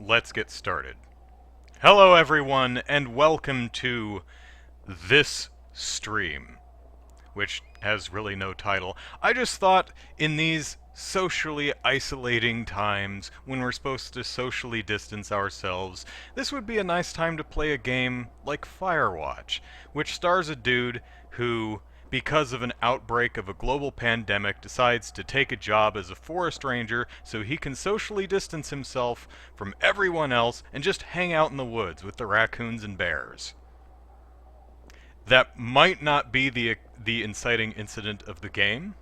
let's get started. Hello everyone, and welcome to this stream, which has really no title. I just thought in these socially isolating times, when we're supposed to socially distance ourselves, this would be a nice time to play a game like FIREWATCH, which stars a dude who, because of an outbreak of a global pandemic, decides to take a job as a forest ranger so he can socially distance himself from everyone else and just hang out in the woods with the raccoons and bears. That might not be the inciting incident of the game.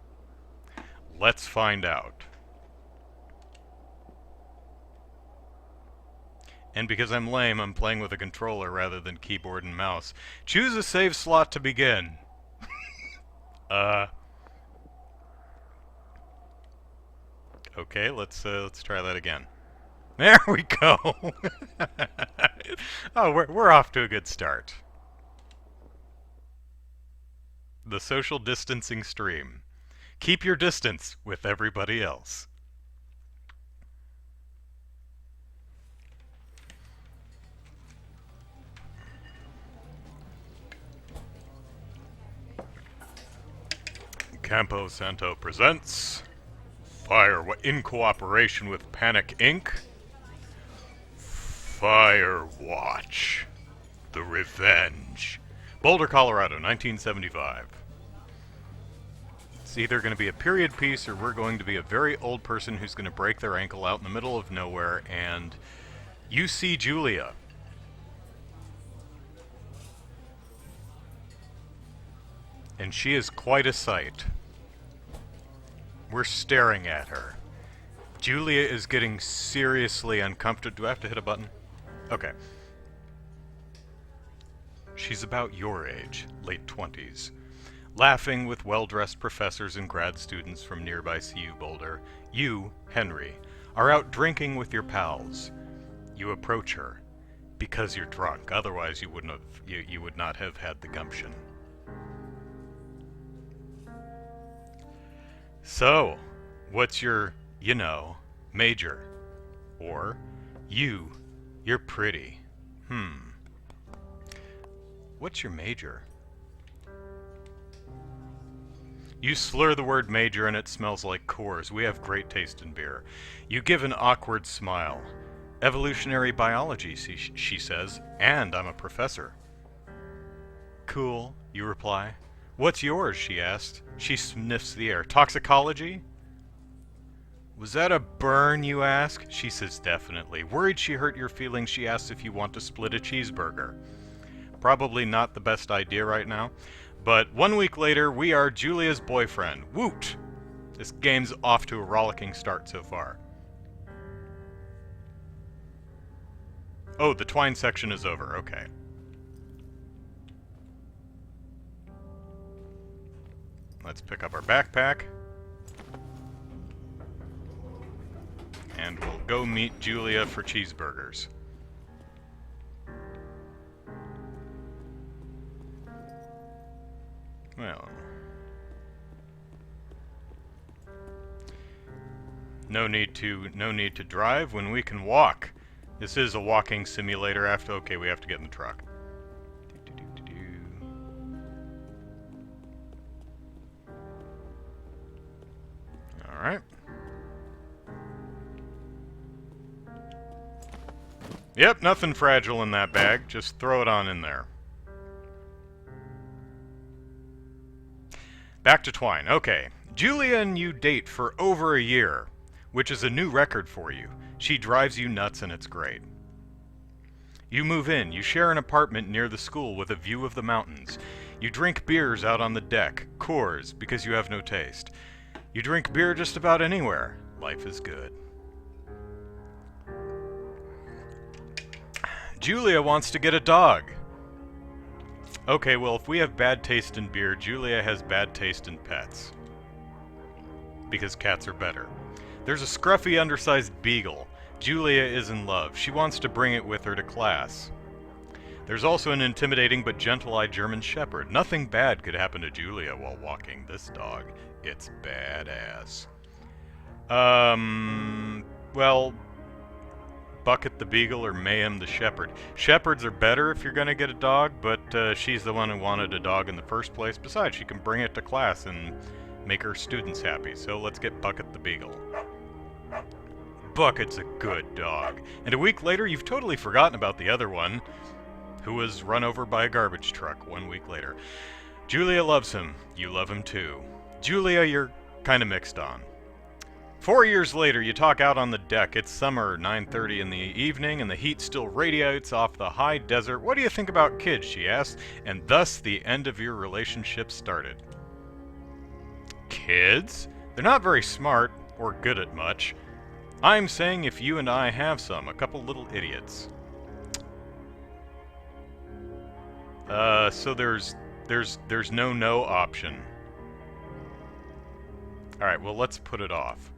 Let's find out. And because I'm lame, I'm playing with a controller rather than keyboard and mouse. Choose a save slot to begin. Okay, let's try that again. There we go. Oh, we're off to a good start. The social distancing stream. Keep your distance with everybody else. Campo Santo presents in cooperation with Panic Inc. FIREWATCH: The Revenge. Boulder, Colorado, 1975. It's either going to be a period piece or we're going to be a very old person who's going to break their ankle out in the middle of nowhere, and you see Julia. And she is quite a sight. We're staring at her. Julia is getting seriously uncomfortable. Do I have to hit a button? Okay. She's about your age, late 20s. Laughing with well-dressed professors and grad students from nearby CU Boulder, you, Henry, are out drinking with your pals. You approach her because you're drunk. Otherwise, you would not have had the gumption. So, what's your, major? Or, you're pretty. What's your major? You slur the word major and it smells like Coors. We have great taste in beer. You give an awkward smile. Evolutionary biology, she says, and I'm a professor. Cool, you reply. What's yours, she asked. She sniffs the air. Toxicology? Was that a burn, you ask? She says definitely. Worried she hurt your feelings, she asks if you want to split a cheeseburger. Probably not the best idea right now. But 1 week later, we are Julia's boyfriend. Woot! This game's off to a rollicking start so far. Oh, the twine section is over. Okay. Let's pick up our backpack. And we'll go meet Julia for cheeseburgers. Well, no need to drive when we can walk. This is a walking simulator okay, we have to get in the truck. Alright. Yep, nothing fragile in that bag. Just throw it on in there. Back to Twine. Okay. Julia and you date for over a year, which is a new record for you. She drives you nuts and it's great. You move in. You share an apartment near the school with a view of the mountains. You drink beers out on the deck. Coors, because you have no taste. You drink beer just about anywhere. Life is good. Julia wants to get a dog. Okay, well, if we have bad taste in beer, Julia has bad taste in pets. Because cats are better. There's a scruffy, undersized beagle. Julia is in love. She wants to bring it with her to class. There's also an intimidating but gentle-eyed German shepherd. Nothing bad could happen to Julia while walking this dog. It's badass. Well, Bucket the Beagle or Mayhem the Shepherd. Shepherds are better if you're going to get a dog, but she's the one who wanted a dog in the first place. Besides, she can bring it to class and make her students happy. So let's get Bucket the Beagle. Bucket's a good dog. And a week later, you've totally forgotten about the other one, who was run over by a garbage truck 1 week later. Julia loves him. You love him too. Julia, you're kind of mixed on. 4 years later, you talk out on the deck. It's summer, 9:30 in the evening, and the heat still radiates off the high desert. What do you think about kids, she asks, and thus the end of your relationship started. Kids? They're not very smart, or good at much. I'm saying if you and I have some, a couple little idiots. So there's no option. Alright, well, let's put it off.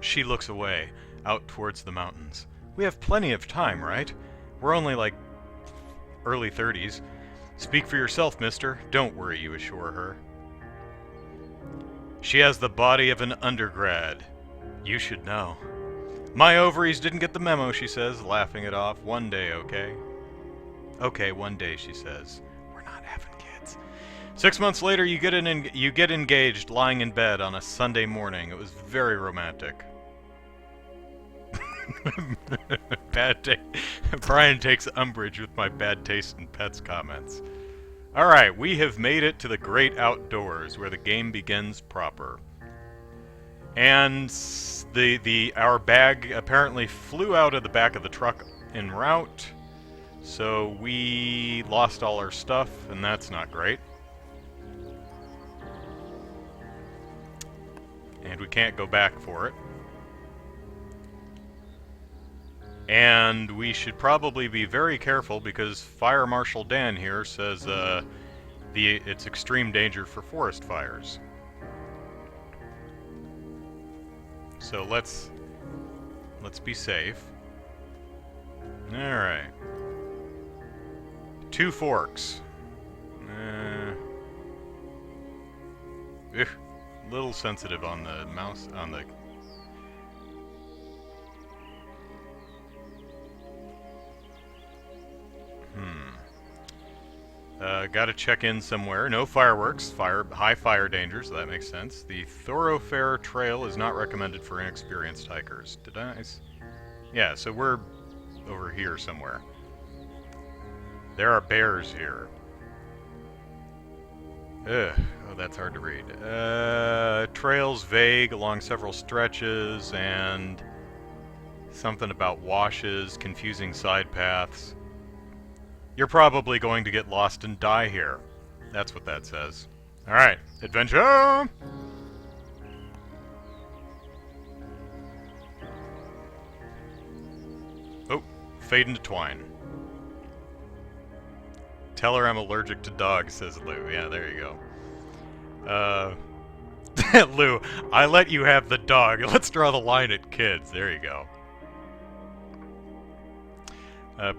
She looks away, out towards the mountains. We have plenty of time, right? We're only like early 30s. Speak for yourself, mister. Don't worry, you assure her. She has the body of an undergrad. You should know. My ovaries didn't get the memo, she says, laughing it off. One day, okay? Okay, one day, she says. We're not having kids. 6 months later, you get engaged, lying in bed on a Sunday morning. It was very romantic. Brian takes umbrage with my bad taste in pets comments. Alright, we have made it to the great outdoors, where the game begins proper. And our bag apparently flew out of the back of the truck en route, so we lost all our stuff, and that's not great. And we can't go back for it. And we should probably be very careful because Fire Marshal Dan here says it's extreme danger for forest fires. So let's be safe. Alright. 2 forks. Little sensitive on the mouse, on the... Gotta check in somewhere. No fireworks. High fire danger, so that makes sense. The thoroughfare trail is not recommended for inexperienced hikers. Did I... Yeah, so we're over here somewhere. There are bears here. Ugh. Oh, that's hard to read. Trails vague along several stretches, and something about washes, confusing side paths. You're probably going to get lost and die here. That's what that says. Alright, adventure! Oh, fade into twine. Tell her I'm allergic to dogs, says Lou. Yeah, there you go. Lou, I let you have the dog. Let's draw the line at kids. There you go.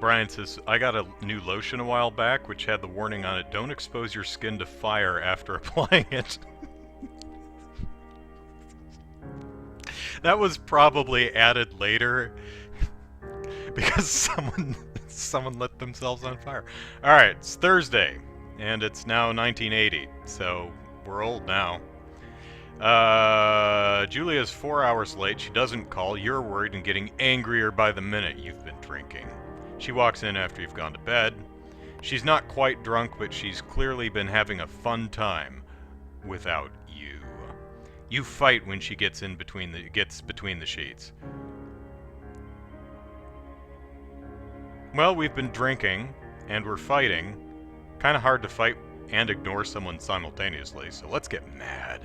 Brian says, I got a new lotion a while back, which had the warning on it, don't expose your skin to fire after applying it. That was probably added later, because someone lit themselves on fire. Alright, it's Thursday, and it's now 1980, so we're old now. Julia's 4 hours late, she doesn't call, you're worried and getting angrier by the minute. You've been drinking. She walks in after you've gone to bed. She's not quite drunk, but she's clearly been having a fun time without you. You fight when she gets between the sheets. Well, we've been drinking, and we're fighting. Kind of hard to fight and ignore someone simultaneously, so let's get mad.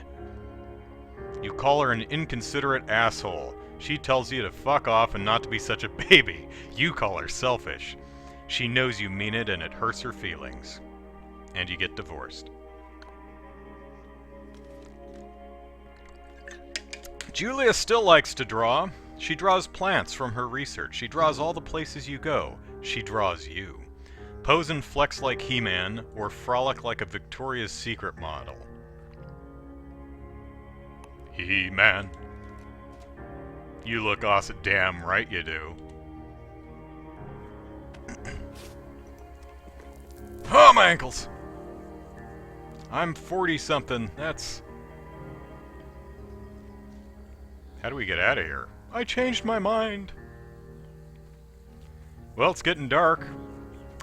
You call her an inconsiderate asshole. She tells you to fuck off and not to be such a baby. You call her selfish. She knows you mean it and it hurts her feelings. And you get divorced. Julia still likes to draw. She draws plants from her research. She draws all the places you go. She draws you. Pose and flex like He-Man, or frolic like a Victoria's Secret model. He-Man. You look awesome. Damn right you do. Oh, my ankles! I'm 40-something. That's... How do we get out of here? I changed my mind. Well, it's getting dark.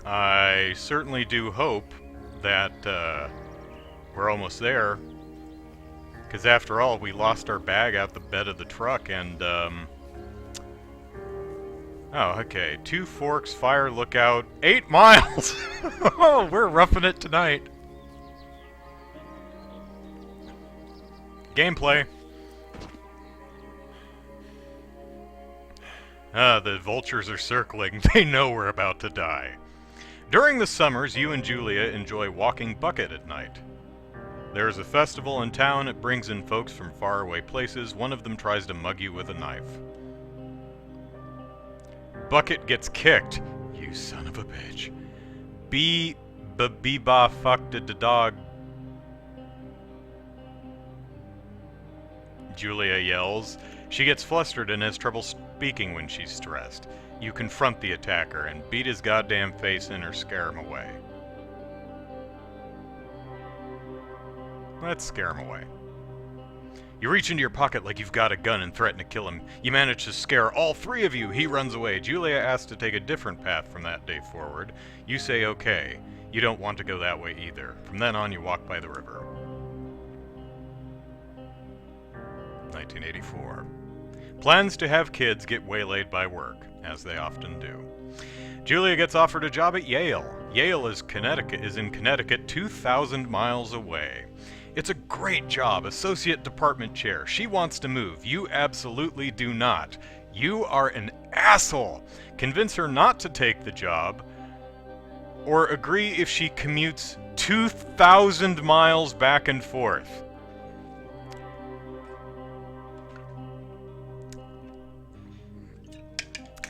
I certainly do hope that we're almost there. Because after all, we lost our bag out the bed of the truck and... Oh, okay. 2 Forks, Fire, Lookout, 8 miles! Oh, we're roughing it tonight. Gameplay. The vultures are circling. They know we're about to die. During the summers, you and Julia enjoy walking Bucket at night. There is a festival in town. It brings in folks from faraway places. One of them tries to mug you with a knife. Bucket gets kicked. You son of a bitch. Beba fucked the dog. Julia yells. She gets flustered and has trouble speaking when she's stressed. You confront the attacker and beat his goddamn face in or scare him away. Let's scare him away. You reach into your pocket like you've got a gun and threaten to kill him. You manage to scare all 3 of you. He runs away. Julia asks to take a different path from that day forward. You say okay. You don't want to go that way either. From then on, you walk by the river. 1984. Plans to have kids get waylaid by work, as they often do. Julia gets offered a job at Yale. Yale is in Connecticut, 2,000 miles away. It's a great job, associate department chair. She wants to move. You absolutely do not. You are an asshole. Convince her not to take the job, or agree if she commutes 2,000 miles back and forth.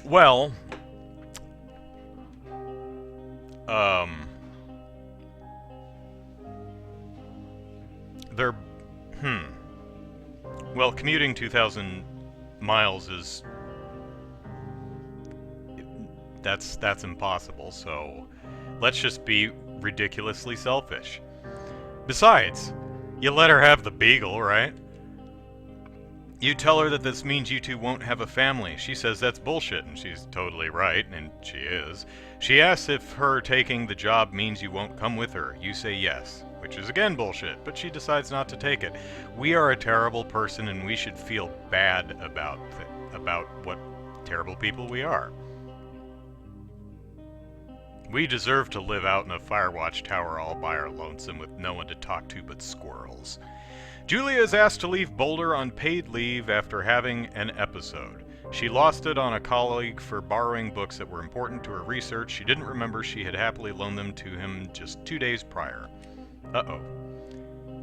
Well, well, commuting 2,000 miles is... That's impossible, so let's just be ridiculously selfish. Besides, you let her have the beagle, right? You tell her that this means you two won't have a family. She says that's bullshit, and she's totally right, and she is. She asks if her taking the job means you won't come with her. You say yes, which is again bullshit, but she decides not to take it. We are a terrible person, and we should feel bad about what terrible people we are. We deserve to live out in a FIREWATCH tower all by our lonesome with no one to talk to but squirrels. Julia is asked to leave Boulder on paid leave after having an episode. She lost it on a colleague for borrowing books that were important to her research. She didn't remember she had happily loaned them to him just 2 days prior. Uh-oh.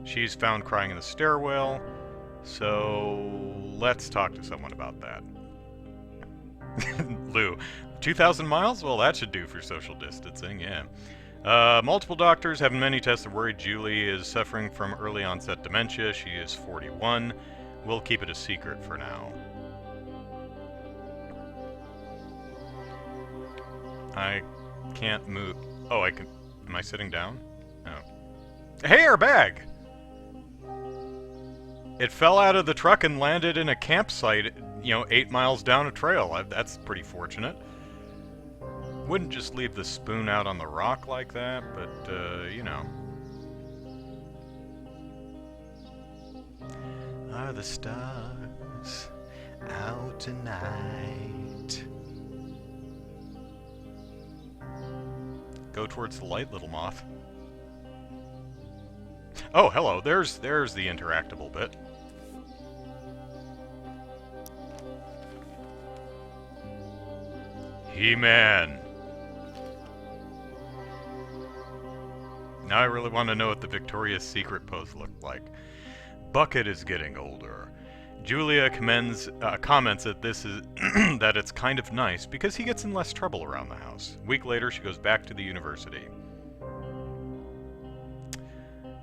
She's found crying in the stairwell, so let's talk to someone about that. Lou, 2,000 miles? Well, that should do for social distancing, yeah. Multiple doctors having many tests that worry Julie is suffering from early onset dementia. She is 41. We'll keep it a secret for now. I can't move. Oh, I can. Am I sitting down? Oh. Hey, our bag! It fell out of the truck and landed in a campsite, 8 miles down a trail. That's pretty fortunate. Wouldn't just leave the spoon out on the rock like that, but, Are the stars out tonight? Go towards the light, little moth. Oh, hello. There's the interactable bit. He-Man. Now I really want to know what the Victoria's Secret pose looked like. Bucket is getting older. Julia comments that this is that it's kind of nice because he gets in less trouble around the house. A week later, she goes back to the university.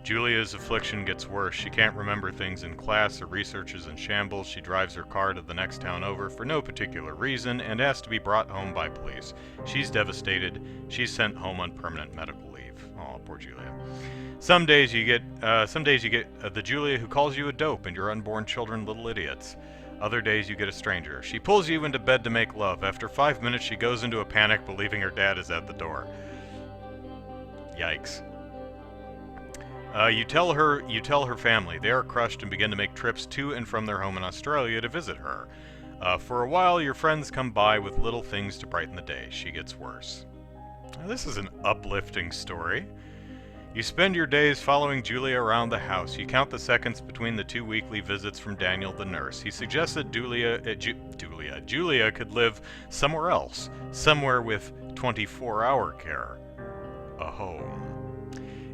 Julia's affliction gets worse. She can't remember things in class, her research is in shambles, she drives her car to the next town over for no particular reason and asks to be brought home by police. She's devastated. She's sent home on permanent medical leave. Oh, poor Julia. Some days you get the Julia who calls you a dope and your unborn children little idiots. Other days you get a stranger. She pulls you into bed to make love. After 5 minutes she goes into a panic believing her dad is at the door. Yikes. You tell her family. They are crushed and begin to make trips to and from their home in Australia to visit her. For a while, your friends come by with little things to brighten the day. She gets worse. Now, this is an uplifting story. You spend your days following Julia around the house. You count the seconds between the 2 weekly visits from Daniel the nurse. He suggested Julia could live somewhere else, somewhere with 24-hour care. A home.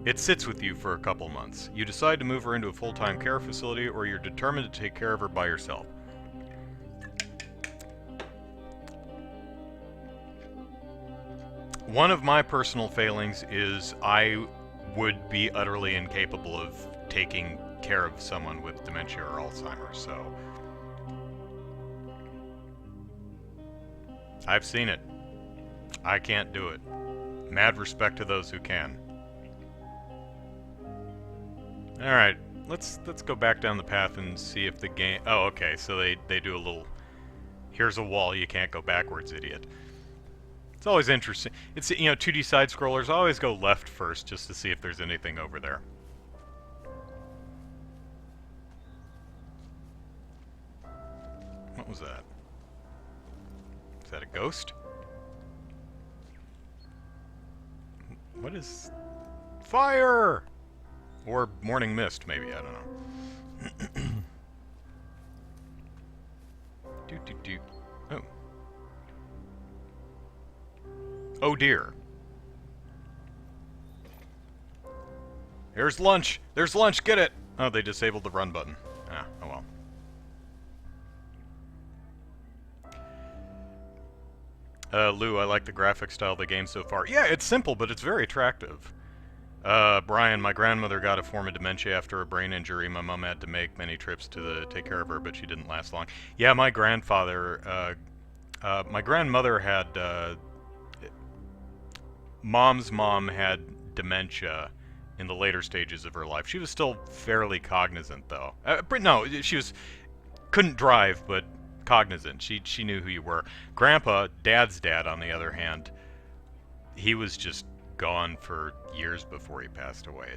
It sits with you for a couple months. You decide to move her into a full-time care facility, or you're determined to take care of her by yourself. One of my personal failings is I would be utterly incapable of taking care of someone with dementia or Alzheimer's, so I've seen it. I can't do it. Mad respect to those who can. Alright, let's go back down the path and see if the game... Oh, okay, so they do a little... Here's a wall, you can't go backwards, idiot. It's always interesting. It's, 2D side-scrollers always go left first just to see if there's anything over there. What was that? Is that a ghost? What is... Fire! Or morning mist, maybe, I don't know. Do. Oh. Oh dear. There's lunch! There's lunch, get it! Oh, they disabled the run button. Ah, oh well. Lou, I like the graphic style of the game so far. Yeah, it's simple, but it's very attractive. Brian, my grandmother got a form of dementia after a brain injury. My mom had to make many trips to take care of her, but she didn't last long. Yeah, my grandfather, my grandmother had, Mom's mom had dementia in the later stages of her life. She was still fairly cognizant, though. No, she couldn't drive, but cognizant. She knew who you were. Grandpa, Dad's dad, on the other hand, he was just gone for years before he passed away.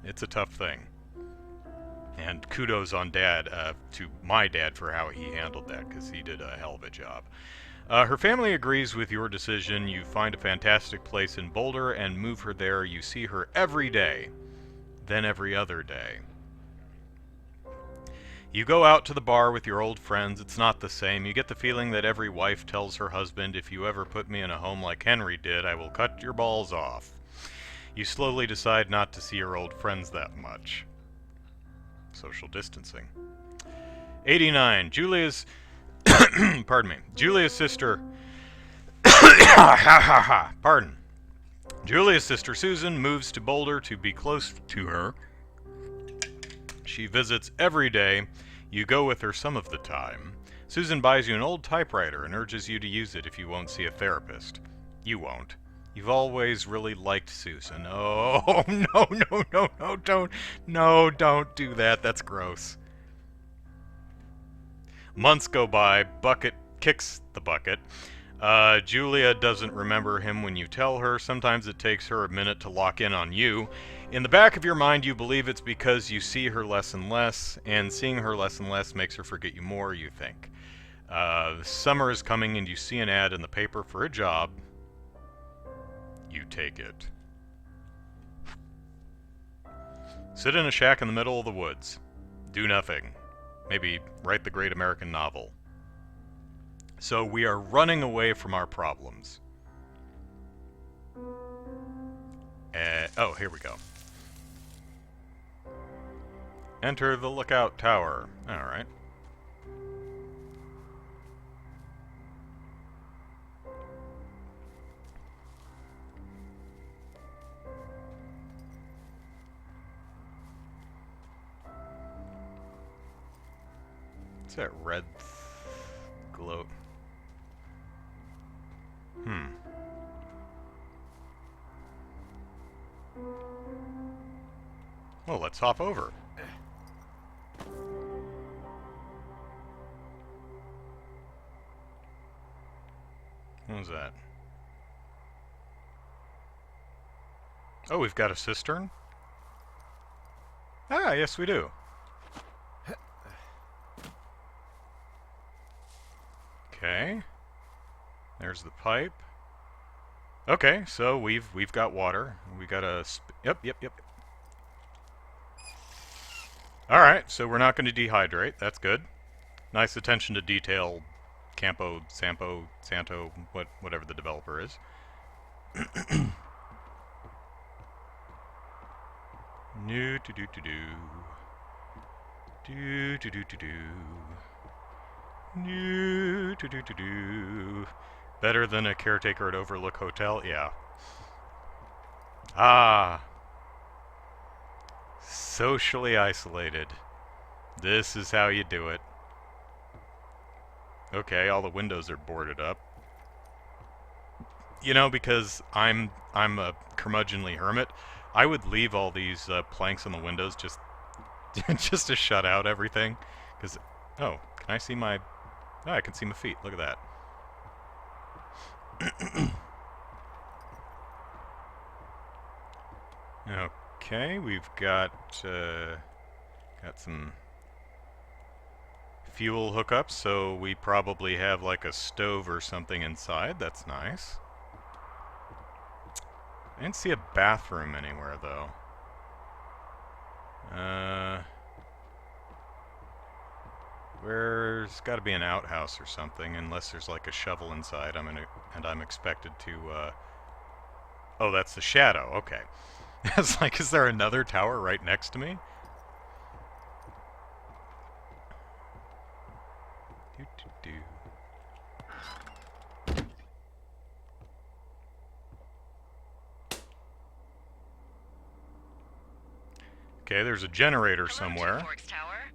It's a tough thing. And kudos on Dad, to my dad for how he handled that, because he did a hell of a job. Her family agrees with your decision. You find a fantastic place in Boulder and move her there. You see her every day, then every other day. You go out to the bar with your old friends. It's not the same. You get the feeling that every wife tells her husband, if you ever put me in a home like Henry did, I will cut your balls off. You slowly decide not to see your old friends that much. Social distancing. 89. Julia's... Pardon me. Julia's sister... Pardon. Julia's sister Susan moves to Boulder to be close to her. She visits every day. You go with her some of the time. Susan buys you an old typewriter and urges you to use it if you won't see a therapist. You won't. You've always really liked Susan. Oh, don't do that. That's gross. Months go by. Bucket kicks the bucket. Julia doesn't remember him when you tell her. Sometimes it takes her a minute to lock in on you. In the back of your mind, you believe it's because you see her less and less, and seeing her less and less makes her forget you more, you think. Summer is coming and you see an ad in the paper for a job. You take it. Sit in a shack in the middle of the woods. Do nothing. Maybe write the great American novel. So we are running away from our problems. Oh, here we go. Enter the lookout tower. Alright. What's that red glow? Well, let's hop over. What was that? Oh, we've got a cistern? Ah, yes we do. Okay. There's the pipe. Okay, so we've got water. We got a yep. All right, so we're not going to dehydrate. That's good. Nice attention to detail, Campo, Sampo, Santo, whatever the developer is. No do do do do. Do do do do do. No do do do do. Better than a caretaker at Overlook Hotel? Yeah. Ah. Socially isolated. This is how you do it. Okay, all the windows are boarded up. You know, because I'm a curmudgeonly hermit, I would leave all these planks on the windows just just to shut out everything. Because, oh, can I see my... Oh, I can see my feet. Look at that. Okay, we've got some fuel hookups, so we probably have like a stove or something inside. That's nice. I didn't see a bathroom anywhere, though. There's got to be an outhouse or something, unless there's like a shovel inside. I'm expected to. Oh, that's the shadow. Okay. It's like, is there another tower right next to me? Okay, there's a generator somewhere. Two Forks Tower.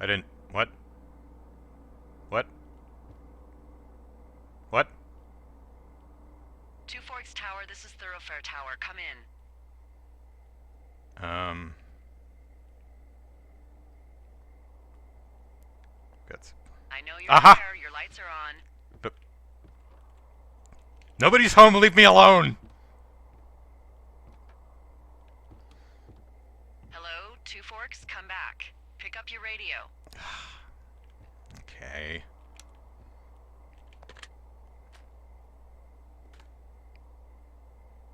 I didn't... What? What? What? Two Forks Tower, this is Thoroughfare Tower. Come in. That's... I know you're Aha! there. Your lights are on. But... Nobody's home, leave me alone! Hello, Two Forks, come back. Pick up your radio. Okay.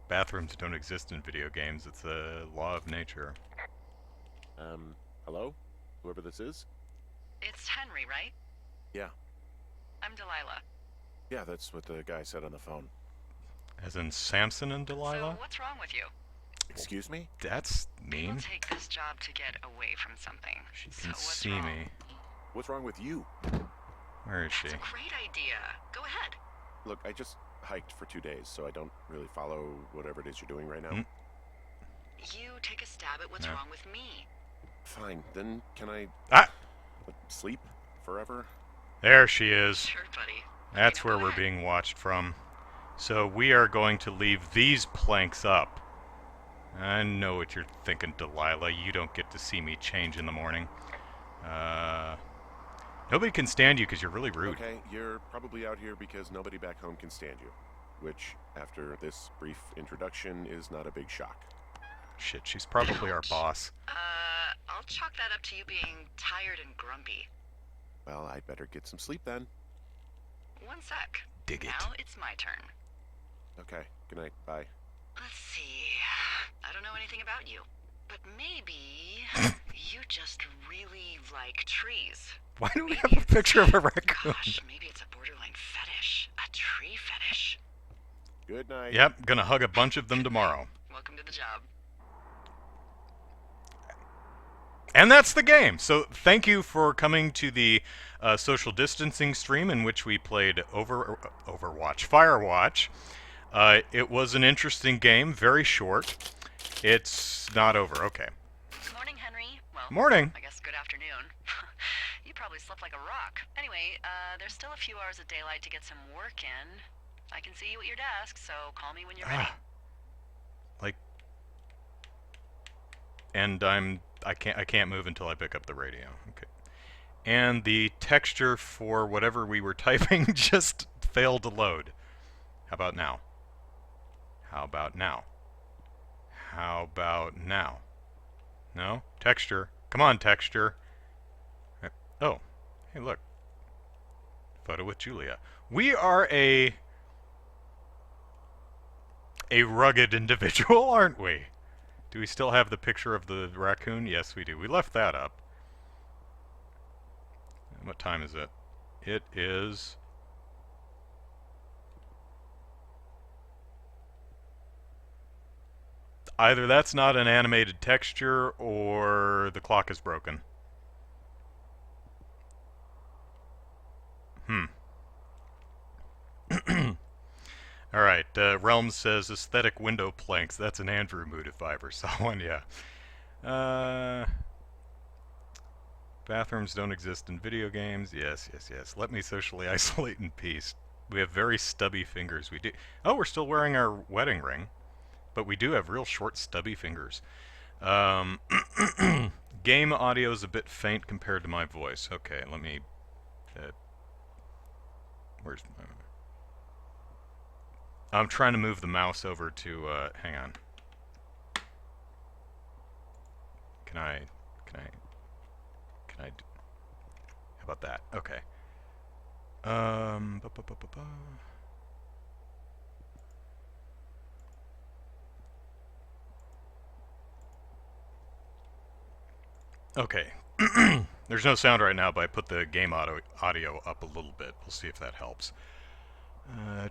Bathrooms don't exist in video games. It's a law of nature. Hello? Whoever this is? It's Henry, right? Yeah. I'm Delilah. Yeah, that's what the guy said on the phone. As in Samson and Delilah? So, what's wrong with you? Excuse me? That's mean. People take this job to get away from something. She So can what's see wrong? me. What's wrong with you? Where is she? That's a great idea. Go ahead. Look, I just hiked for 2 days, so I don't really follow whatever it is you're doing right now. You take a stab at what's wrong with me. Fine, then can I sleep forever? There she is. Sure, buddy. That's You know, where go we're ahead. being watched from. So we are going to leave these planks up. I know what you're thinking, Delilah. You don't get to see me change in the morning. Nobody can stand you because you're really rude. Okay, you're probably out here because nobody back home can stand you. Which, after this brief introduction, is not a big shock. Shit, she's probably our boss. I'll chalk that up to you being tired and grumpy. Well, I'd better get some sleep then. One sec. Dig it. Now it's my turn. Okay, good night, bye. Let's see. I don't know anything about you, but maybe you just really like trees. Why do we have a picture of a raccoon? Gosh, maybe it's a borderline fetish. A tree fetish. Good night. Yep, gonna hug a bunch of them tomorrow. Welcome to the job. And that's the game. So thank you for coming to the social distancing stream in which we played Overwatch, FIREWATch. It was an interesting game, very short. It's not over. Okay. Morning, Henry. Well, Morning. I guess good afternoon. You probably slept like a rock. Anyway, there's still a few hours of daylight to get some work in. I can see you at your desk, so call me when you're ready. Like, and I can't move until I pick up the radio. Okay. And the texture for whatever we were typing just failed to load. How about now? How about now? How about now? No? Texture. Come on, texture. Oh. Hey, look. Photo with Julia. We are a rugged individual, aren't we? Do we still have the picture of the raccoon? Yes, we do. We left that up. What time is it? It is... Either that's not an animated texture, or the clock is broken. Alright, Realm says aesthetic window planks. That's an Andrew mood if I ever saw one, yeah. Bathrooms don't exist in video games. Yes, yes, yes. Let me socially isolate in peace. We have very stubby fingers. We do. Oh, we're still wearing our wedding ring. But we do have real short, stubby fingers. Game audio is a bit faint compared to my voice. Okay, let me... where's my... I'm trying to move the mouse over to... hang on. Can I... How about that? Okay. Okay. There's no sound right now, but I put the game audio up a little bit. We'll see if that helps.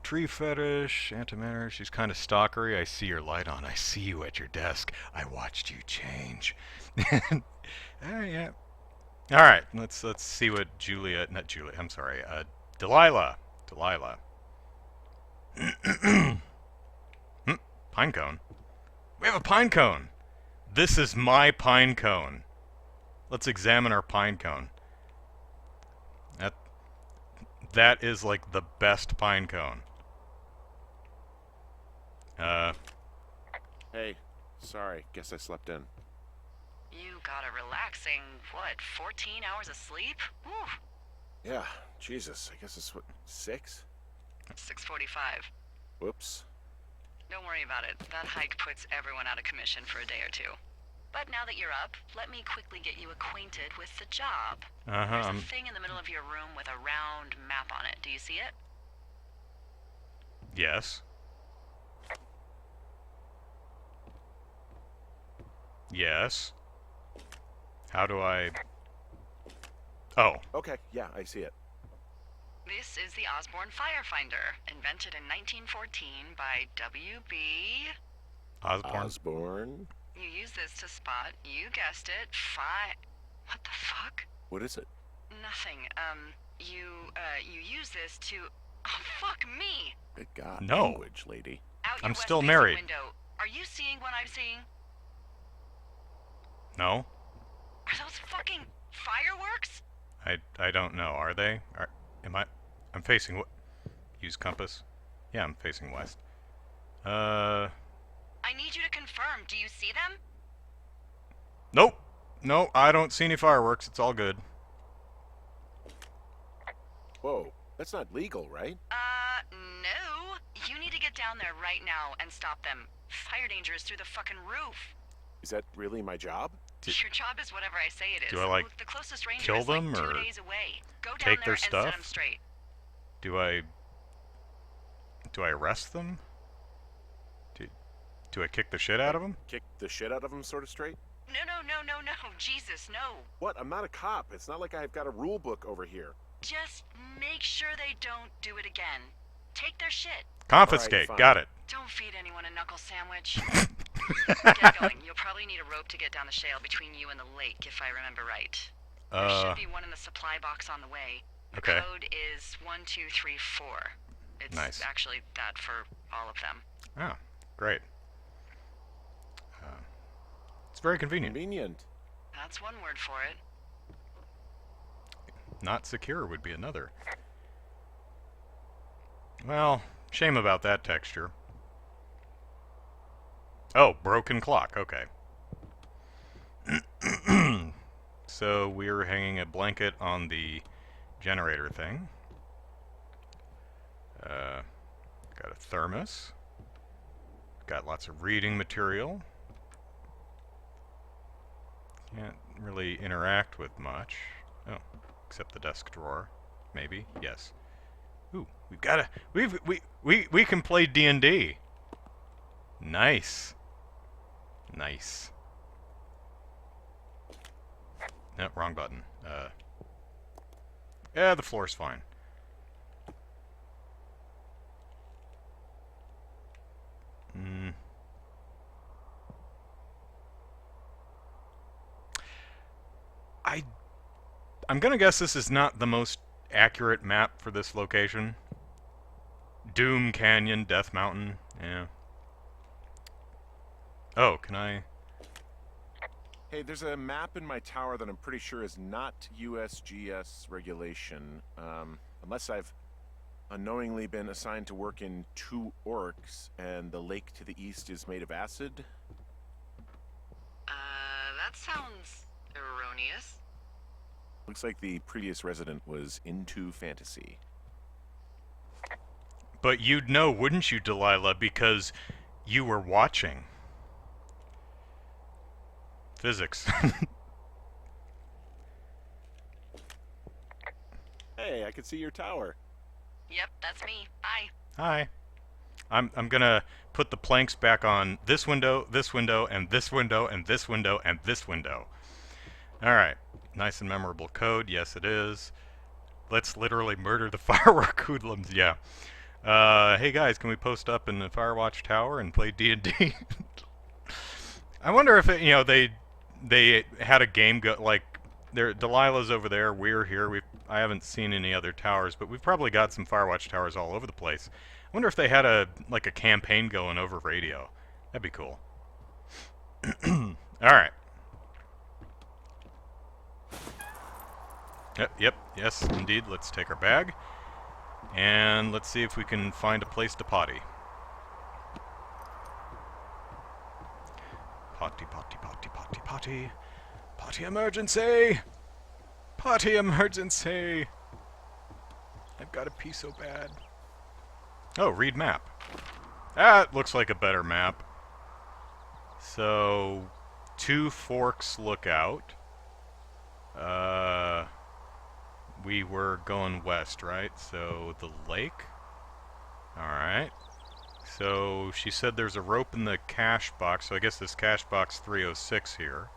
Tree fetish, antimatter. She's kind of stalkery. I see your light on. I see you at your desk. I watched you change. Yeah. All right. Let's see what I'm sorry. Delilah. Pine cone. We have a pine cone. This is my pine cone. Let's examine our pine cone. That is like the best pine cone. Hey, sorry. Guess I slept in. You got a relaxing, 14 hours of sleep? Whew. Yeah, Jesus. I guess it's what, 6? 6:45. Whoops. Don't worry about it. That hike puts everyone out of commission for a day or two. But now that you're up, let me quickly get you acquainted with the job. There's a thing in the middle of your room with a round map on it. Do you see it? Yes. Yes. How do I... Oh. Okay, yeah, I see it. This is the Osborne Firefinder, invented in 1914 by W.B. Osborne? You use this to spot, you guessed it, What the fuck? What is it? Nothing. You use this to... Oh, fuck me! Good God, no. Language, lady. Out your I'm west still facing married. Window. Are you seeing what I'm seeing? No. Are those fucking fireworks? I don't know. Are they? I'm facing what? Use compass. Yeah, I'm facing west. I need you to confirm. Do you see them? Nope. No, I don't see any fireworks. It's all good. Whoa, that's not legal, right? No. You need to get down there right now and stop them. Fire danger is through the fucking roof. Is that really my job? Your job is whatever I say it is. Do I, like, Look, the closest ranger kill is like them, 2 or days away. Go down take there their and stuff? set them straight. Do I arrest them? Do I kick the shit out of them? Kick the shit out of them sort of straight? No. Jesus, no. What? I'm not a cop. It's not like I've got a rule book over here. Just make sure they don't do it again. Take their shit. Confiscate. All right, Got it. Don't feed anyone a knuckle sandwich. Get going. You'll probably need a rope to get down the shale between you and the lake, if I remember right. There should be one in the supply box on the way. The Okay. code is 1234. It's Nice. actually that for all of them. Oh, great. It's very convenient. Convenient. That's one word for it. Not secure would be another. Well, shame about that texture. Oh, broken clock. Okay. So we're hanging a blanket on the generator thing. Got a thermos. Got lots of reading material. Can't really interact with much. Oh, except the desk drawer. Maybe. Yes. Ooh, we've got a we can play D&D. Nice. Nice. No, wrong button. Yeah, the floor's fine. I'm gonna guess this is not the most accurate map for this location. Doom Canyon, Death Mountain, yeah. Oh, can I? Hey, there's a map in my tower that I'm pretty sure is not USGS regulation, unless I've unknowingly been assigned to work in 2 orcs, and the lake to the east is made of acid. That sounds erroneous. Looks like the previous resident was into fantasy. But you'd know, wouldn't you, Delilah, because you were watching. Physics. Hey, I can see your tower. Yep, that's me. Bye. Hi. I'm gonna put the planks back on this window, and this window, and this window, and this window. Alright. Nice and memorable code. Yes, it is. Let's literally murder the firework hoodlums. Yeah. Hey guys, can we post up in the Firewatch tower and play D&D? I wonder if it, they had a game like Delilah's over there, we're here. I haven't seen any other towers, but we've probably got some Firewatch towers all over the place. I wonder if they had a campaign going over radio. That'd be cool. All right. Yep, yes, indeed. Let's take our bag. And let's see if we can find a place to potty. Potty, potty, potty, potty, potty. Potty emergency! Potty emergency! I've got to pee so bad. Oh, read map. That looks like a better map. So, 2 Forks Lookout. We were going west, right? So, the lake. Alright. So, she said there's a rope in the cache box, so I guess this cache box 306 here.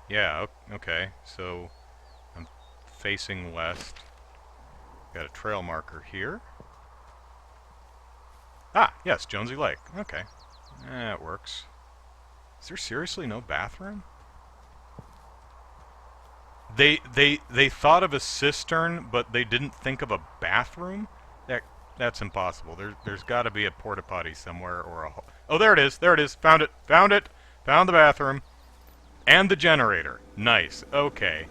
Yeah, okay. So, I'm facing west. Got a trail marker here. Ah, yes, Jonesy Lake. Okay. That works. Is there seriously no bathroom? They thought of a cistern, but they didn't think of a bathroom? That's impossible. There's got to be a porta potty somewhere or a... Oh, there it is. There it is. Found it. Found it. Found the bathroom. And the generator. Nice. Okay.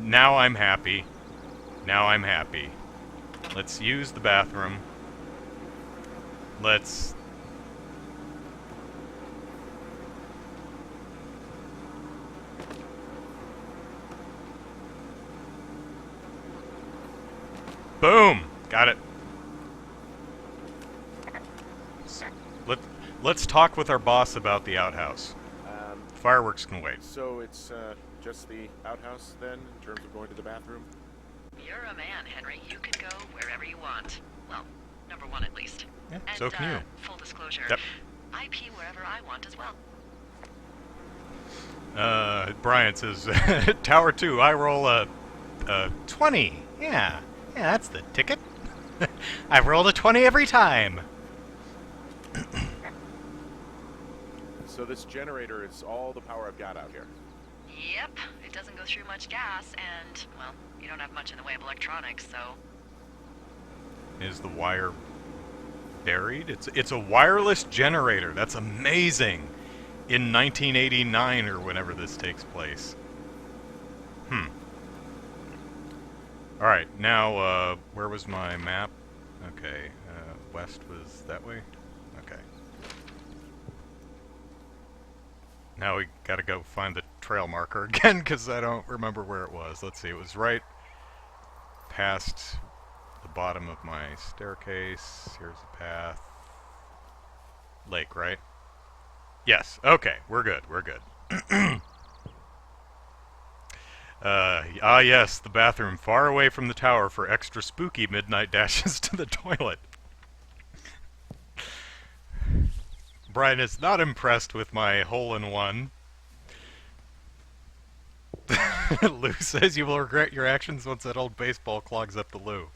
Now I'm happy. Now I'm happy. Let's use the bathroom. Let's... Boom! Got it. Let's talk with our boss about the outhouse. Fireworks can wait. So it's just the outhouse then, in terms of going to the bathroom? You're a man, Henry. You can go wherever you want. Well, number 1 at least. Yeah, and, so can you. Full disclosure, Yep. I pee wherever I want as well. Brian says, Tower 2, I roll a 20. Yeah, that's the ticket. I've rolled a 20 every time. So this generator is all the power I've got out here. Yep, it doesn't go through much gas, and, well, you don't have much in the way of electronics, so... Is the wire buried? It's a wireless generator. That's amazing. in 1989 or whenever this takes place. Alright, now, where was my map? Okay, west was that way? Okay. Now we gotta go find the trail marker again, because I don't remember where it was. Let's see, it was right past the bottom of my staircase. Here's the path. Lake, right? Yes, okay, we're good, we're good. Yes, the bathroom far away from the tower for extra spooky midnight dashes to the toilet. Brian is not impressed with my hole-in-one. Lou says you will regret your actions once that old baseball clogs up the loo.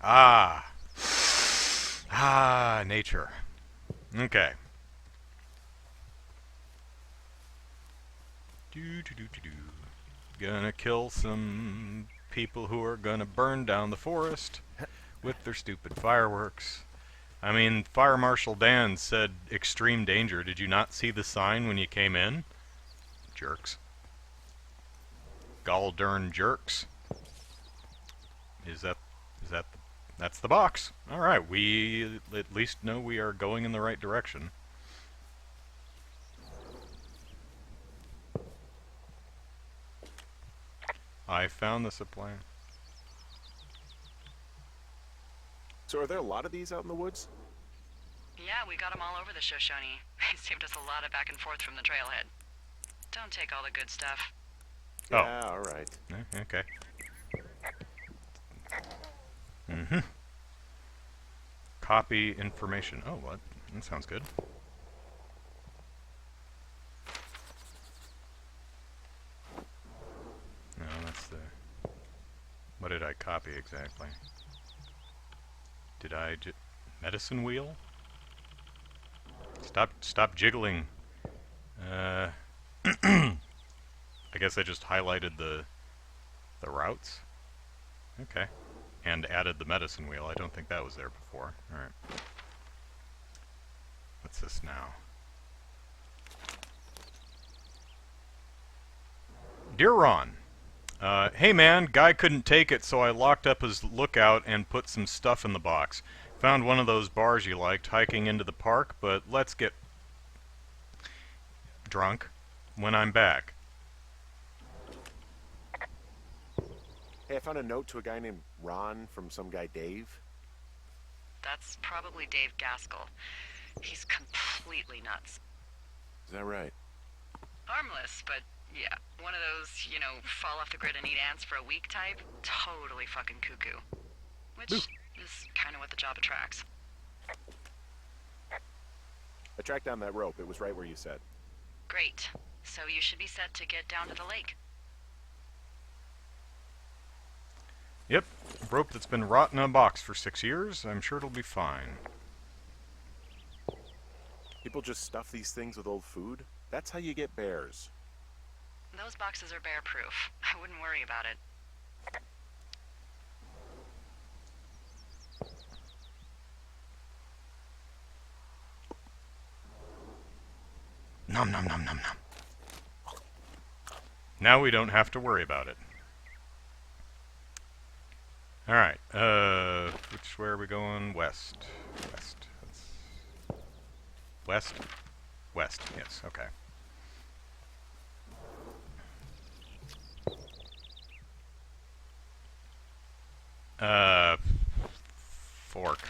Ah. Ah, nature. Okay. Gonna kill some people who are gonna burn down the forest with their stupid fireworks. I mean, Fire Marshal Dan said extreme danger. Did you not see the sign when you came in? Jerks. Gall darn jerks. That's the box. Alright, we at least know we are going in the right direction. I found the supply. So are there a lot of these out in the woods? Yeah, we got them all over the Shoshone. They saved us a lot of back and forth from the trailhead. Don't take all the good stuff. Oh. Yeah, alright. Okay. Mm-hmm. Copy information. Oh, what? That sounds good. No, that's the... What did I copy exactly? Did I medicine wheel? Stop jiggling. I guess I just highlighted the routes. Okay. And added the medicine wheel. I don't think that was there before. Alright. What's this now? Dear Ron, hey man, guy couldn't take it, so I locked up his lookout and put some stuff in the box. Found one of those bars you liked, hiking into the park, but let's get drunk when I'm back. Hey, I found a note to a guy named Ron from some guy Dave. That's probably Dave Gaskell. He's completely nuts. Is that right? Harmless, but yeah, one of those, you know, fall off the grid and eat ants for a week type. Totally fucking cuckoo. Which is kind of what the job attracts. I tracked down that rope. It was right where you said. Great. So you should be set to get down to the lake. Yep, rope that's been rotting in a box for 6 years. I'm sure it'll be fine. People just stuff these things with old food? That's how you get bears. Those boxes are bear-proof. I wouldn't worry about it. Nom nom nom nom nom. Now we don't have to worry about it. Alright, which way are we going? West. West. West? West, yes, okay. Fork.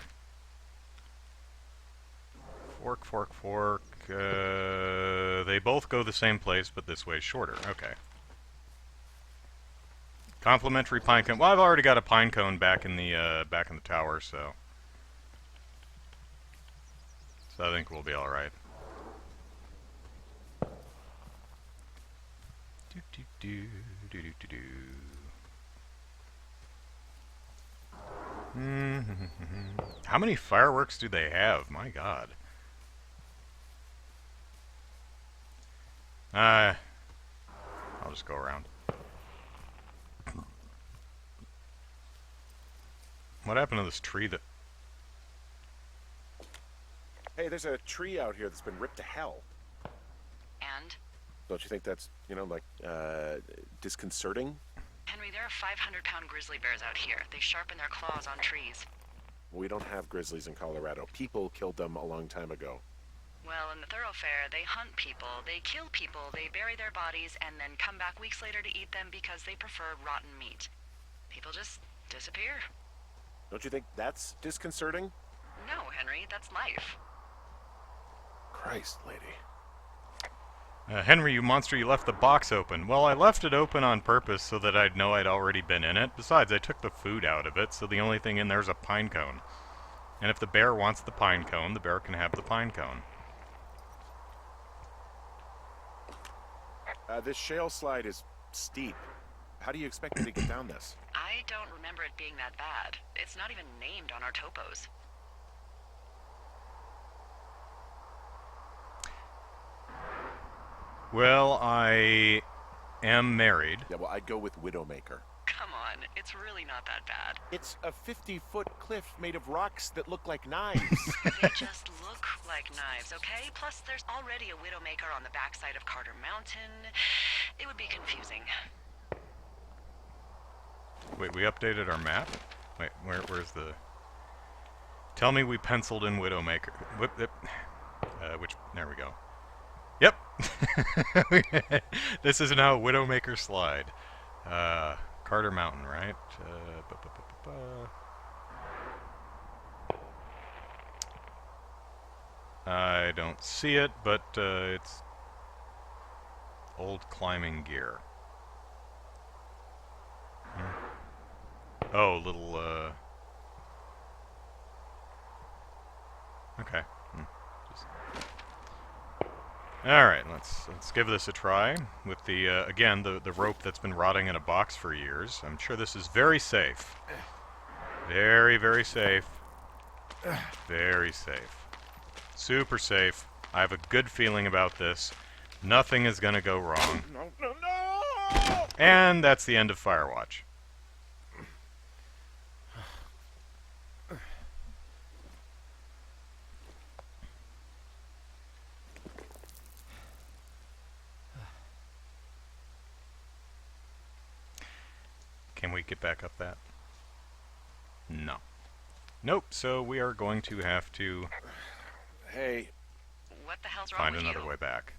Fork. They both go the same place, but this way's shorter. Okay. Complimentary pine cone. Well, I've already got a pine cone back in the tower, so I think we'll be all right. How many fireworks do they have? My God. I'll just go around. What happened to this tree that... Hey, there's a tree out here that's been ripped to hell. And? Don't you think that's, disconcerting? Henry, there are 500-pound grizzly bears out here. They sharpen their claws on trees. We don't have grizzlies in Colorado. People killed them a long time ago. Well, in the thoroughfare, they hunt people, they kill people, they bury their bodies, and then come back weeks later to eat them because they prefer rotten meat. People just disappear. Don't you think that's disconcerting? No, Henry, that's life. Christ, lady. Henry, you monster, you left the box open. Well, I left it open on purpose so that I'd know I'd already been in it. Besides, I took the food out of it, so the only thing in there is a pine cone. And if the bear wants the pine cone, the bear can have the pine cone. This shale slide is steep. How do you expect me to get down this? I don't remember it being that bad. It's not even named on our topos. Well, I am married. Yeah, well, I'd go with Widowmaker. Come on, it's really not that bad. It's a 50-foot cliff made of rocks that look like knives. They just look like knives, okay? Plus, there's already a Widowmaker on the backside of Carter Mountain. It would be confusing. Wait, we updated our map? Wait, where's the... Tell me we penciled in Widowmaker. There we go. Yep! This is now Widowmaker Slide. Carter Mountain, right? I don't see it, but it's old climbing gear. Oh, little, okay. Alright, let's give this a try with the, again, the rope that's been rotting in a box for years. I'm sure this is very safe. Very, very safe. Very safe. Super safe. I have a good feeling about this. Nothing is gonna go wrong. No! And that's the end of Firewatch. Can we get back up that? No. Nope, so we are going to have to Hey, What the hell's wrong find with another you? way back.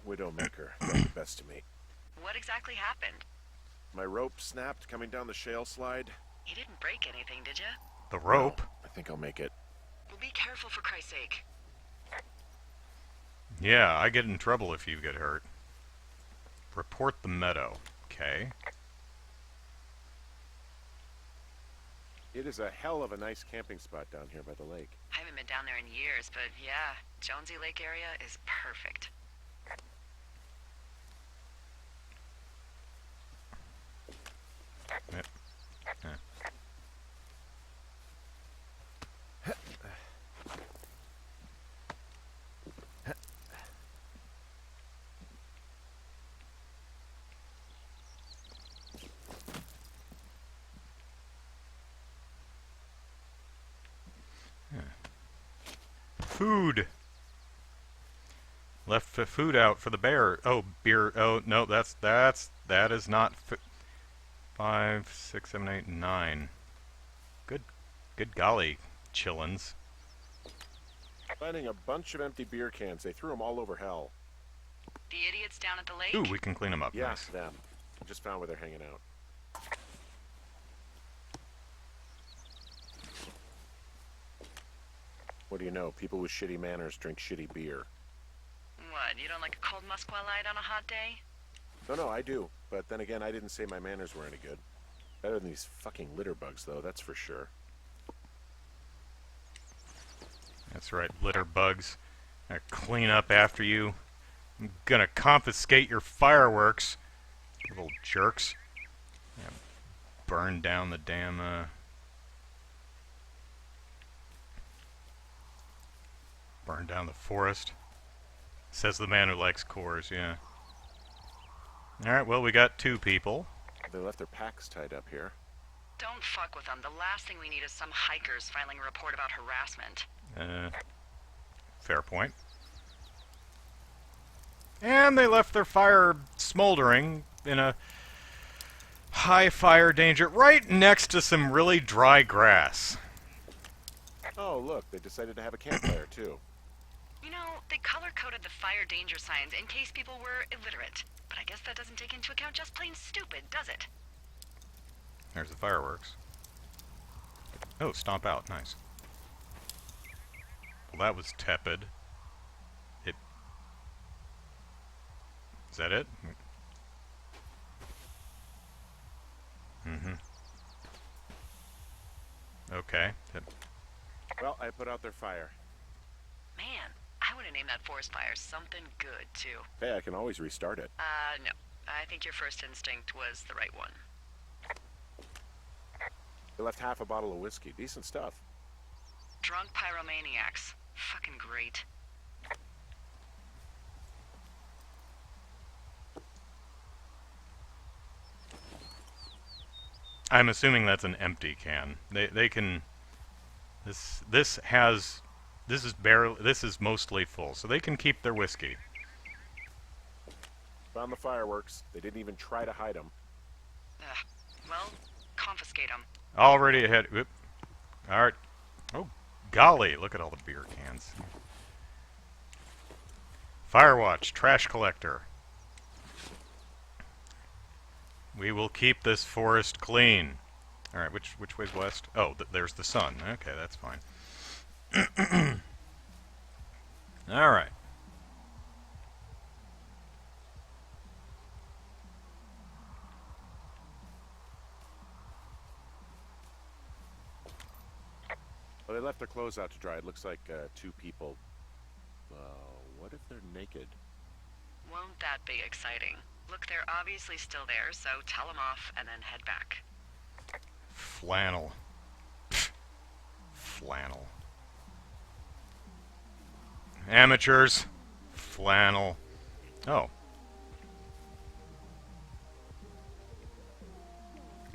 Widowmaker, you're the best to me. What exactly happened? My rope snapped coming down the shale slide. You didn't break anything, did you? The rope? No, I think I'll make it. Well, be careful for Christ's sake. Yeah, I get in trouble if you get hurt. Report the meadow. Okay. It is a hell of a nice camping spot down here by the lake. I haven't been down there in years, but yeah, Jonesy Lake area is perfect. Yep. Yeah. Food. Left food out for the bear. Oh, beer. Oh no, that is not. 5, 6, 7, 8, 9. Good golly, chillins. Finding a bunch of empty beer cans. They threw them all over hell. The idiots down at the lake? Ooh, we can clean them up. Yeah, Nice. them. Just found where they're hanging out. What do you know? People with shitty manners drink shitty beer. What, you don't like a cold Musqua Light on a hot day? No, I do. But then again, I didn't say my manners were any good. Better than these fucking litter bugs, though, that's for sure. That's right, litter bugs. I clean up after you. I'm gonna confiscate your fireworks, you little jerks. Yeah, burn down the damn, burn down the forest. Says the man who likes cores, yeah. Alright, well, we got 2 people. They left their packs tied up here. Don't fuck with them. The last thing we need is some hikers filing a report about harassment. Fair point. And they left their fire smoldering in a high fire danger right next to some really dry grass. Oh, look, they decided to have a campfire, too. You know, they color-coded the fire danger signs in case people were illiterate. But I guess that doesn't take into account just plain stupid, does it? There's the fireworks. Oh, stomp out. Nice. Well, that was tepid. Is that it? Mm-hmm. Okay. Well, I put out their fire. Man, I would have named that forest fire something good, too. Hey, I can always restart it. No. I think your first instinct was the right one. They left half a bottle of whiskey. Decent stuff. Drunk pyromaniacs. Fucking great. I'm assuming that's an empty can. They can. This is mostly full, so they can keep their whiskey. Found the fireworks. They didn't even try to hide them. Well, confiscate them. Already ahead. Oop. All right. Oh, golly! Look at all the beer cans. Firewatch, trash collector. We will keep this forest clean. All right, which way's west? Oh, there's the sun. Okay, that's fine. All right. Well, they left their clothes out to dry. It looks like 2 people. What if they're naked? Won't that be exciting? Look, they're obviously still there, so tell them off and then head back. Flannel. Flannel. Amateurs. Flannel. Oh.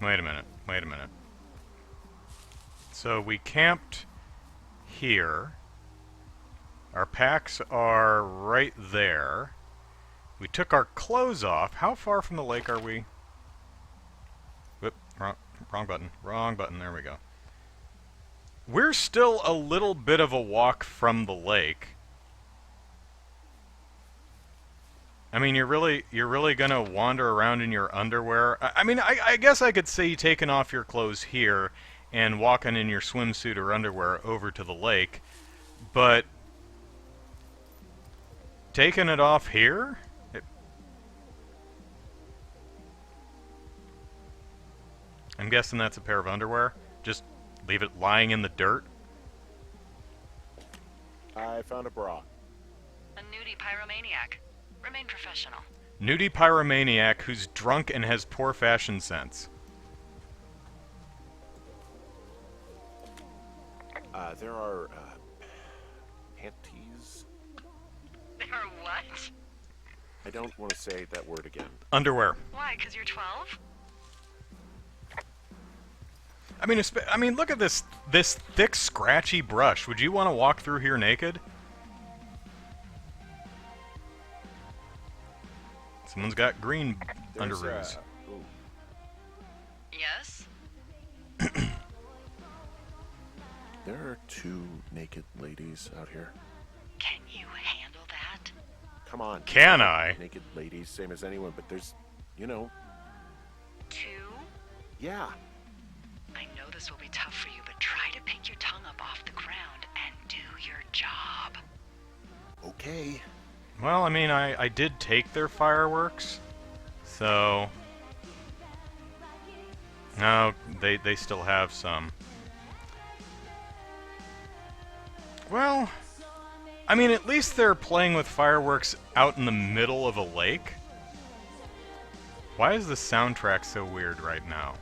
Wait a minute. Wait a minute. So we camped here. Our packs are right there. We took our clothes off. How far from the lake are we? Whoop, wrong button. Wrong button. There we go. We're still a little bit of a walk from the lake. I mean, you're really gonna wander around in your underwear? I mean, I guess I could see taking off your clothes here and walking in your swimsuit or underwear over to the lake, but taking it off here? I'm guessing that's a pair of underwear. Just leave it lying in the dirt. I found a bra. A nudie pyromaniac. Remain professional. Nudie pyromaniac who's drunk and has poor fashion sense. There are panties. There are what? I don't want to say that word again. Underwear. Why, because you're 12? I mean, look at this thick, scratchy brush. Would you want to walk through here naked? Someone's got green underoos. Yes? There are 2 naked ladies out here. Can you handle that? Come on. Can I? Naked ladies, same as anyone, but there's, you know. 2? Yeah. I know this will be tough for you, but try to pick your tongue up off the ground and do your job. Okay. Well, I mean, I did take their fireworks, so... No, they still have some. Well, I mean, at least they're playing with fireworks out in the middle of a lake. Why is the soundtrack so weird right now?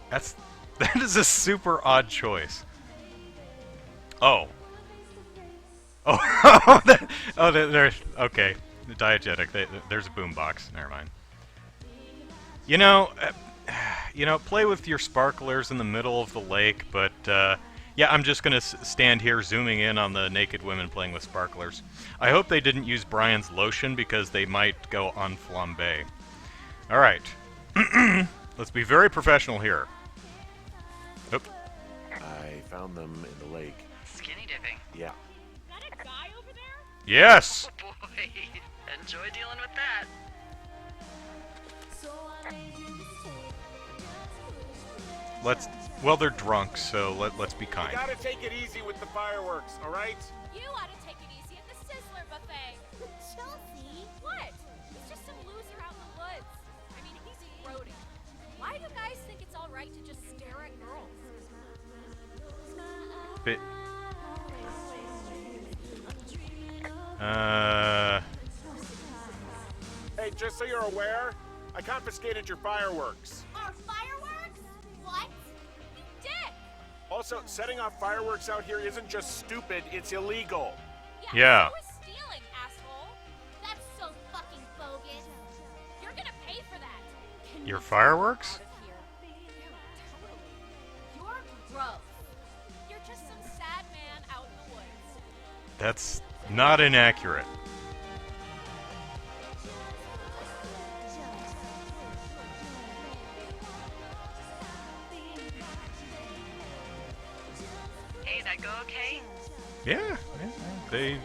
That is a super odd choice. Oh. Oh, there's okay. Diegetic. There's a boombox. Never mind. You know, you know, play with your sparklers in the middle of the lake, but yeah, I'm just gonna stand here zooming in on the naked women playing with sparklers. I hope they didn't use Brian's lotion because they might go on flambe. All right, let's be very professional here. Oop. I found them in the lake. Skinny dipping. Yeah. Is that a guy over there? Yes. Oh boy, enjoy dealing with that. Well, they're drunk, so let's be kind. You gotta take it easy with the fireworks, all right? You ought to take it easy at the Sizzler buffet. Chelsea? What? He's just some loser out in the woods. I mean, he's eroding. Why do guys think it's all right to just stare at girls? Bit. Hey, just so you're aware, I confiscated your fireworks. Our fireworks? What? You dick! Also, setting off fireworks out here isn't just stupid, it's illegal. Yeah. So is stealing, asshole. That's so fucking bogus. You're gonna pay for that. Can Your you fireworks? get out of here? Yeah, totally. You're gross. You're just some sad man out in the woods. That's not inaccurate. Hey, that go okay? Yeah, they.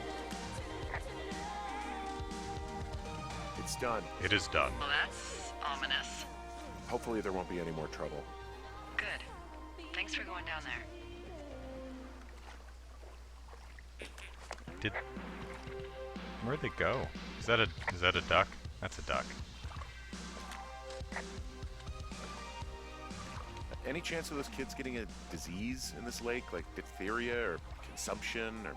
It's done. It is done. Well, that's ominous. Hopefully there won't be any more trouble. Good. Thanks for going down there. Did where'd they go? Is that a duck? That's a duck. Any chance of those kids getting a disease in this lake, like diphtheria or consumption or...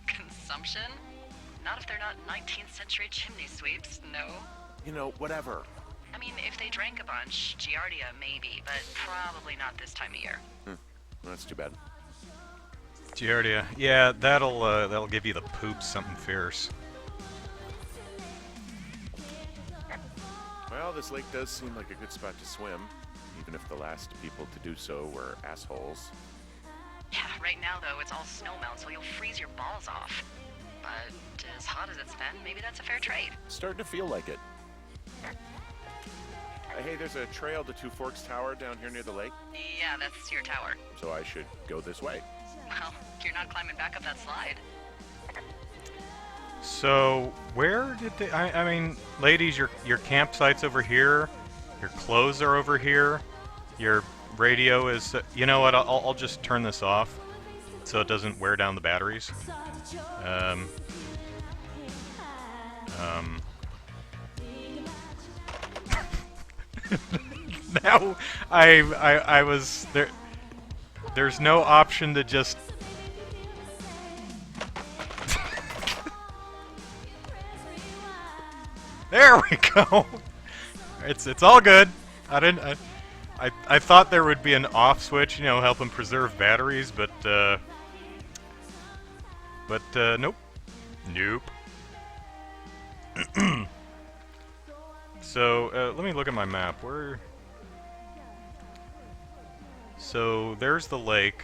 Consumption? Not if they're not 19th century chimney sweeps, no. You know, whatever. I mean, if they drank a bunch, Giardia maybe, but probably not this time of year. Well, that's too bad. Giardia. Yeah, that'll give you the poops, something fierce. Well, this lake does seem like a good spot to swim, even if the last people to do so were assholes. Yeah, right now though, it's all snowmelt, so you'll freeze your balls off. But as hot as it's been, maybe that's a fair trade. Starting to feel like it. Hey, there's a trail to Two Forks Tower down here near the lake, Yeah, that's your tower. so I should go this way. Well, you're not climbing back up that slide. So where did they? I mean, ladies, your campsite's over here. Your clothes are over here. Your radio is. You know what? I'll just turn this off, so it doesn't wear down the batteries. Now I was there. There's no option to just. There we go. It's all good. I thought there would be an off switch, you know, helping preserve batteries, but nope. Nope. So let me look at my map. So there's the lake.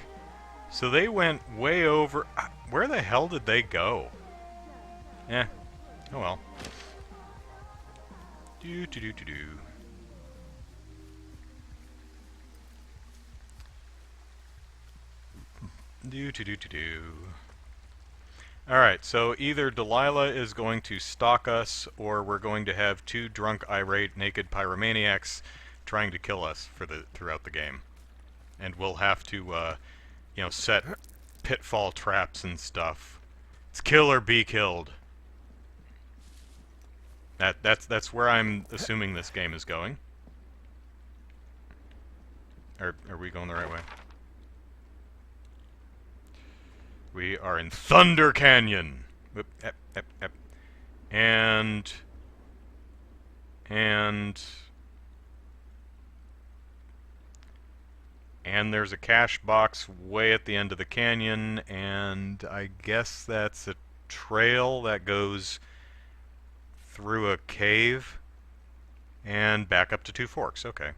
So they went way over. Where the hell did they go? Eh. Oh well. Do. Alright, so either Delilah is going to stalk us, or we're going to have two drunk, irate, naked pyromaniacs trying to kill us throughout the game. And we'll have to, you know, set pitfall traps and stuff. It's kill or be killed. That's where I'm assuming this game is going. Are we going the right way? We are in Thunder Canyon. Whoop, ep. And there's a cache box way at the end of the canyon, and I guess that's a trail that goes through a cave and back up to Two Forks. Okay.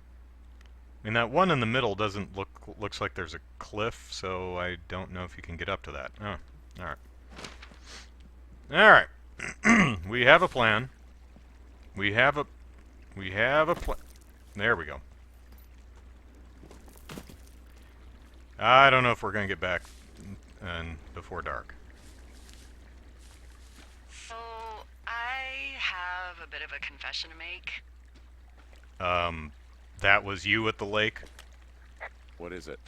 mean, that one in the middle doesn't looks like there's a cliff, so I don't know if you can get up to that. Oh, alright. Alright. We have a plan. We have a plan. There we go. I don't know if we're gonna get back before dark. So, I have a bit of a confession to make. That was you at the lake? What is it?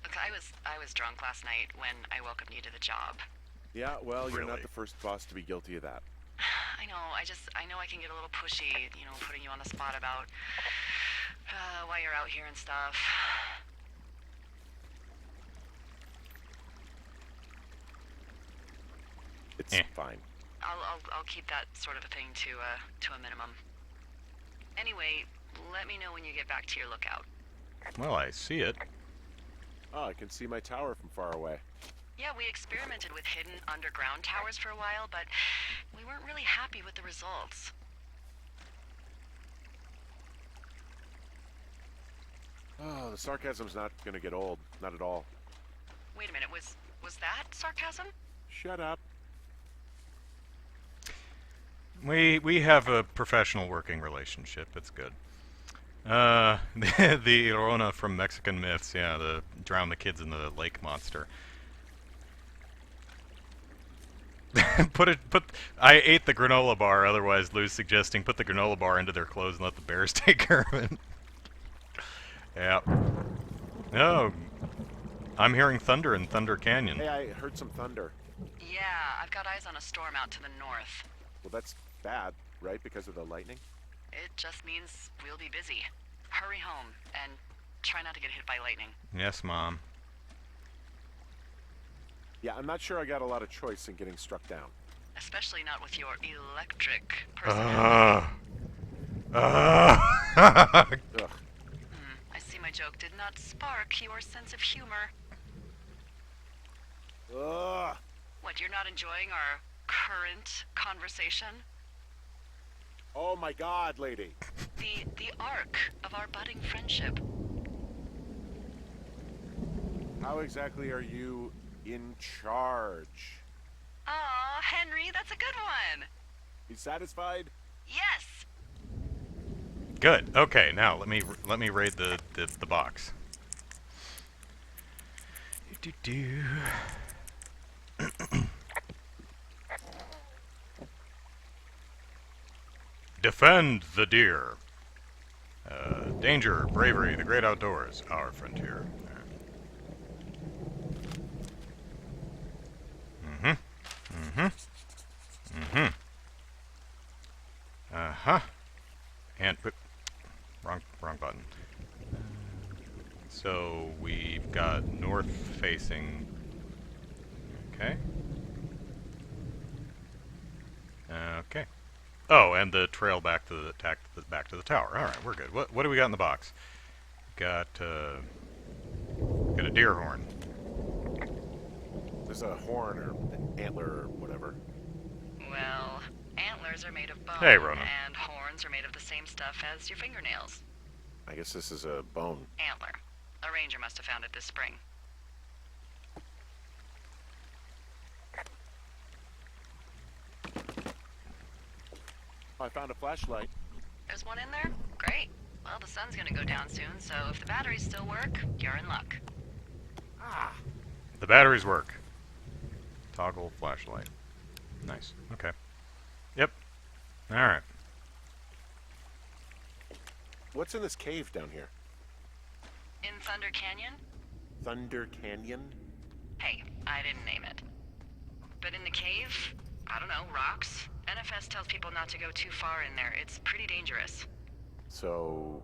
Look, I was drunk last night when I welcomed you to the job. Yeah, well, you're Really? not the first boss to be guilty of that. I know, I know I can get a little pushy, you know, putting you on the spot about why you're out here and stuff. It's fine. I'll keep that sort of a thing to a minimum. Anyway, let me know when you get back to your lookout. Well, I see it. Oh, I can see my tower from far away. Yeah, we experimented with hidden underground towers for a while, but we weren't really happy with the results. Oh, the sarcasm's not gonna get old. Not at all. Wait a minute, was that sarcasm? Shut up. We have a professional working relationship. It's good. The Irona from Mexican Myths, yeah, the drown the kids in the lake monster. I ate the granola bar, otherwise Lou's suggesting put the granola bar into their clothes and let the bears take care of it. Yeah. No. I'm hearing thunder in Thunder Canyon. Hey, I heard some thunder. Yeah, I've got eyes on a storm out to the north. Well, that's bad, right? Because of the lightning? It just means we'll be busy. Hurry home, and try not to get hit by lightning. Yes, Mom. Yeah, I'm not sure I got a lot of choice in getting struck down. Especially not with your electric personality. Ugh. I see my joke did not spark your sense of humor. Ugh. What, you're not enjoying our current conversation? Oh my God, lady. The arc of our budding friendship. How exactly are you in charge? Aw, Henry, that's a good one. You satisfied? Yes. Good. Okay, now let me raid the box. Do. Defend the deer. Danger, bravery, the great outdoors, our frontier. And wrong button. So we've got north facing. Okay. Okay. Oh, and the trail back to the tower. All right, we're good. What do we got in the box? Got a deer horn. There's a horn or an antler or whatever. Well, antlers are made of bone, Hey, Rona. and horns are made of the same stuff as your fingernails. I guess this is a bone. Antler. A ranger must have found it this spring. I found a flashlight. There's one in there? Great. Well, the sun's gonna go down soon, so if the batteries still work, you're in luck. Ah! The batteries work. Toggle flashlight. Nice. Okay. Yep. All right. What's in this cave down here? In Thunder Canyon? Thunder Canyon? Hey, I didn't name it. But in the cave, I don't know, rocks? NFS tells people not to go too far in there. It's pretty dangerous. So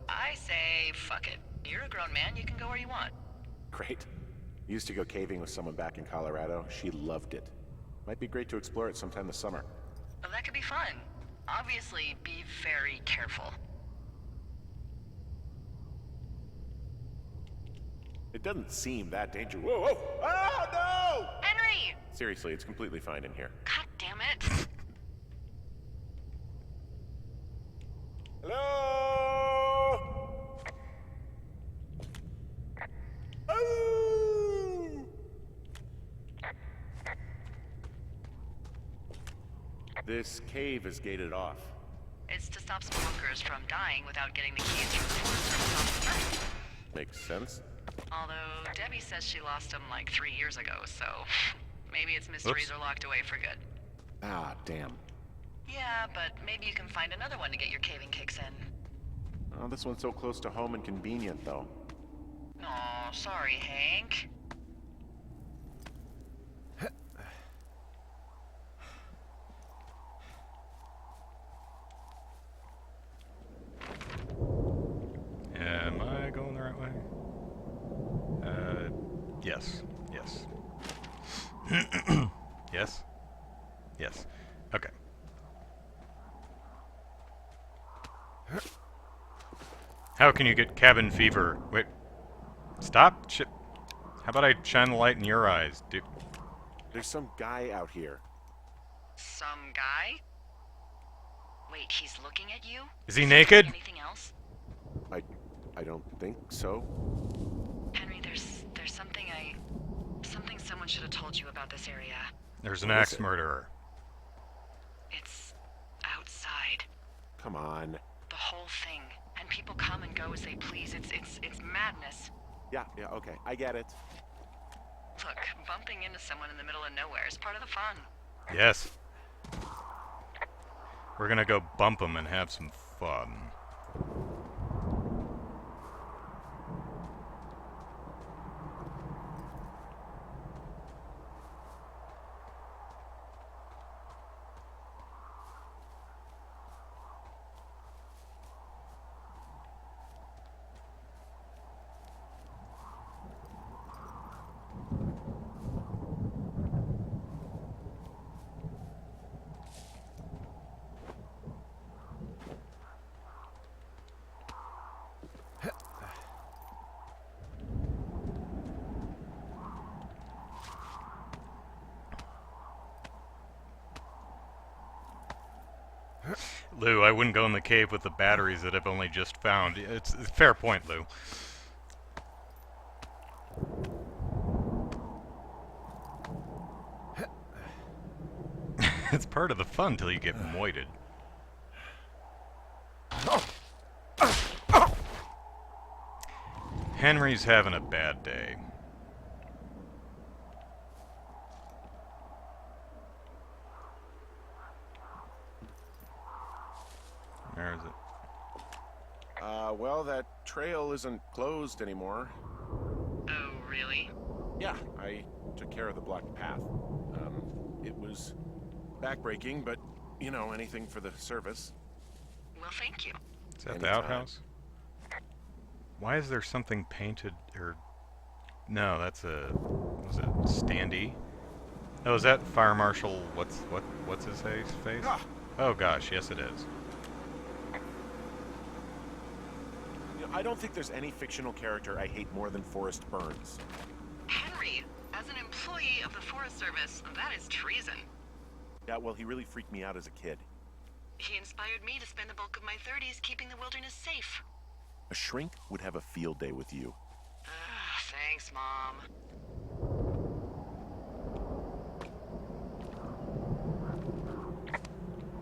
I say, fuck it. You're a grown man, you can go where you want. great. Used to go caving with someone back in Colorado. She loved it. Might be great to explore it sometime this summer. Well, that could be fun. Obviously, be very careful. It doesn't seem that dangerous. Whoa, whoa! Oh, no! Henry! Seriously, it's completely fine in here. God damn it. Hello? This cave is gated off. It's to stop spelunker from dying without getting the keys from the Forest Service off the first. Makes sense. Although Debbie says she lost them like 3 years ago, so maybe its mysteries are locked away for good. Ah, damn. Yeah, but maybe you can find another one to get your caving kicks in. Oh, this one's so close to home and convenient, though. Aw, sorry, Hank. Am I going the right way? Yes. Yes. Yes? Yes. Okay. How can you get cabin fever? Wait. Stop? How about I shine the light in your eyes, dude? There's some guy out here. Some guy? Wait, he's looking at you? Is he naked? Anything else? I don't think so. Henry, there's something someone should have told you about this area. There's an What is axe it? murderer. It's outside. Come on. The whole thing. And people come and go as they please. It's madness. Yeah, okay. I get it. Look, bumping into someone in the middle of nowhere is part of the fun. Yes. We're gonna go bump him and have some fun. Lou, I wouldn't go in the cave with the batteries that I've only just found. It's a fair point, Lou. It's part of the fun till you get moited. Henry's having a bad day. Where is it? Well, that trail isn't closed anymore. Oh, really? Yeah, I took care of the blocked path. It was backbreaking, but, you know, anything for the service. Well, thank you. Is that the Anytime. outhouse? Why is there something painted, or... No, that's a... Was it standee? Oh, is that Fire Marshal... What's his face? Ah! Oh gosh, yes it is. You know, I don't think there's any fictional character I hate more than Forrest Burns. Henry, as an employee of the Forest Service, that is treason. Yeah, well, he really freaked me out as a kid. He inspired me to spend the bulk of my 30s keeping the wilderness safe. A shrink would have a field day with you. Thanks, Mom.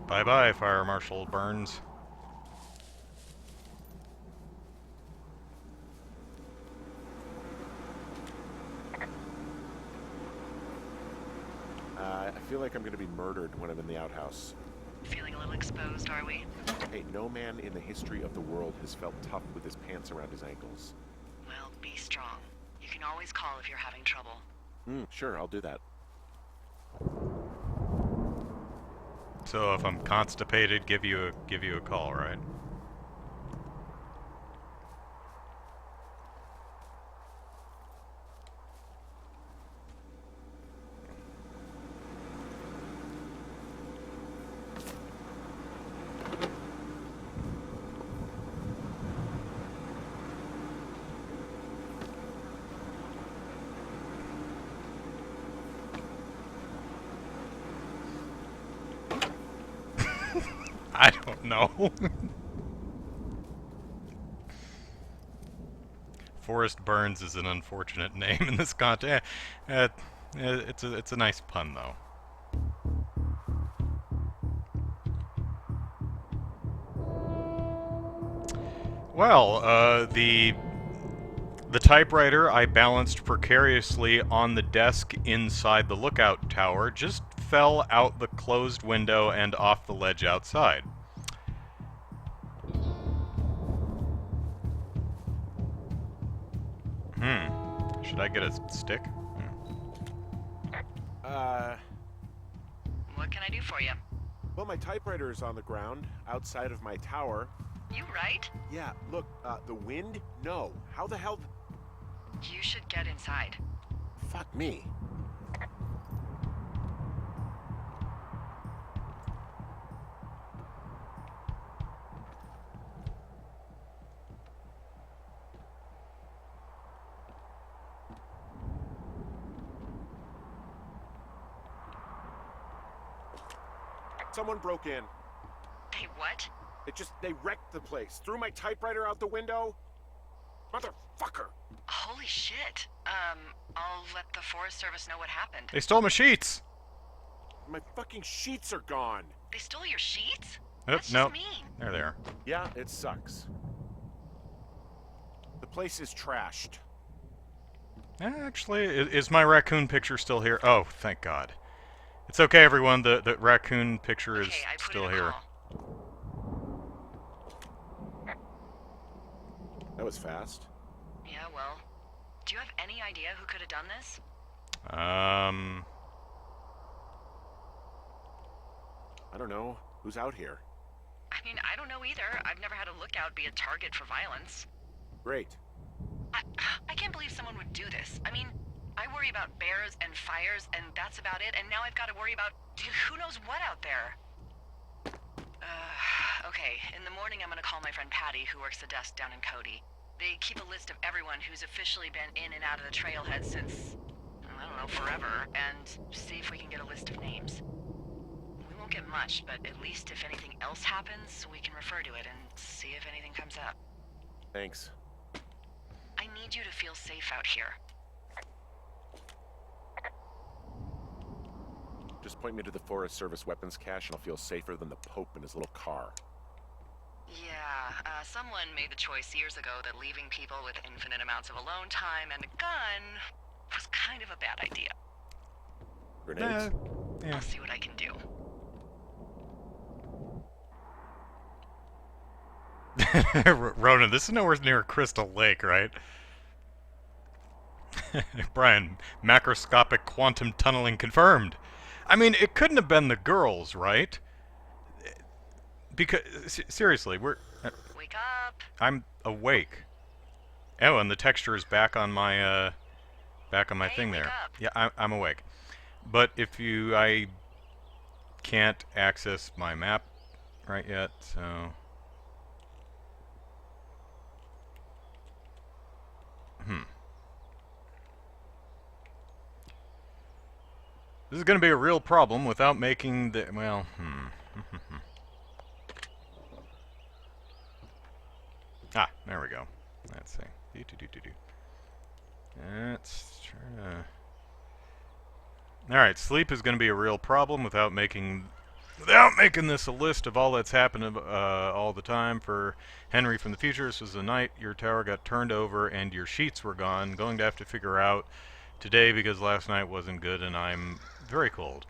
Bye-bye, Fire Marshal Burns. I feel like I'm going to be murdered when I'm in the outhouse. Feeling a little exposed, are we? Hey, no man in the history of the world has felt tough with his pants around his ankles. Well, be strong. You can always call if you're having trouble. Sure, I'll do that. So if I'm constipated, give you a call, right? I don't know. Forrest Burns is an unfortunate name in this context. It's a nice pun, though. Well, the typewriter I balanced precariously on the desk inside the lookout tower just fell out the closed window and off the ledge outside. Should I get a stick? What can I do for you? Well, my typewriter is on the ground outside of my tower. You right? Yeah, look, the wind? No. How the hell? You should get inside. Fuck me. Someone broke in. Hey, what? They wrecked the place. Threw my typewriter out the window. Motherfucker. Holy shit. I'll let the Forest Service know what happened. They stole my sheets! My fucking sheets are gone. They stole your sheets? Nope, That's nope. just mean. There they are. Yeah, it sucks. The place is trashed. Actually, is my raccoon picture still here? Oh, thank God. It's okay, everyone. The raccoon picture is Okay, I put still in a here. call. That was fast. Yeah, well, do you have any idea who could have done this? I don't know. Who's out here? I mean, I don't know either. I've never had a lookout be a target for violence. Great. I can't believe someone would do this. I mean, I worry about bears and fires, and that's about it, and now I've got to worry about who knows what out there. Okay, in the morning I'm gonna call my friend Patty, who works the desk down in Cody. They keep a list of everyone who's officially been in and out of the trailhead since, I don't know, forever, and see if we can get a list of names. We won't get much, but at least if anything else happens, we can refer to it and see if anything comes up. Thanks. I need you to feel safe out here. Just point me to the Forest Service weapons cache and I'll feel safer than the Pope in his little car. Yeah, someone made the choice years ago that leaving people with infinite amounts of alone time and a gun was kind of a bad idea. Grenades? Yeah. I'll see what I can do. Ronan, this is nowhere near Crystal Lake, right? Brian, macroscopic quantum tunneling confirmed. I mean, it couldn't have been the girls, right? Because, seriously, Wake up! I'm awake. Oh, and the texture is back on my, Hey, thing wake there. up. Yeah, I'm awake. But I can't access my map right yet, so... This is going to be a real problem without making the... well, Ah, there we go. Let's see. Let's try to... Alright, sleep is going to be a real problem without making this a list of all that's happened all the time. For Henry from the future, this was the night your tower got turned over and your sheets were gone. Going to have to figure out today because last night wasn't good and I'm very cold.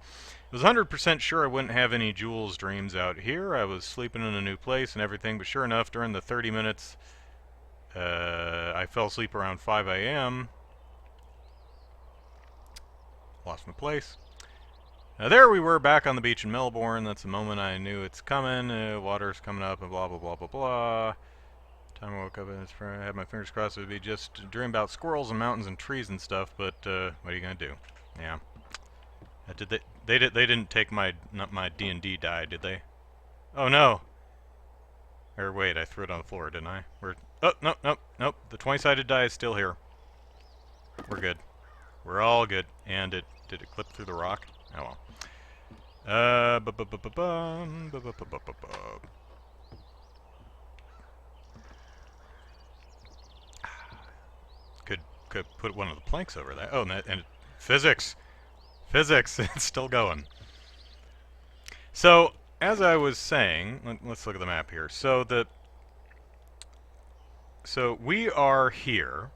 I was 100% sure I wouldn't have any Jules dreams out here. I was sleeping in a new place and everything, but sure enough, during the 30 minutes, I fell asleep around 5 a.m. Lost my place. There we were back on the beach in Melbourne. That's the moment I knew it's coming. Water's coming up and blah, blah, blah, blah, blah. Time I woke up and I had my fingers crossed it would be just a dream about squirrels and mountains and trees and stuff, but what are you going to do? Yeah. They didn't take my D&D die, did they? Oh no. Or wait, I threw it on the floor, didn't I? Oh, nope. The 20-sided die is still here. We're good. We're all good. And did it clip through the rock? Oh well. Could put one of the planks over that. Oh, and physics. Physics, it's still going. So, as I was saying, let's look at the map here. So So we are here.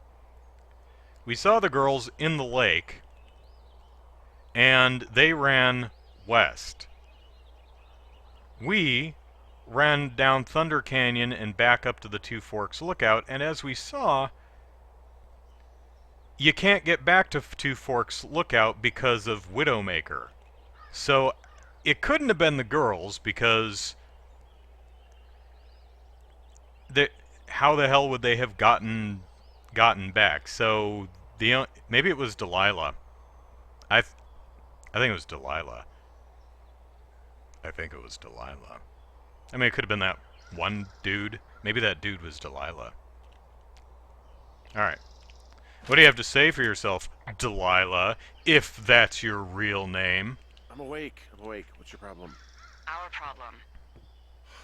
We saw the girls in the lake, and they ran west. We ran down Thunder Canyon and back up to the Two Forks Lookout, and as we saw, you can't get back to Two Forks Lookout because of Widowmaker. So it couldn't have been the girls, because how the hell would they have gotten back? So maybe it was Delilah. I think it was Delilah. I mean, it could have been that one dude. Maybe that dude was Delilah. Alright. What do you have to say for yourself, Delilah, if that's your real name? I'm awake. What's your problem? Our problem.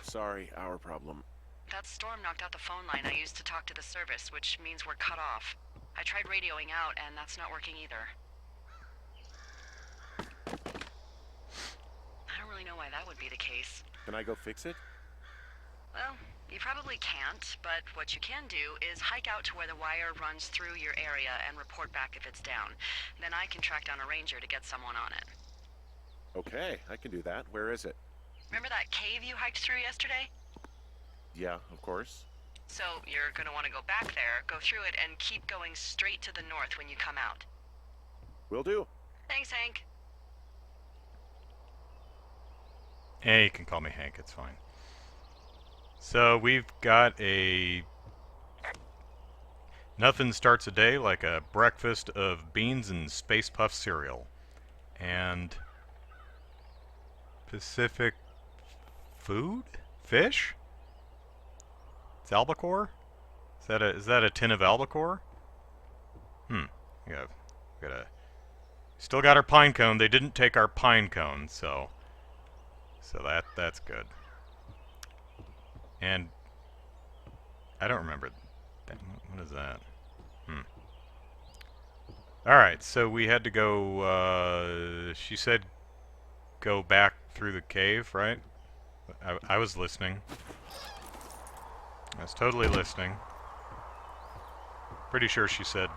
Sorry, our problem. That storm knocked out the phone line I used to talk to the service, which means we're cut off. I tried radioing out, and that's not working either. I don't really know why that would be the case. Can I go fix it? Well, you probably can't, but what you can do is hike out to where the wire runs through your area and report back if it's down. Then I can track down a ranger to get someone on it. Okay, I can do that. Where is it? Remember that cave you hiked through yesterday? Yeah, of course. So you're gonna want to go back there, go through it, and keep going straight to the north when you come out. Will do. Thanks, Hank. Hey, you can call me Hank, it's fine. So we've got a... Nothing starts a day like a breakfast of beans and Space Puff cereal. And... Pacific... food? Fish? It's albacore? Is that a tin of albacore? Gotta... Still got our pine cone. They didn't take our pine cone, so that's good. And I don't remember that. What is that? Alright, so we had to go, she said go back through the cave, right? I was listening. I was totally listening. Pretty sure she said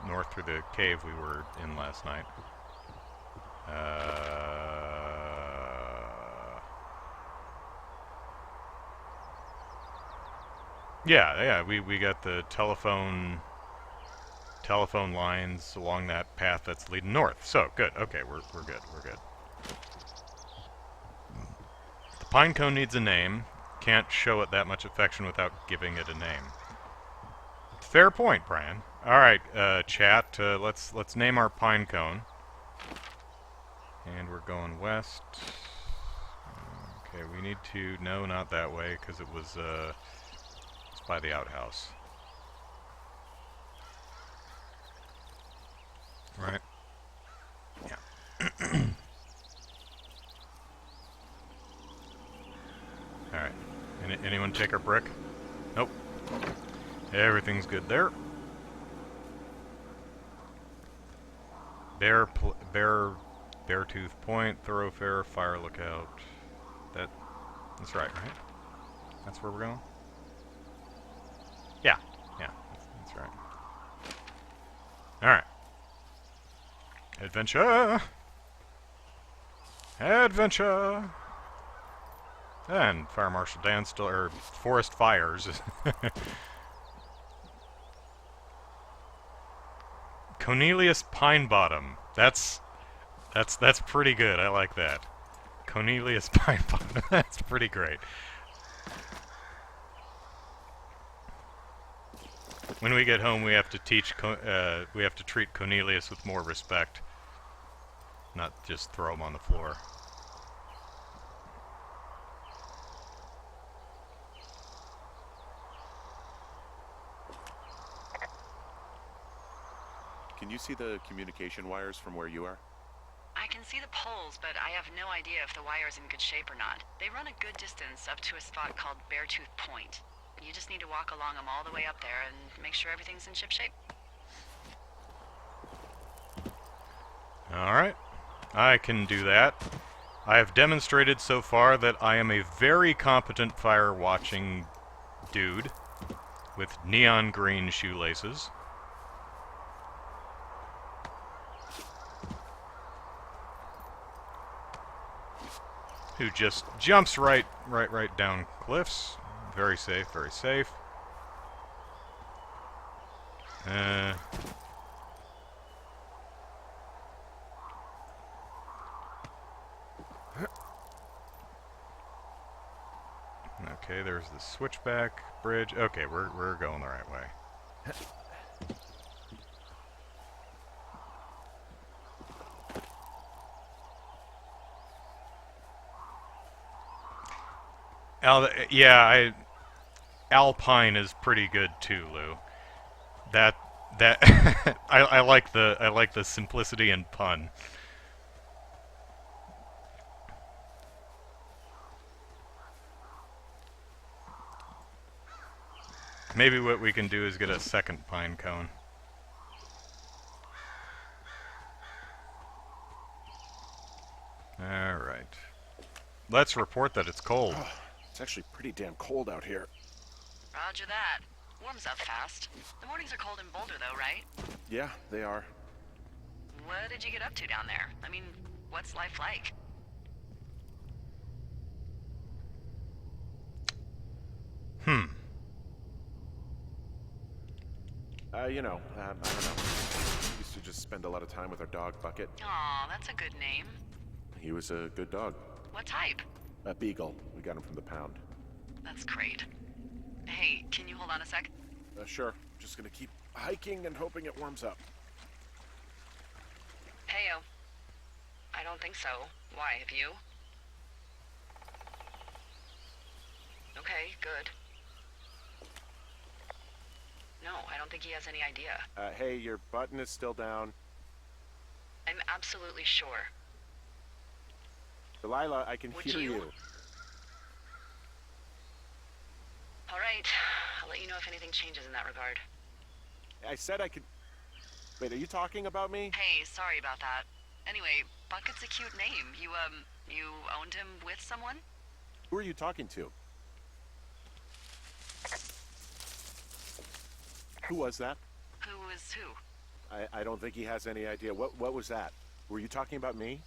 north through the cave we were in last night. Yeah, we got the telephone lines along that path that's leading north. So, good. Okay, we're good. The pine cone needs a name. Can't show it that much affection without giving it a name. Fair point, Brian. All right, chat. Let's name our pine cone. And we're going west. Okay, we need to... No, not that way, because it was it's by the outhouse. Right? Yeah. Alright. Anyone take our brick? Nope. Everything's good there. Beartooth Point, Thoroughfare, Fire Lookout. That's right? That's where we're going? Yeah, that's right. Alright. Adventure! And Fire Marshal Dan still, or Forest Fires. Cornelius Pinebottom. That's pretty good. I like that. Cornelius Pinebottom. That's pretty great. When we get home, we have to treat Cornelius with more respect, not just throw him on the floor. Can you see the communication wires from where you are? I can see the poles, but I have no idea if the wire's in good shape or not. They run a good distance up to a spot called Beartooth Point. You just need to walk along them all the way up there and make sure everything's in ship shape. Alright. I can do that. I have demonstrated so far that I am a very competent fire watching dude. with neon green shoelaces. Who just jumps right down cliffs. Very safe, very safe. Okay, there's the switchback bridge. Okay, we're going the right way. Alpine is pretty good too, Lou. That I like the simplicity and pun. Maybe what we can do is get a second pine cone. Alright. Let's report that it's cold. It's actually pretty damn cold out here. Roger that. Warms up fast. The mornings are cold in Boulder, though, right? Yeah, they are. What did you get up to down there? I mean, what's life like? I don't know. Used to just spend a lot of time with our dog, Bucket. Aw, that's a good name. He was a good dog. What type? A beagle. We got him from the pound. That's great. Hey, can you hold on a sec? Sure. Just gonna keep hiking and hoping it warms up. Heyo. I don't think so. Why, have you? Okay, good. No, I don't think he has any idea. Hey, your button is still down. I'm absolutely sure. Delilah, I can Would hear you? you. All right. I'll let you know if anything changes in that regard. I said I could... Wait, are you talking about me? Hey, sorry about that. Anyway, Bucket's a cute name. You owned him with someone? Who are you talking to? Who was that? Who is who? I don't think he has any idea. What was that? Were you talking about me?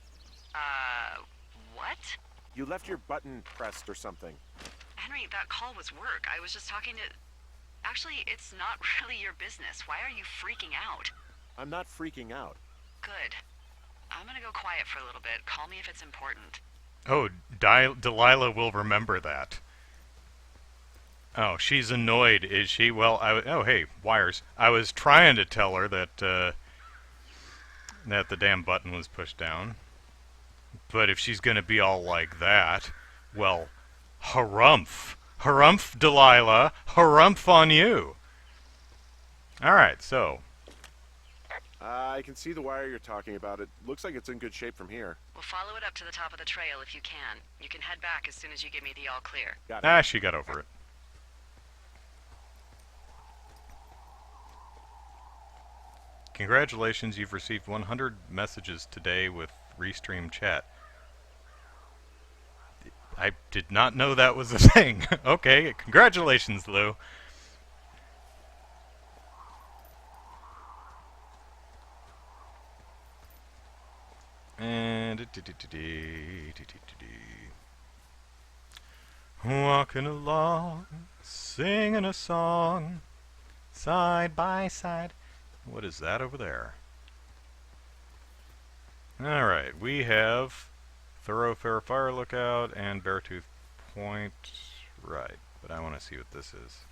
What? You left your button pressed or something. Henry, that call was work. I was just talking to... Actually, it's not really your business. Why are you freaking out? I'm not freaking out. Good. I'm gonna go quiet for a little bit. Call me if it's important. Oh, Delilah will remember that. Oh, she's annoyed, is she? Well, oh, hey, wires. I was trying to tell her that, that the damn button was pushed down. But if she's gonna be all like that, well, harumph. Harumph, Delilah. Harumph on you. Alright, so. I can see the wire you're talking about. It looks like it's in good shape from here. We'll follow it up to the top of the trail if you can. You can head back as soon as you give me the all clear. Got it. Ah, she got over it. Congratulations, you've received 100 messages today with Restream Chat. I did not know that was a thing. Okay, congratulations, Lou. And walking along, singing a song, side by side. What is that over there? Alright, we have Thoroughfare Fire Lookout and Beartooth Point. Right, but I want to see what this is.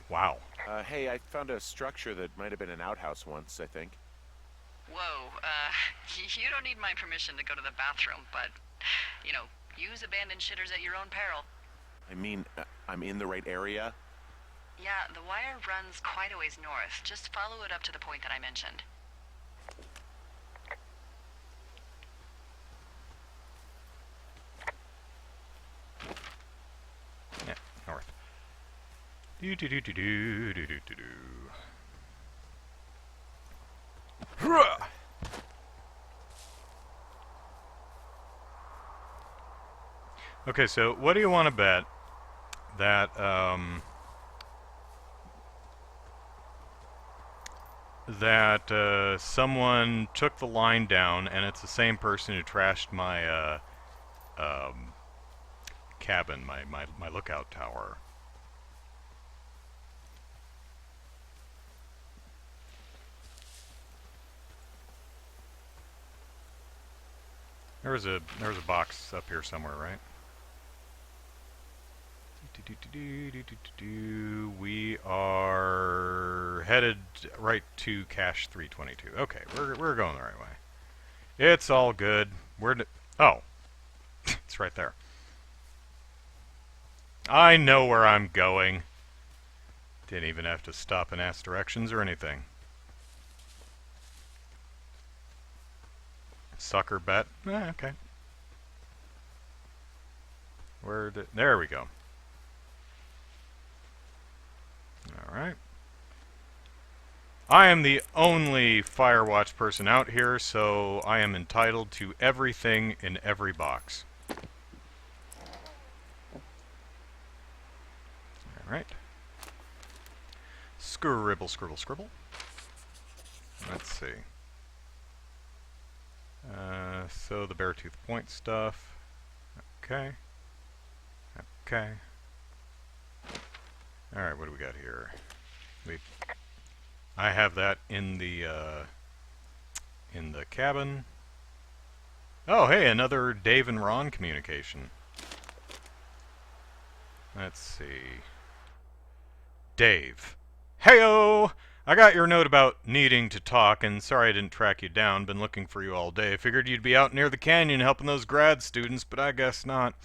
Wow. Hey, I found a structure that might have been an outhouse once, I think. Whoa, you don't need my permission to go to the bathroom, but, you know, use abandoned shitters at your own peril. I mean, I'm in the right area? Yeah, the wire runs quite a ways north. Just follow it up to the point that I mentioned. Yeah, north. Do do do do do do do do do. Okay, so what do you want to bet that, someone took the line down, and it's the same person who trashed my, cabin, my lookout tower? There was a box up here somewhere, right? We are headed right to cache 322. Okay, we're going the right way. It's all good. Oh, it's right there. I know where I'm going. Didn't even have to stop and ask directions or anything. Sucker bet. Okay. There we go. Alright. I am the only Firewatch person out here, so I am entitled to everything in every box. Alright. Scribble, scribble, scribble. Let's see. So the Beartooth Point stuff. Okay. Okay. Alright, what do we got here? I have that in the cabin. Oh, hey, another Dave and Ron communication. Let's see. Dave. Heyo! I got your note about needing to talk, and sorry I didn't track you down. Been looking for you all day. Figured you'd be out near the canyon helping those grad students, but I guess not.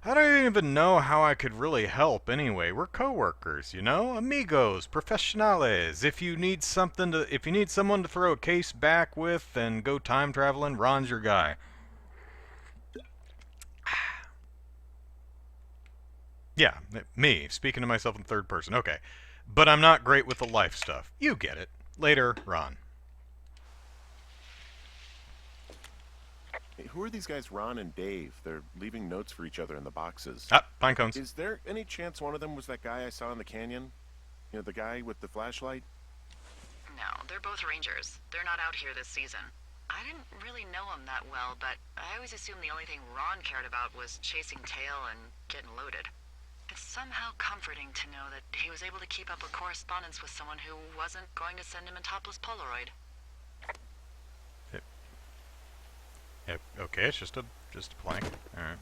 I don't even know how I could really help anyway. We're co-workers, you know? Amigos, professionales. If you need someone to throw a case back with and go time traveling, Ron's your guy. Yeah, me, speaking to myself in third person. Okay. But I'm not great with the life stuff. You get it. Later, Ron. Hey, who are these guys, Ron and Dave? They're leaving notes for each other in the boxes. Ah, pine cones. Is there any chance one of them was that guy I saw in the canyon? You know, the guy with the flashlight? No, they're both rangers. They're not out here this season. I didn't really know him that well, but I always assumed the only thing Ron cared about was chasing tail and getting loaded. It's somehow comforting to know that he was able to keep up a correspondence with someone who wasn't going to send him a topless Polaroid. Okay, it's just a plank. All right.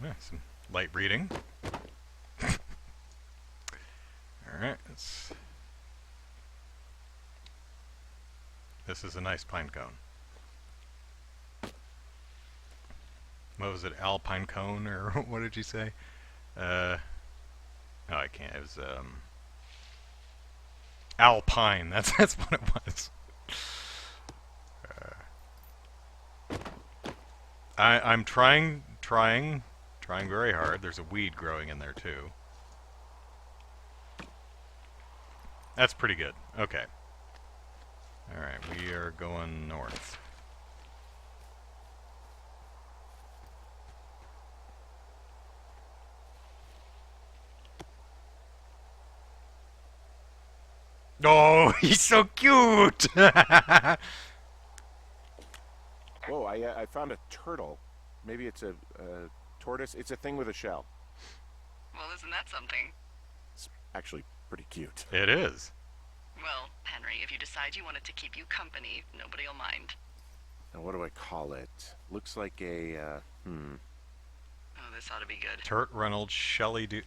Yeah, some light reading. Alright, this is a nice pine cone. What was it, alpine cone, or what did you say? Oh, I can't, it was, alpine, that's what it was. I'm trying very hard. There's a weed growing in there, too. That's pretty good. Okay. Alright, we are going north. Oh, he's so cute! Whoa, I found a turtle. Maybe it's a tortoise. It's a thing with a shell. Well, isn't that something? It's actually pretty cute. It is. Well, Henry, if you decide you want it to keep you company, nobody'll mind. Now, what do I call it? Looks like a, Oh, this ought to be good. Turt Reynolds, Shelley Duvall.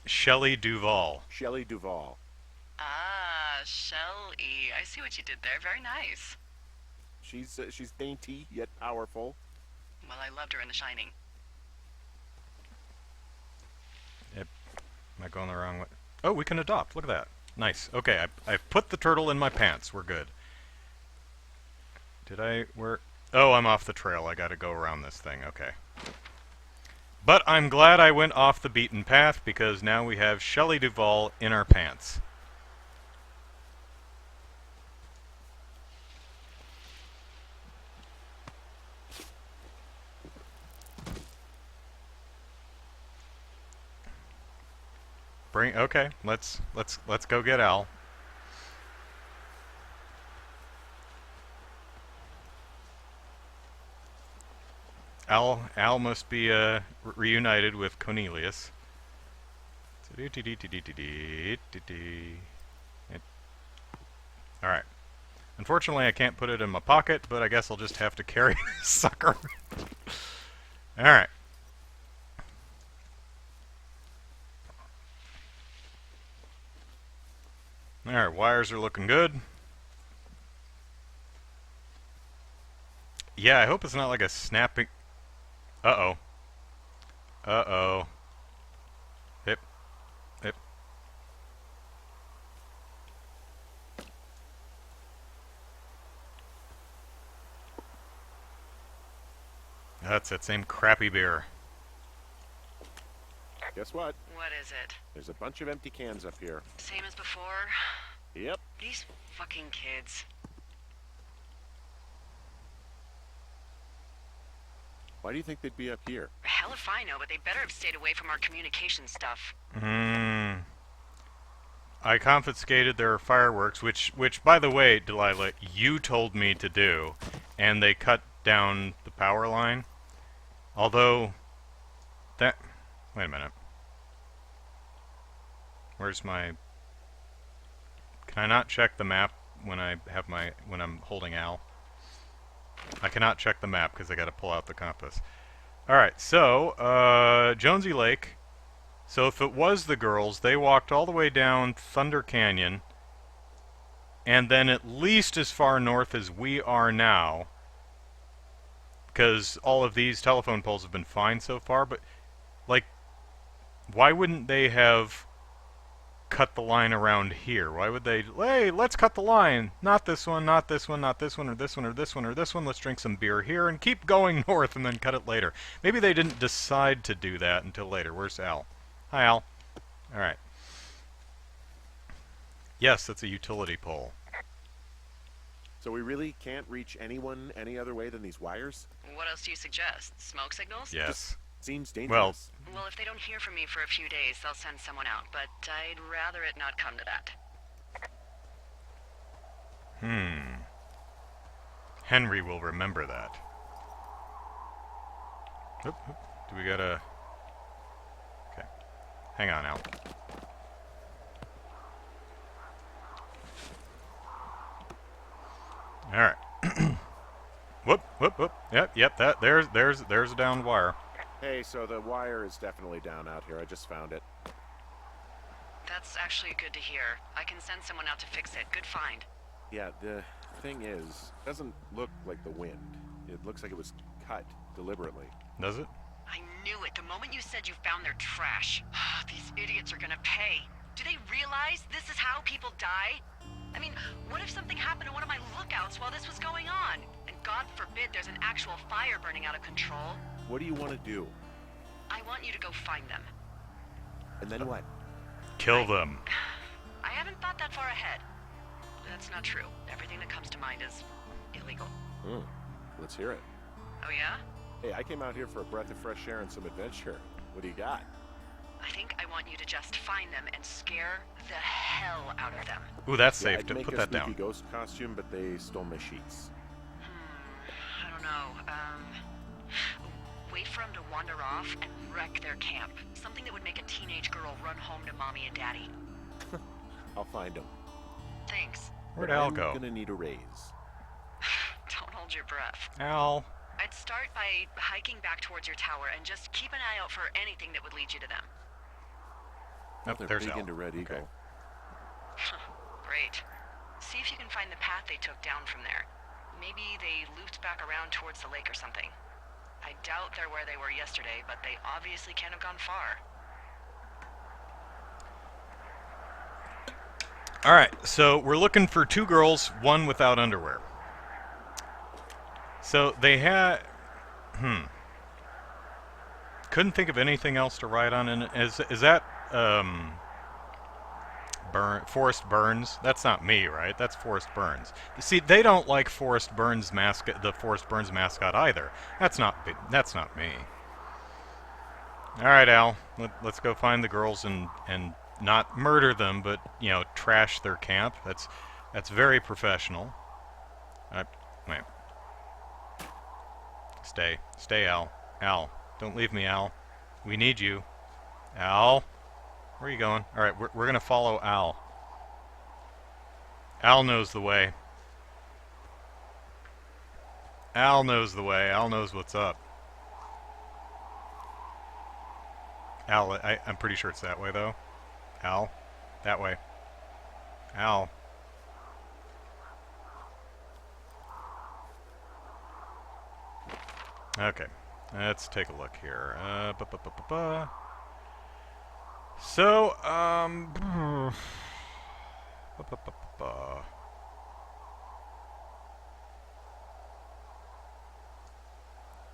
Shelley Duvall. Ah, Shelley. I see what you did there. Very nice. She's dainty yet powerful. Well, I loved her in The Shining. Yep. Am I going the wrong way? Oh, we can adopt. Look at that. Nice. Okay, I've put the turtle in my pants. We're good. Oh, I'm off the trail. I gotta go around this thing. Okay. But I'm glad I went off the beaten path, because now we have Shelley Duvall in our pants. Okay, let's go get Al. Al must be reunited with Cornelius. Alright. Unfortunately, I can't put it in my pocket, but I guess I'll just have to carry this sucker. Alright. Alright, wires are looking good. Yeah, I hope it's not like a snapping... Uh-oh. Uh-oh. Hip. Hip. That's that same crappy beer. Guess what? What is it? There's a bunch of empty cans up here. Same as before? Yep. These fucking kids. Why do you think they'd be up here? Hell if I know, but they better have stayed away from our communication stuff. I confiscated their fireworks, which by the way, Delilah, you told me to do, and they cut down the power line. Although, that... Wait a minute. Where's my... Can I not check the map when I'm holding Al? I cannot check the map because I gotta pull out the compass. Alright, so, Jonesy Lake. So if it was the girls, they walked all the way down Thunder Canyon, and then at least as far north as we are now, because all of these telephone poles have been fine so far, but, like, why wouldn't they have cut the line around here? Why would they, hey, let's cut the line, not this one, not this one, not this one, or this one, or this one, or this one, let's drink some beer here, and keep going north and then cut it later. Maybe they didn't decide to do that until later. Where's Al? Hi, Al. Alright. Yes, that's a utility pole. So we really can't reach anyone any other way than these wires? What else do you suggest? Smoke signals? Yes. Seems dangerous. Well, if they don't hear from me for a few days, they'll send someone out, but I'd rather it not come to that. Henry will remember that. Oop, oop. Do we gotta... Okay. Hang on, Al. Alright. Whoop, whoop, whoop. Yep, that, there's a downed wire. Hey, so the wire is definitely down out here. I just found it. That's actually good to hear. I can send someone out to fix it. Good find. Yeah, the thing is, it doesn't look like the wind. It looks like it was cut deliberately. Does it? I knew it. The moment you said you found their trash. These idiots are gonna pay. Do they realize this is how people die? I mean, what if something happened to one of my lookouts while this was going on? And God forbid there's an actual fire burning out of control. What do you want to do? I want you to go find them. And then what? Kill them. I haven't thought that far ahead. That's not true. Everything that comes to mind is illegal. Let's hear it. Oh yeah? Hey, I came out here for a breath of fresh air and some adventure. What do you got? I think I want you to just find them and scare the hell out of them. Ooh, that's Yeah, safe. I'd To make put a that sneaky down. ghost costume, but they stole my sheets. I don't know. Wait for them to wander off and wreck their camp. Something that would make a teenage girl run home to mommy and daddy. I'll find them. Thanks. Where'd Al go? I'm gonna need a raise. Don't hold your breath. Al. I'd start by hiking back towards your tower and just keep an eye out for anything that would lead you to them. Oh, They're there's big Al. into Red Eagle. Okay. Great. See if you can find the path they took down from there. Maybe they looped back around towards the lake or something. I doubt they're where they were yesterday, but they obviously can't have gone far. Alright, so we're looking for two girls, one without underwear. So they had... couldn't think of anything else to write on. And is that Forrest Burns? That's not me, right? That's Forrest Burns. You see, they don't like Forrest Burns mascot, the Forrest Burns mascot either. That's not me. All right, Al. Let's go find the girls and not murder them, but you know, trash their camp. That's very professional. Wait. Stay, Al. Al, don't leave me, Al. We need you, Al. Where are you going? All right, we're gonna follow Al. Al knows the way. Al knows the way. Al knows what's up. Al, I'm pretty sure it's that way, though. Al, that way. Al. Okay, let's take a look here. So,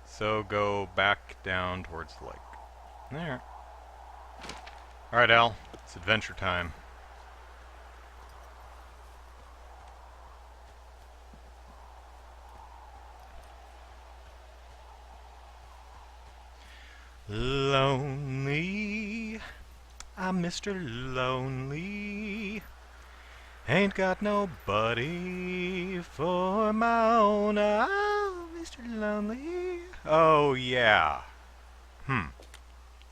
so go back down towards the lake. There. Alright, Al. It's adventure time. Lonely. I'm Mr. Lonely. Ain't got nobody for my own. Oh, Mr. Lonely. Oh, yeah.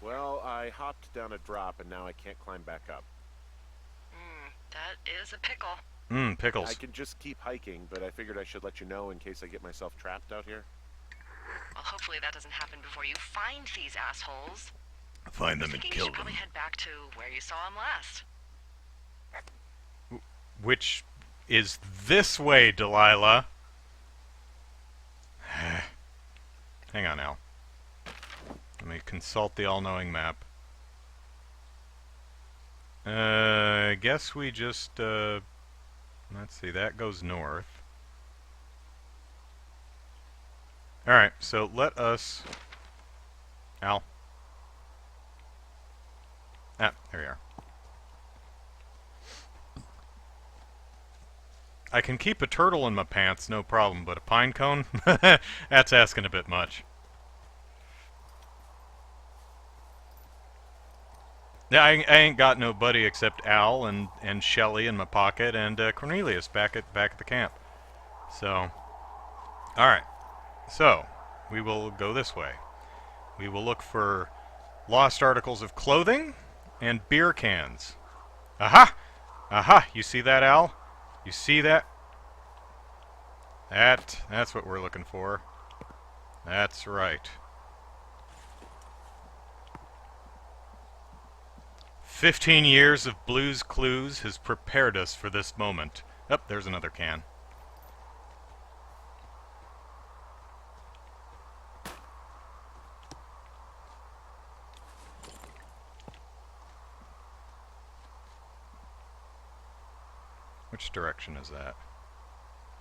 Well, I hopped down a drop and now I can't climb back up. That is a pickle. Pickles. I can just keep hiking, but I figured I should let you know in case I get myself trapped out here. Well, hopefully that doesn't happen before you find these assholes. Find them and You kill should probably them. head back to where you saw them last. Which is this way, Delilah. Hang on, Al. Let me consult the all-knowing map. I guess we just, let's see, that goes north. Alright, so let us... Al. Ah, there we are. I can keep a turtle in my pants, no problem, but a pine cone? That's asking a bit much. Yeah, I ain't got nobody except Al and Shelly in my pocket and Cornelius back at the camp. So, all right. So, we will go this way. We will look for lost articles of clothing and beer cans. Aha! Aha! You see that, Al? You see that? That's what we're looking for. That's right. 15 years of Blue's Clues has prepared us for this moment. Oh, there's another can. Which direction is that?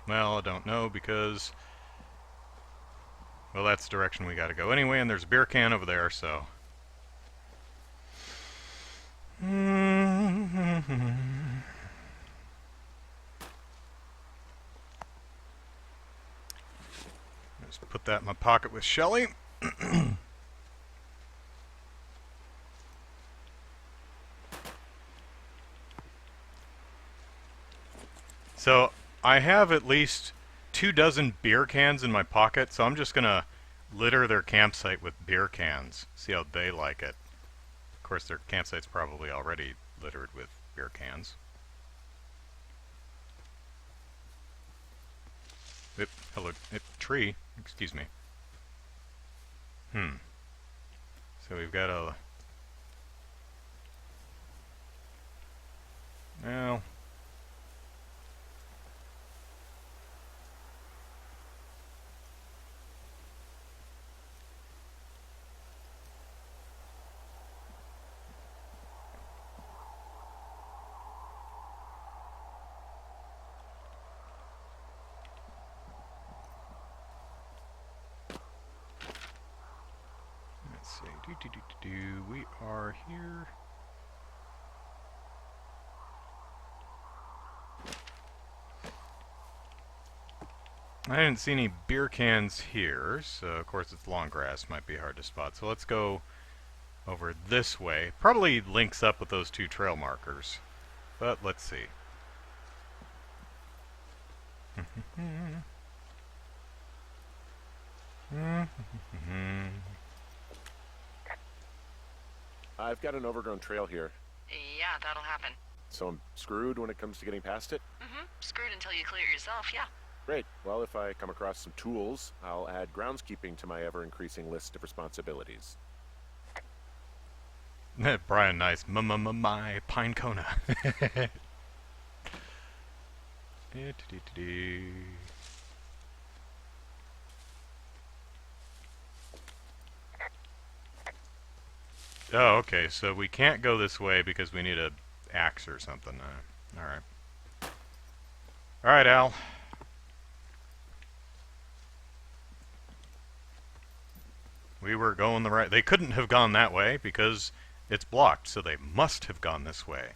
Well, I don't know because... Well, that's the direction we gotta go anyway, and there's a beer can over there, so... Just put that in my pocket with Shelly. So, I have at least 24 beer cans in my pocket, so I'm just gonna litter their campsite with beer cans. See how they like it. Of course, their campsite's probably already littered with beer cans. Hello, tree. Excuse me. So we've got a... Well... Let's see. We are here. I didn't see any beer cans here, so of course it's long grass, might be hard to spot. So let's go over this way. Probably links up with those two trail markers, but let's see. I've got an overgrown trail here, Yeah, that'll happen. so I'm screwed when it comes to getting past it. Screwed until you clear it yourself, yeah. Great. Well, if I come across some tools, I'll add groundskeeping to my ever-increasing list of responsibilities. Brian, nice. My pine cona. Oh, okay, so we can't go this way because we need a axe or something. Alright. Alright, Al. We were going the right... They couldn't have gone that way because it's blocked, so they must have gone this way.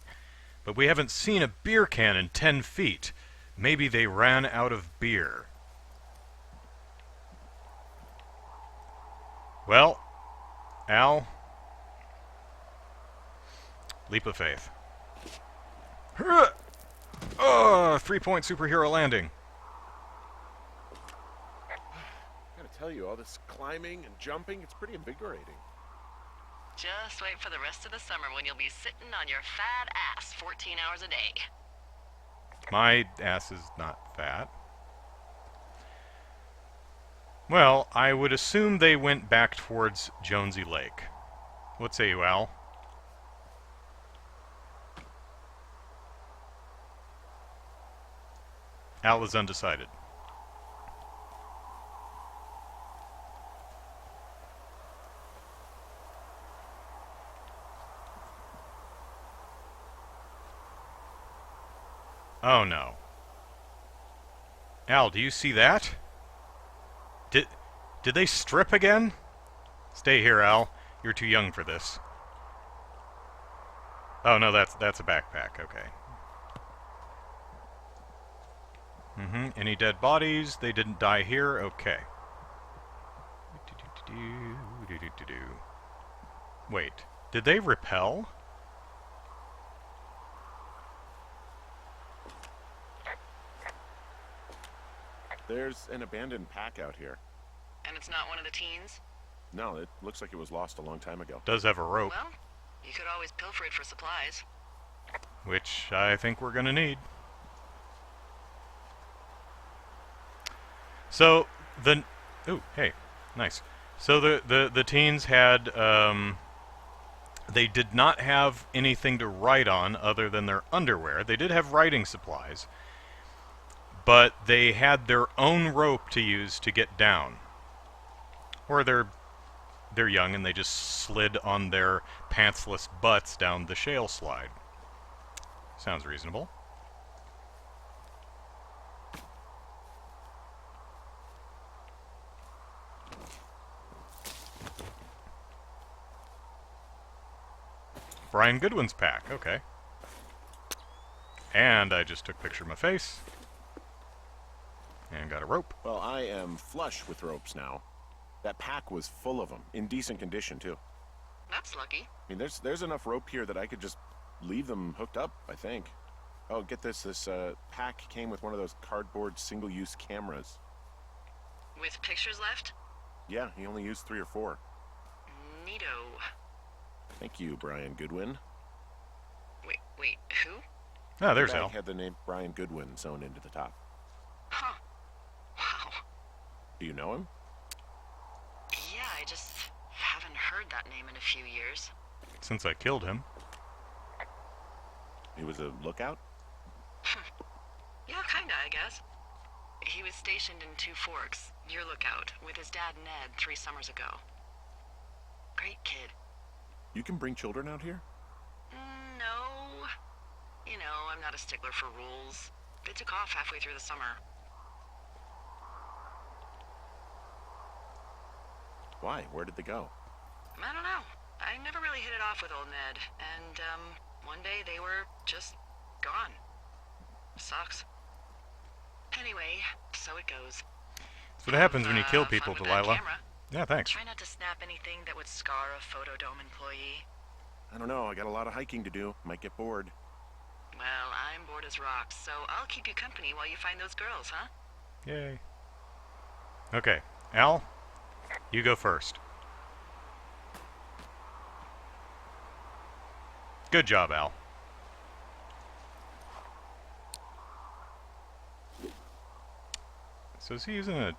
But we haven't seen a beer can in 10 feet. Maybe they ran out of beer. Well, Al... Leap of faith. Oh, 3-point superhero landing. I gotta tell you, all this climbing and jumping, it's pretty invigorating. Just wait for the rest of the summer when you'll be sitting on your fat ass 14 hours a day. My ass is not fat. Well, I would assume they went back towards Jonesy Lake. What say you, Al? Al is undecided. Oh no. Al, do you see that? Did they strip again? Stay here, Al. You're too young for this. Oh no, that's a backpack. Okay. Any dead bodies? They didn't die here? Okay. Wait, did they repel? There's an abandoned pack out here. And it's not one of the teens? No, it looks like it was lost a long time ago. Does have a rope, Well, you could always pilfer it for supplies. which I think we're gonna need. So the ooh, hey, nice. So the teens had they did not have anything to write on other than their underwear. They did have writing supplies, but they had their own rope to use to get down. Or they're young and they just slid on their pantsless butts down the shale slide. Sounds reasonable. Brian Goodwin's pack, okay. And I just took a picture of my face. And got a rope. Well, I am flush with ropes now. That pack was full of them, in decent condition too. That's lucky. I mean, there's enough rope here that I could just leave them hooked up, I think. Oh, get this. This pack came with one of those cardboard single-use cameras. With pictures left? Yeah, he only used 3 or 4. Neato. Thank you, Brian Goodwin. Wait, who? Ah, there's The Al. bag had the name Brian Goodwin sewn into the top. Huh. Wow. Do you know him? Yeah, I just haven't heard that name in a few years. Since I killed him. He was a lookout? Yeah, kinda, I guess. He was stationed in Two Forks, your lookout, with his dad Ned 3 summers ago. Great kid. You can bring children out here? No. You know, I'm not a stickler for rules. They took off halfway through the summer. Why? Where did they go? I don't know. really hit it off with old Ned, and, one day they were just gone. Sucks. Anyway, so it goes. That's what happens when you kill people, fun with that Delilah. camera. Yeah, thanks. Try not to snap anything that would scar a Photodome employee. I don't know, I got a lot of hiking to do. Might get bored. Well, I'm bored as rocks, so I'll keep you company while you find those girls, huh? Yay. Okay, Al, you go first. Good job, Al. So is he using a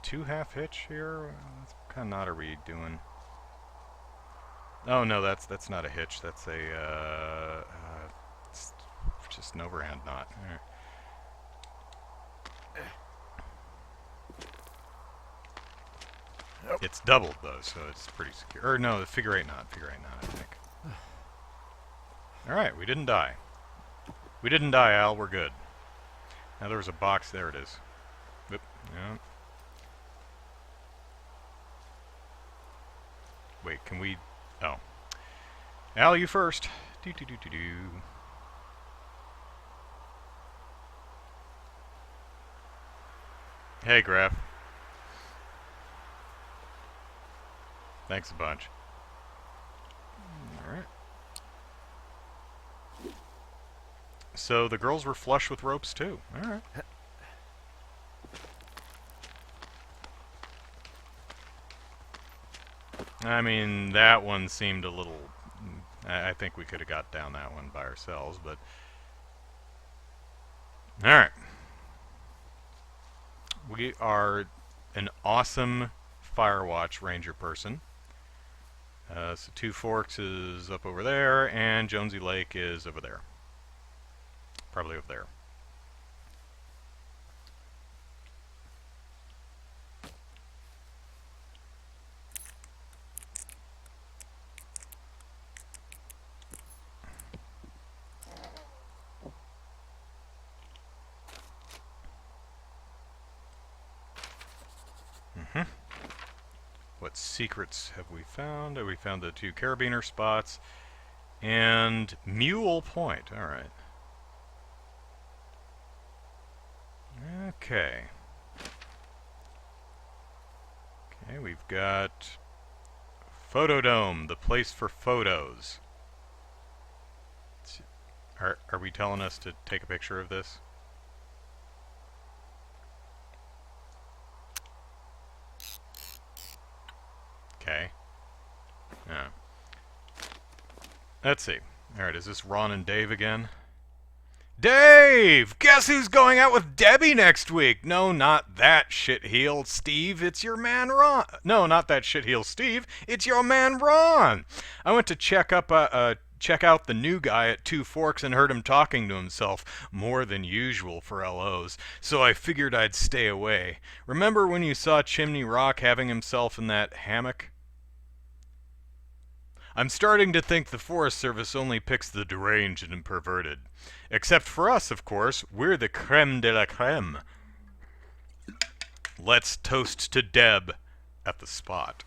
2-half hitch here? What kind of knot are we doing? Oh no, that's not a hitch. That's a it's just an overhand knot. Nope. It's doubled though, so it's pretty secure. Or no, the figure eight knot, I think. All right, we didn't die. We didn't die, Al. We're good. Now there was a box. There it is. Oop, yeah. Wait, can we? Oh, Al, you first. Do do do do do. Hey, Graf. Thanks a bunch. Alright. So the girls were flush with ropes too. Alright. I mean, that one seemed a little... I think we could have got down that one by ourselves, but... Alright. We are an awesome FIREWATCH ranger person. So Two Forks is up over there, and Jonesy Lake is over there. Probably over there. What secrets have we found? We found the 2 carabiner spots and Mule Point. All right. Okay. Okay, we've got Photodome, the place for photos. Are we telling us to take a picture of this? Okay. Yeah. Let's see. Alright, is this Ron and Dave again? Dave! Guess who's going out with Debbie next week? No, not that shitheel Steve. It's your man Ron. No, not that shitheel Steve. It's your man Ron. I went to check out the new guy at Two Forks and heard him talking to himself more than usual for LOs, so I figured I'd stay away. Remember when you saw Chimney Rock having himself in that hammock? I'm starting to think the Forest Service only picks the deranged and perverted. Except for us, of course. We're the creme de la creme. Let's toast to Deb at the spot.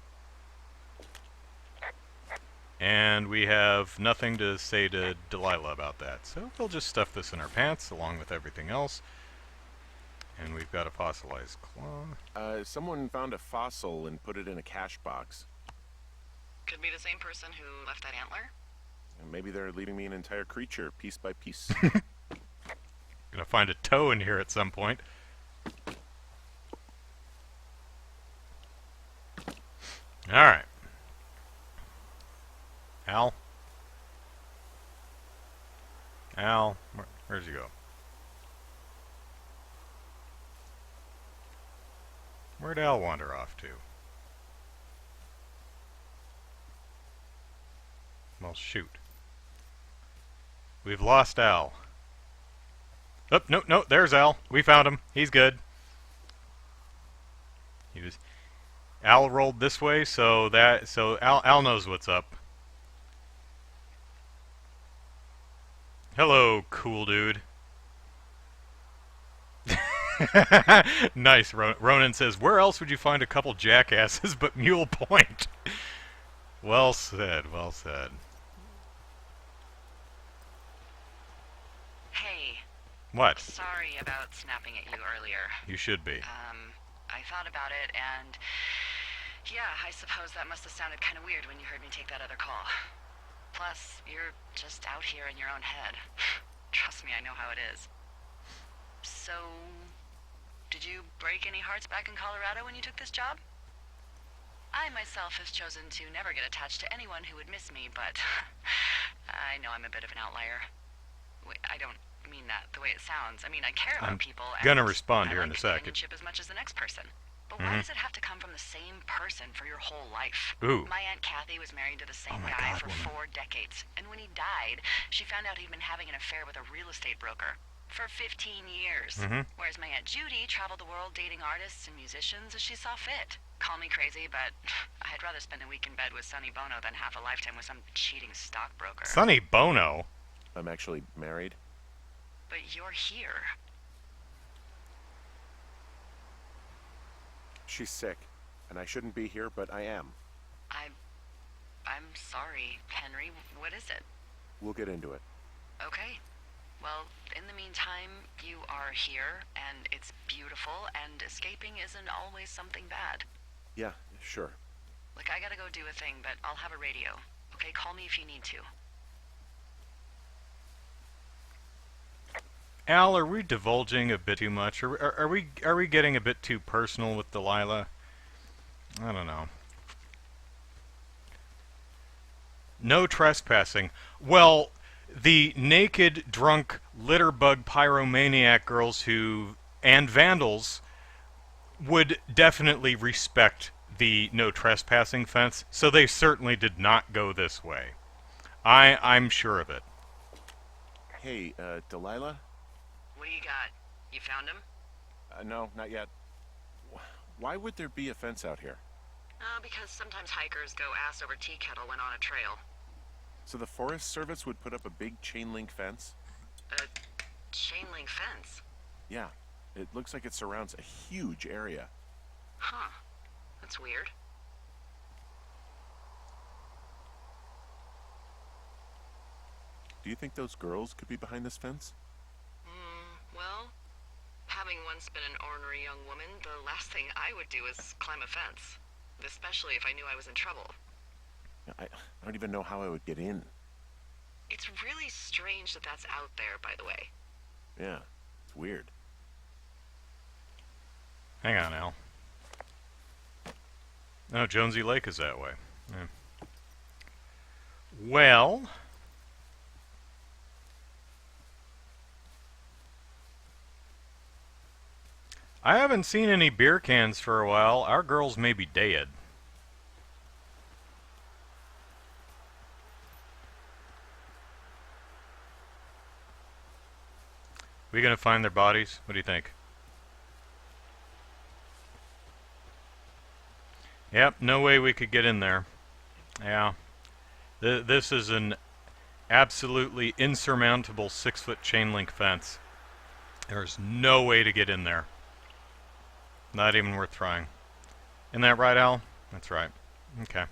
And we have nothing to say to Delilah about that, so we'll just stuff this in our pants along with everything else. And we've got a fossilized claw. Someone found a fossil and put it in a cache box. Could be the same person who left that antler. And maybe they're leaving me an entire creature, piece by piece. Gonna find a toe in here at some point. Alright. Al? Al? Where'd you go? Where'd Al wander off to? Well, shoot. We've lost Al. Oh, no, there's Al. We found him. He's good. Al rolled this way, so Al knows what's up. Hello, cool dude. Nice, Ronan says, where else would you find a couple jackasses but Mule Point? Well said, well said. Hey. What? Sorry about snapping at you earlier. You should be. I thought about it, and yeah, I suppose that must have sounded kind of weird when you heard me take that other call. Plus, you're just out here in your own head. Trust me, I know how it is. So, did you break any hearts back in Colorado when you took this job? I myself have chosen to never get attached to anyone who would miss me, but I know I'm a bit of an outlier. I don't mean that the way it sounds. I mean, I care about people. I'm gonna respond here in a second. Companionship as much as the next person. But why does it have to come from the same person for your whole life? Ooh. My Aunt Kathy was married to the same Oh my guy God, for woman. 4 decades. And when he died, she found out he'd been having an affair with a real estate broker for 15 years. Whereas my Aunt Judy traveled the world dating artists and musicians as she saw fit. Call me crazy, but I'd rather spend a week in bed with Sonny Bono than half a lifetime with some cheating stockbroker. Sonny Bono? I'm actually married. But you're here. She's sick, and I shouldn't be here, but I am. I'm sorry, Henry. What is it? We'll get into it. Okay. Well, in the meantime, you are here, and it's beautiful, and escaping isn't always something bad. Yeah, sure. Look, I gotta go do a thing, but I'll have a radio. Okay, call me if you need to. Al, are we divulging a bit too much? Are we getting a bit too personal with Delilah? I don't know. No trespassing. Well, the naked, drunk, litterbug pyromaniac girls and vandals would definitely respect the no trespassing fence, so they certainly did not go this way. I'm sure of it. Hey, Delilah? What do you got? You found him? No, not yet. Why would there be a fence out here? Because sometimes hikers go ass over tea kettle when on a trail. So the Forest Service would put up a big chain link fence? A chain link fence? Yeah. It looks like it surrounds a huge area. Huh. That's weird. Do you think those girls could be behind this fence? Well, having once been an ornery young woman, the last thing I would do is climb a fence. Especially if I knew I was in trouble. I don't even know how I would get in. It's really strange that that's out there, by the way. Yeah, it's weird. Hang on, Al. Oh, Jonesy Lake is that way. Yeah. Well... I haven't seen any beer cans for a while. Our girls may be dead. We gonna find their bodies? What do you think? Yep, no way we could get in there. Yeah. This is an absolutely insurmountable 6-foot chain link fence. There's no way to get in there. Not even worth trying. Isn't that right, Al? That's right. Okay.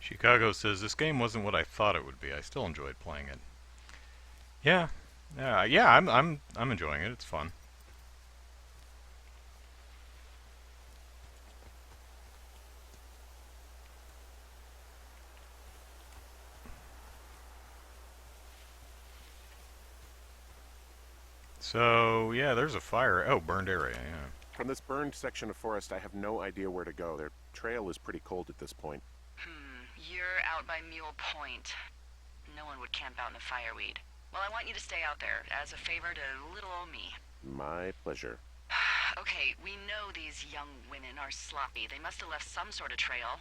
Chicago says this game wasn't what I thought it would be. I still enjoyed playing it. Yeah, I'm enjoying it. It's fun. So yeah, there's a fire. Oh, burned area. Yeah. From this burned section of forest, I have no idea where to go. Their trail is pretty cold at this point. You're out by Mule Point. No one would camp out in the fireweed. Well, I want you to stay out there as a favor to little old me. My pleasure. Okay, we know these young women are sloppy. They must have left some sort of trail.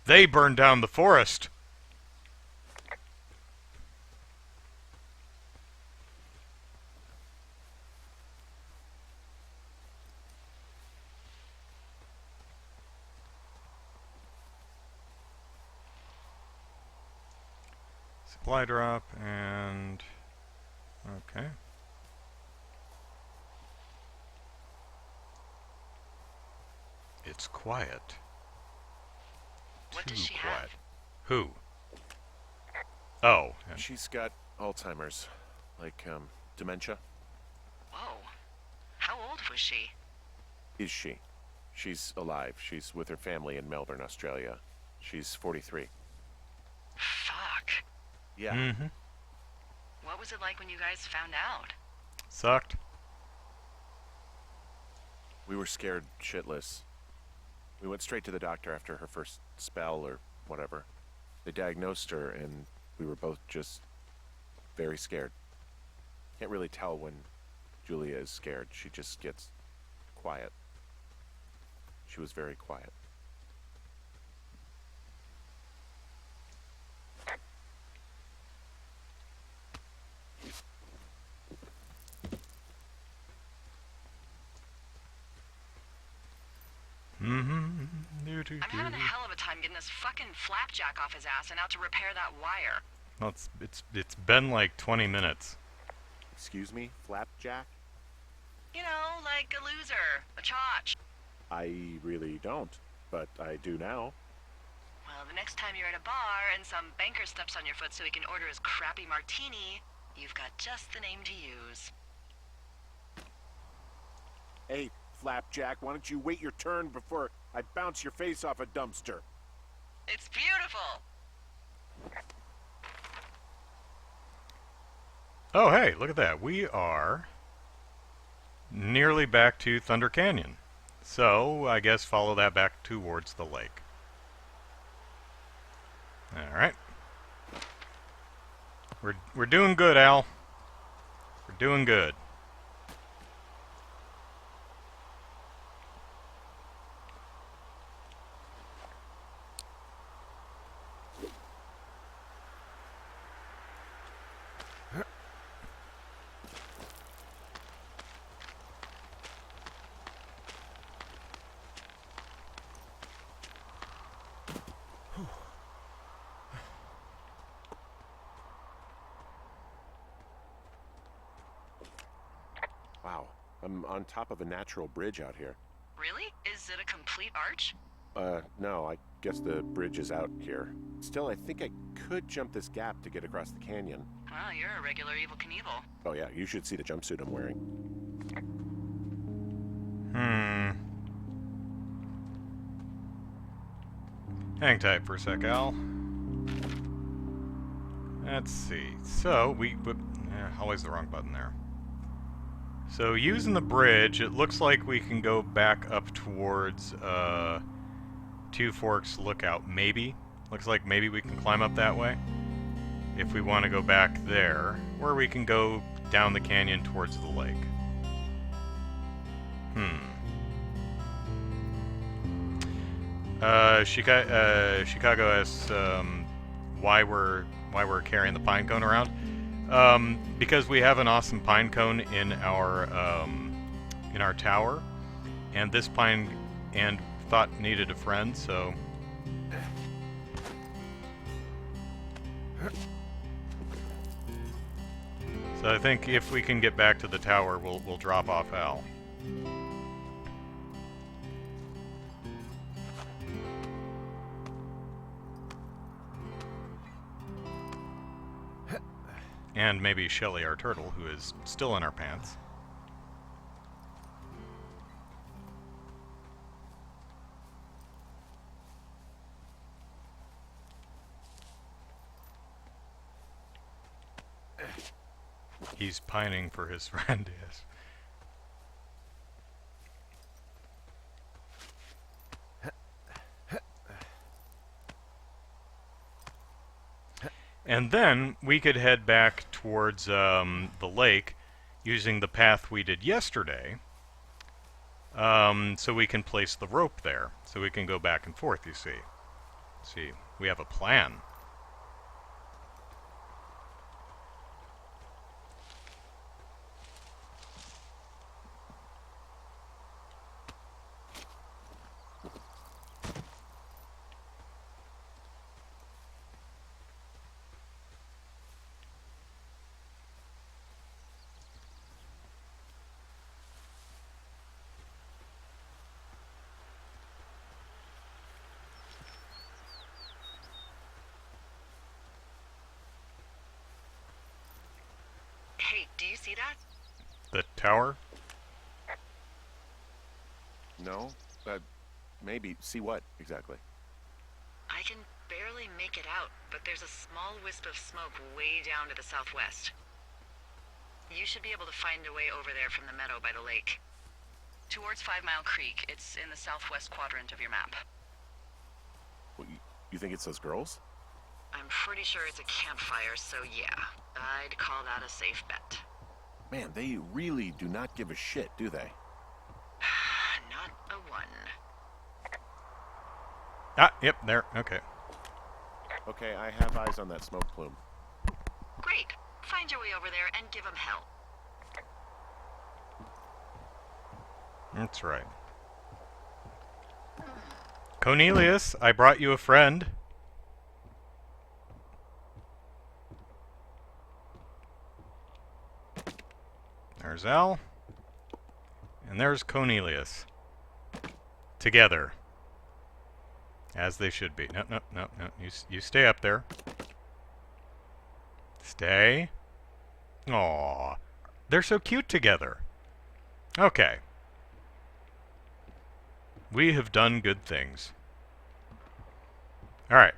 They burned down the forest. Supply drop and... okay. It's quiet. What Too does she quiet. have? Who? Oh. She's got Alzheimer's, like dementia. Whoa. How old was she? Is she? She's alive. She's with her family in Melbourne, Australia. She's 43. Fuck. Yeah. Mm-hmm. What was it like when you guys found out? Sucked. We were scared shitless. We went straight to the doctor after her first spell or whatever. They diagnosed her and we were both just very scared. Can't really tell when Julia is scared. She just gets quiet. She was very quiet. Mm-hmm. I'm having a hell of a time getting this fucking flapjack off his ass and out to repair that wire. Well, it's been like 20 minutes. Excuse me, Flapjack? You know, like a loser, a chotch. I really don't, but I do now. Well, the next time you're at a bar and some banker steps on your foot so he can order his crappy martini, you've got just the name to use. Hey, Flapjack, why don't you wait your turn before I bounce your face off a dumpster? It's beautiful. Oh, hey, look at that. We are nearly back to Thunder Canyon. So, I guess follow that back towards the lake. Alright. We're doing good, Al. We're doing good. Wow, I'm on top of a natural bridge out here. Really? Is it a complete arch? No, I guess the bridge is out here. Still, I think I could jump this gap to get across the canyon. Well, you're a regular Evel Knievel. Oh yeah, you should see the jumpsuit I'm wearing. Hang tight for a sec, Al. Let's see. So, always the wrong button there. So, using the bridge, it looks like we can go back up towards Two Forks Lookout, maybe. Looks like maybe we can climb up that way. If we want to go back there. Or we can go down the canyon towards the lake. Chicago asks why we're carrying the pine cone around. Because we have an awesome pine cone in our tower, and this pine and thought needed a friend, so. So I think if we can get back to the tower, we'll drop off Al. And maybe Shelly, our turtle, who is still in our pants. He's pining for his friend, yes. And then we could head back towards the lake using the path we did yesterday. So we can place the rope there. So we can go back and forth, you see. Let's see. We have a plan. Hey, do you see that? The tower? No? Maybe. See what, exactly? I can barely make it out, but there's a small wisp of smoke way down to the southwest. You should be able to find a way over there from the meadow by the lake. Towards 5 Mile Creek. It's in the southwest quadrant of your map. Well, you think it's those girls? I'm pretty sure it's a campfire, so yeah. I'd call that a safe bet. Man, they really do not give a shit, do they? Not a one. Ah, yep, there. Okay. Okay, I have eyes on that smoke plume. Great. Find your way over there and give them hell. That's right. Cornelius, I brought you a friend. There's Al. And there's Cornelius. Together. As they should be. No, no, no, no. You stay up there. Stay. Aww. They're so cute together. Okay. We have done good things. Alright.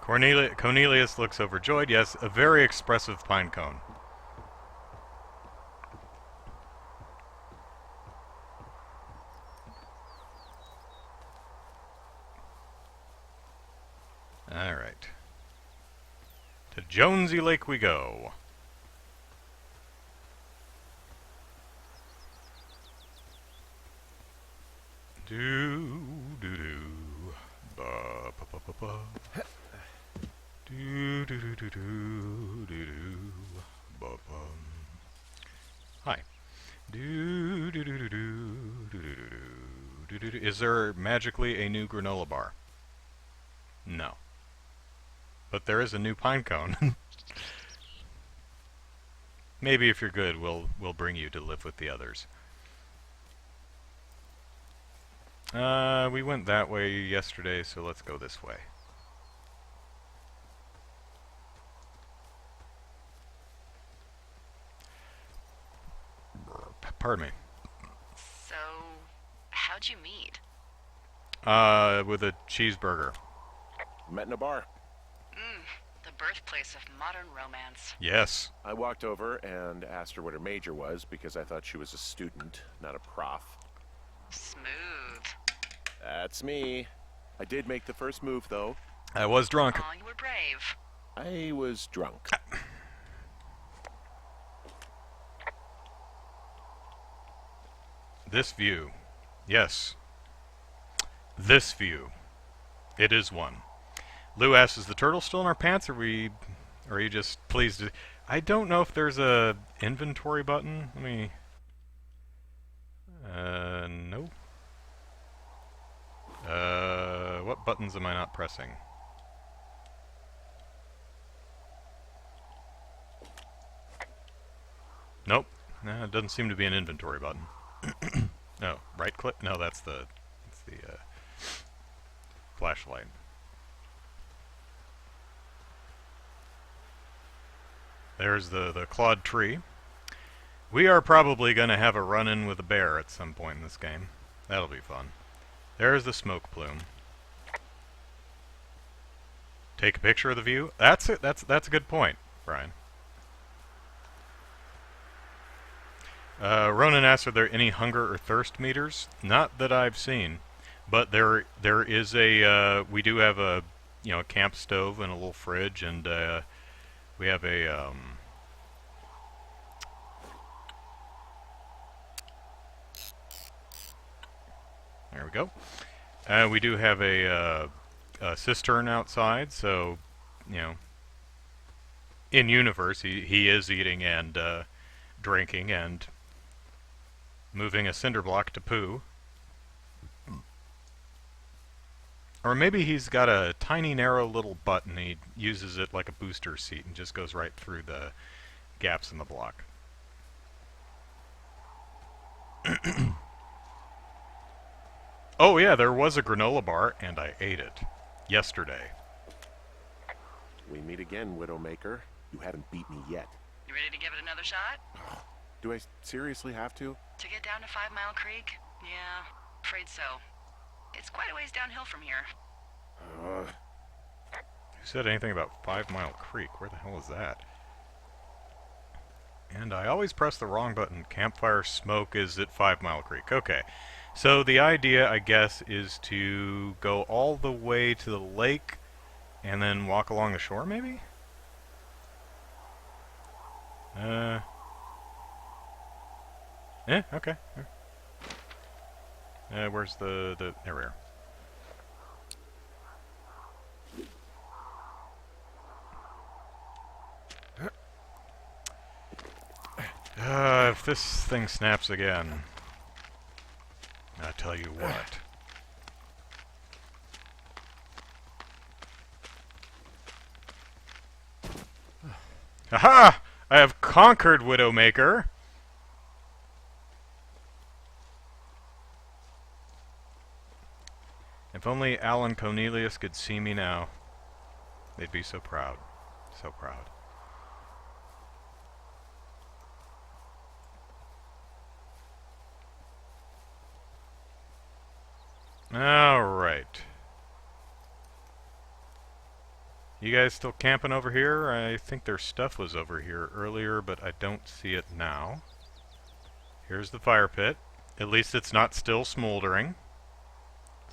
Cornelius looks overjoyed. Yes, a very expressive pine cone. Alright. To Jonesy Lake we go. Do do do ba ba ba ba ba. Do do do do do do do ba ba. Hi. Do do do do do do do do do do. Is there magically a new granola bar? No. But there is a new pine cone. Maybe if you're good, we'll bring you to live with the others. We went that way yesterday, so let's go this way. Pardon me. So, how'd you meet? With a cheeseburger. Met in a bar. The birthplace of modern romance. Yes. I walked over and asked her what her major was because I thought she was a student, not a prof. Smooth. That's me. I did make the first move, though. I was drunk. Aw, you were brave. I was drunk. This view. Yes. This view. It is one. Lou asks, is the turtle still in our pants, or are you just pleased to... I don't know if there's a inventory button. Let me... no. What buttons am I not pressing? Nope. No, it doesn't seem to be an inventory button. Oh, right click? No, that's the flashlight. There's the clawed tree. We are probably going to have a run-in with a bear at some point in this game. That'll be fun. There's the smoke plume. Take a picture of the view? That's it. That's a good point, Brian. Ronan asks, are there any hunger or thirst meters? Not that I've seen, but there is a. We do have a a camp stove and a little fridge, and we have a There we go. We do have a cistern outside, so, you know, in universe, he is eating and drinking and moving a cinder block to poo. Or maybe he's got a tiny, narrow little butt and he uses it like a booster seat and just goes right through the gaps in the block. Oh yeah, there was a granola bar, and I ate it yesterday. We meet again, Widowmaker. You haven't beat me yet. You ready to give it another shot? Do I seriously have to? To get down to 5 Mile Creek? Yeah, afraid so. It's quite a ways downhill from here. Who said anything about 5 Mile Creek? Where the hell is that? And I always press the wrong button. Campfire smoke is at 5 Mile Creek. Okay. So the idea, I guess, is to go all the way to the lake and then walk along the shore, maybe? Okay. Where's the... There we are. If this thing snaps again, I'll tell you what. Aha! I have conquered Widowmaker! If only Alan Cornelius could see me now. They'd be so proud. So proud. Alright. You guys still camping over here? I think their stuff was over here earlier, but I don't see it now. Here's the fire pit. At least it's not still smoldering.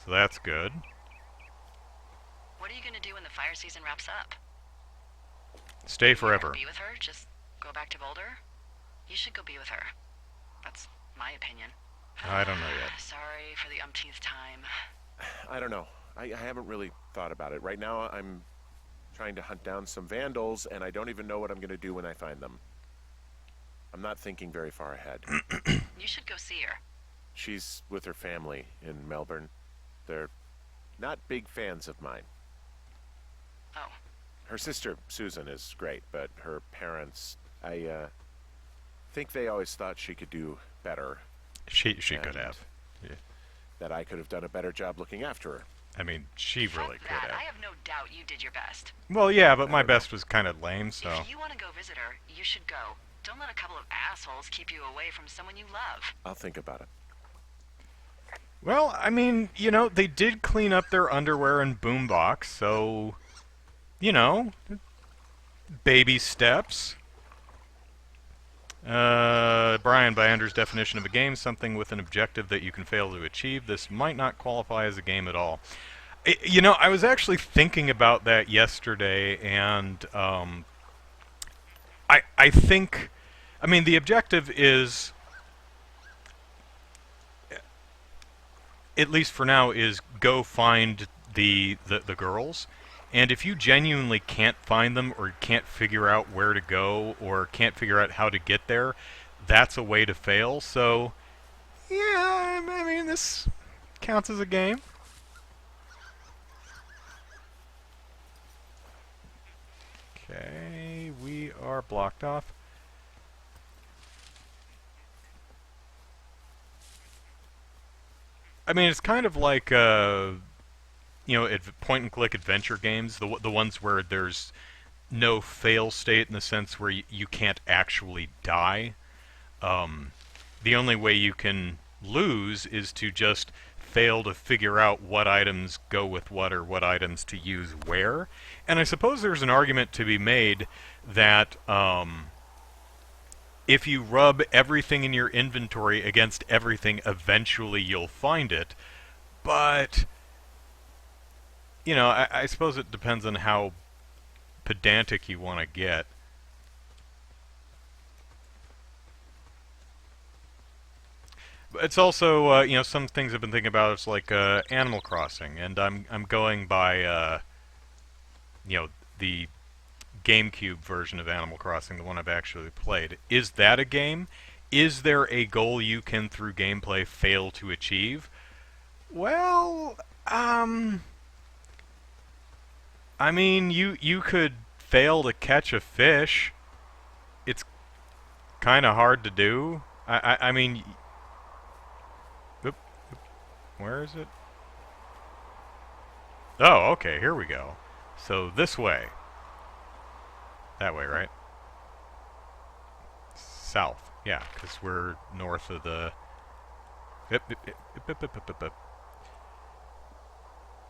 So that's good. What are you gonna do when the fire season wraps up? Stay forever. Be with her? Just go back to Boulder? You should go be with her. That's my opinion. I don't know yet. Sorry for the umpteenth time. I don't know. I haven't really thought about it. Right now, I'm trying to hunt down some vandals, and I don't even know what I'm going to do when I find them. I'm not thinking very far ahead. You should go see her. She's with her family in Melbourne. They're not big fans of mine. Oh. Her sister, Susan, is great, but her parents, I think they always thought she could do better. She could have. Yeah. That I could have done a better job looking after her. I mean, she really could have. I have no doubt you did your best. Well, yeah, but my best was kind of lame, so... If you want to go visit her, you should go. Don't let a couple of assholes keep you away from someone you love. I'll think about it. Well, I mean, you know, they did clean up their underwear and boombox, so... You know... Baby steps. Brian, by Andrew's definition of a game, something with an objective that you can fail to achieve. This might not qualify as a game at all. You know, I was actually thinking about that yesterday, and I think, I mean, the objective is, at least for now, is go find the girls. And if you genuinely can't find them, or can't figure out where to go, or can't figure out how to get there, that's a way to fail. So, yeah, I mean, this counts as a game. Okay, we are blocked off. I mean, it's kind of like, you know, point-and-click adventure games, the ones where there's no fail state in the sense where you can't actually die. The only way you can lose is to just fail to figure out what items go with what, or what items to use where. And I suppose there's an argument to be made that if you rub everything in your inventory against everything, eventually you'll find it. But... you know, I suppose it depends on how pedantic you want to get. It's also you know, some things I've been thinking about. It's like Animal Crossing, and I'm going by you know, the GameCube version of Animal Crossing, the one I've actually played. Is that a game? Is there a goal you can, through gameplay, fail to achieve? Well, I mean, you could fail to catch a fish. It's kind of hard to do. I mean, oop, oop, where is it? Oh, okay, here we go. So this way. That way, right? South. Yeah, because we're north of the...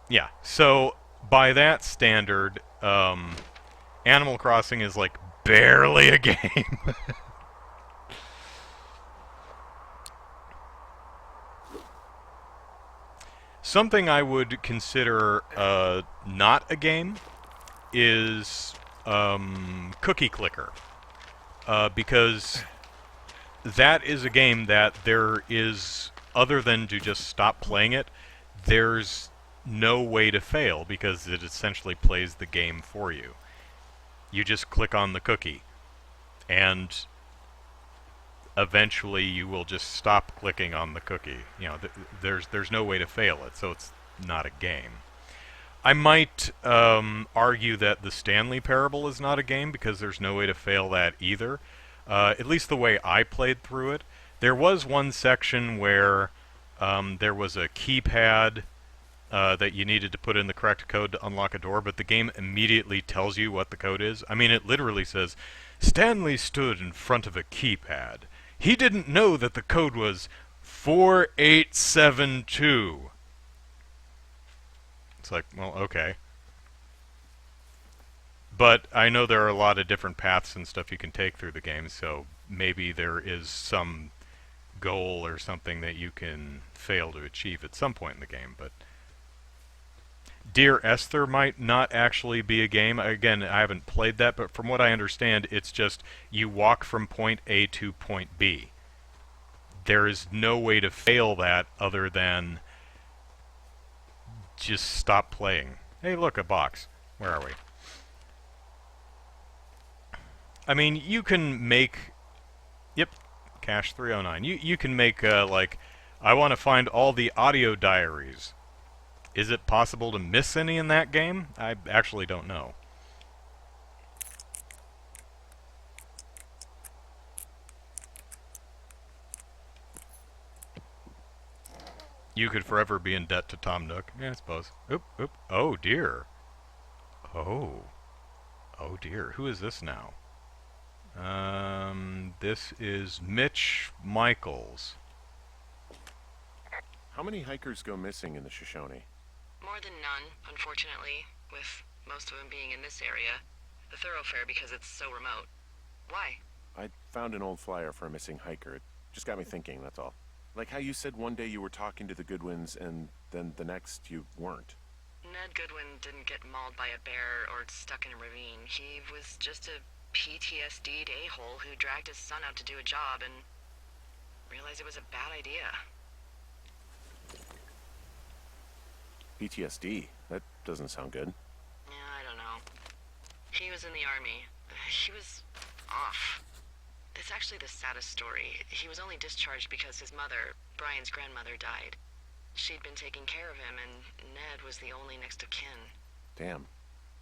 Yeah, so by that standard, Animal Crossing is like barely a game. Something I would consider not a game is Cookie Clicker, because that is a game that there is, other than to just stop playing it, there's no way to fail because it essentially plays the game for you. You just click on the cookie, and eventually you will just stop clicking on the cookie. You know, there's no way to fail it, so it's not a game. I might argue that the Stanley Parable is not a game because there's no way to fail that either. At least the way I played through it. There was one section where there was a keypad that you needed to put in the correct code to unlock a door, but the game immediately tells you what the code is. I mean, it literally says, Stanley stood in front of a keypad. He didn't know that the code was 4872. It's like, well, okay. But I know there are a lot of different paths and stuff you can take through the game, so maybe there is some goal or something that you can fail to achieve at some point in the game, but Dear Esther might not actually be a game. Again, I haven't played that, but from what I understand, it's just you walk from point A to point B. There is no way to fail that other than just stop playing. Hey, look, a box. Where are we? I mean, you can make... Yep, Cache 309. You can make, like, I want to find all the audio diaries. Is it possible to miss any in that game? I actually don't know. You could forever be in debt to Tom Nook. Yeah, I suppose. Oop, oop. Oh, dear. Oh. Oh, dear. Who is this now? This is Mitch Michaels. How many hikers go missing in the Shoshone? More than none, unfortunately, with most of them being in this area. The thoroughfare because it's so remote. Why? I found an old flyer for a missing hiker. It just got me thinking, that's all. Like how you said one day you were talking to the Goodwins and then the next you weren't. Ned Goodwin didn't get mauled by a bear or stuck in a ravine. He was just a PTSD'd a-hole who dragged his son out to do a job and realized it was a bad idea. PTSD? That doesn't sound good. Yeah, I don't know. He was in the army. He was off. It's actually the saddest story. He was only discharged because his mother, Brian's grandmother, died. She'd been taking care of him, and Ned was the only next of kin. Damn.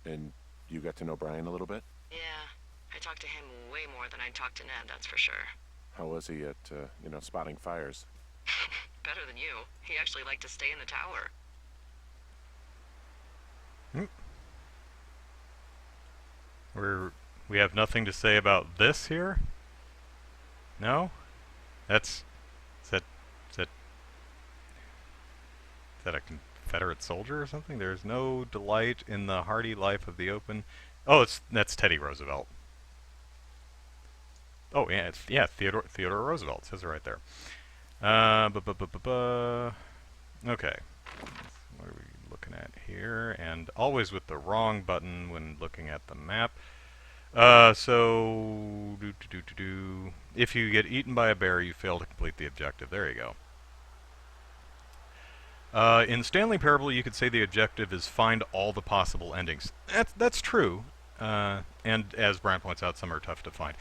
And you got to know Brian a little bit? Yeah. I talked to him way more than I'd talked to Ned, that's for sure. How was he at, spotting fires? Better than you. He actually liked to stay in the tower. We have nothing to say about this here? No? Is that a Confederate soldier or something? There's no delight in the hardy life of the open. Oh, that's Teddy Roosevelt. Oh yeah, Theodore Roosevelt. It says it right there. Okay. What are we looking at here? And always with the wrong button when looking at the map. If you get eaten by a bear, you fail to complete the objective. There you go. In Stanley Parable, you could say the objective is find all the possible endings. That's true, and as Brian points out, some are tough to find.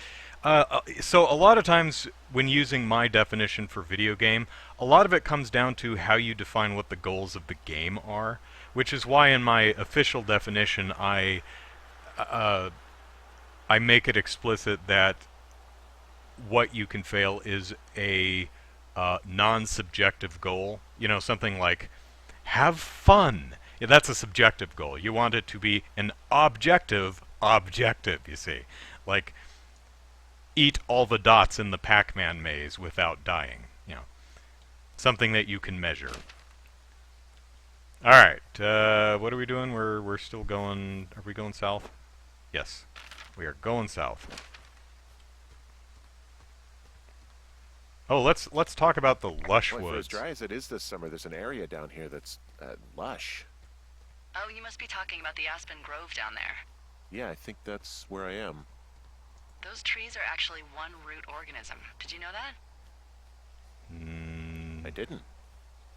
So a lot of times when using my definition for video game, a lot of it comes down to how you define what the goals of the game are, which is why in my official definition I make it explicit that what you can fail is a non-subjective goal. You know, something like have fun. Yeah, that's a subjective goal. You want it to be an objective, you see. Like, eat all the dots in the Pac-Man maze without dying. You know, something that you can measure. Alright, what are we doing? We're still going... Are we going south? Yes, we are going south. Oh, let's talk about the lush Boy, woods. for as dry as it is this summer, there's an area down here that's lush. Oh, you must be talking about the Aspen Grove down there. Yeah, I think that's where I am. Those trees are actually one root organism. Did you know that? I didn't.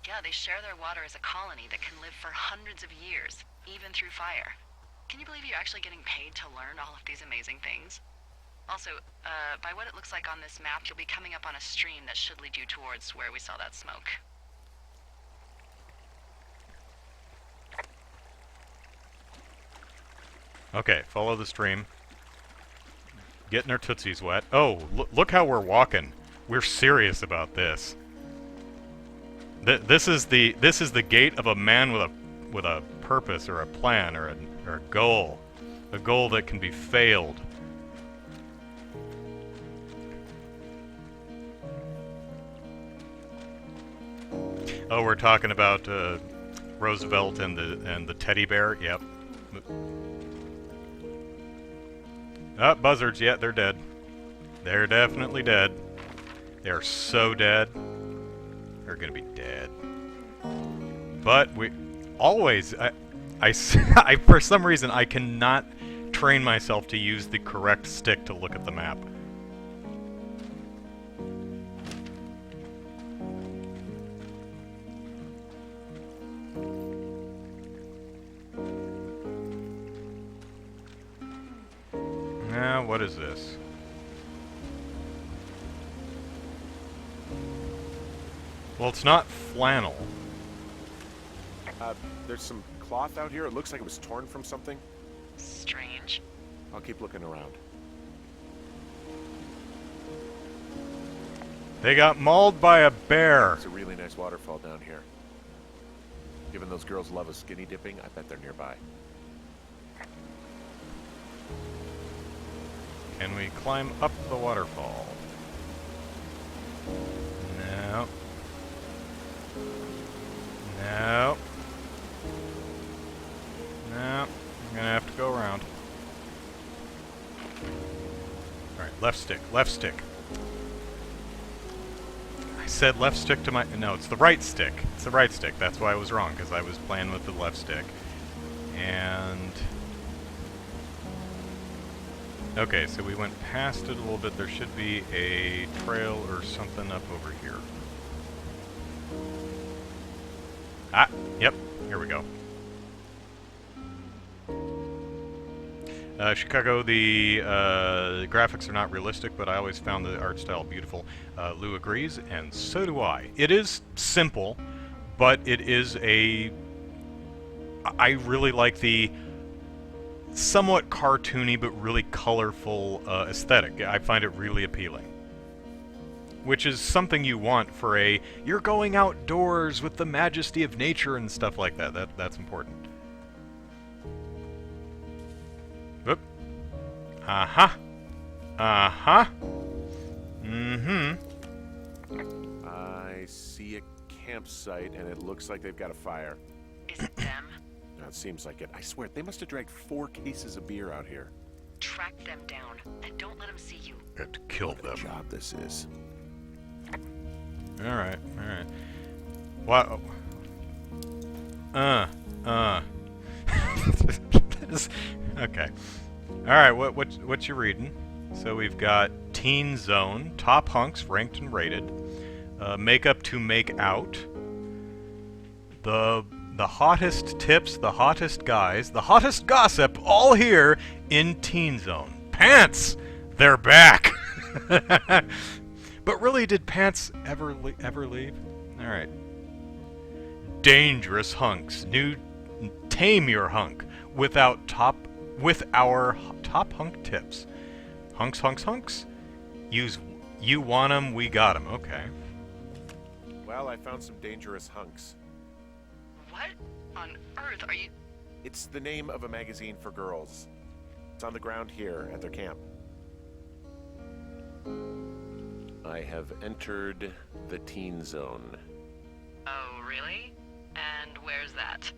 Yeah, they share their water as a colony that can live for hundreds of years, even through fire. Can you believe you're actually getting paid to learn all of these amazing things? Also, by what it looks like on this map, you'll be coming up on a stream that should lead you towards where we saw that smoke. Okay, follow the stream. Getting our tootsies wet. Oh, look how we're walking. We're serious about this. This is the gait of a man with a purpose or a plan or a goal. A goal that can be failed. Oh, we're talking about Roosevelt and the teddy bear. Yep. Ah, buzzards. Yeah, they're dead. They're definitely dead. They are so dead. They're gonna be dead. But we always. I for some reason I cannot train myself to use the correct stick to look at the map. Now, what is this? Well, it's not flannel. There's some cloth out here. It looks like it was torn from something. Strange. I'll keep looking around. They got mauled by a bear. It's a really nice waterfall down here. Given those girls love a skinny dipping, I bet they're nearby. Can we climb up the waterfall? No. No. No. I'm gonna have to go around. Alright, left stick, left stick. I said left stick to my... No, it's the right stick. It's the right stick. That's why I was wrong, because I was playing with the left stick. And... Okay, so we went past it a little bit. There should be a trail or something up over here. Ah, yep, here we go. Chicago, the graphics are not realistic, but I always found the art style beautiful. Lou agrees, and so do I. It is simple, but it is a... I really like the somewhat cartoony but really colorful aesthetic. I find it really appealing. Which is something you want for a... You're going outdoors with the majesty of nature and stuff like that. That's important. Whoop. Uh-huh. Uh-huh. Mm-hmm. I see a campsite, and it looks like they've got a fire. Is it them? No, it seems like it. I swear, they must have dragged 4 cases of beer out here. Track them down, and don't let them see you. And kill What a them. job this is. Alright, alright. Wow. Okay. Alright, what you reading? So we've got Teen Zone, top hunks ranked and rated, makeup to make out, the hottest tips, the hottest guys, the hottest gossip, all here in Teen Zone. Pants! They're back! But really, did Pants ever leave? Alright. Dangerous hunks. New tame your hunk with our top hunk tips. Hunks, hunks, hunks. You want 'em, we got 'em. Okay. Well, I found some dangerous hunks. What on earth are you... It's the name of a magazine for girls. It's on the ground here at their camp. I have entered the Teen Zone. Oh, really? And where's that?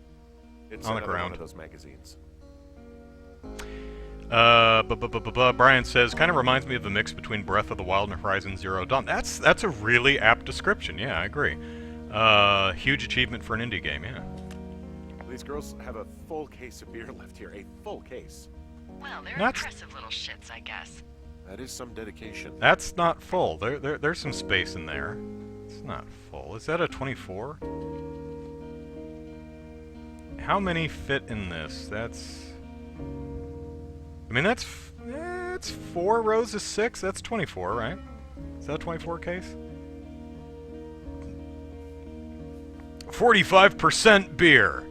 It's on the another ground. one of those magazines. Brian says, kind of reminds me of the mix between Breath of the Wild and Horizon Zero Dawn. That's a really apt description. Yeah, I agree. Huge achievement for an indie game. Yeah. These girls have a full case of beer left here. A full case. Well, they're That's- impressive little shits, I guess. That is some dedication. That's not full. There's some space in there. It's not full. Is that a 24? How many fit in this? That's... I mean, that's 4 rows of 6. That's 24, right? Is that a 24 case? 45% beer.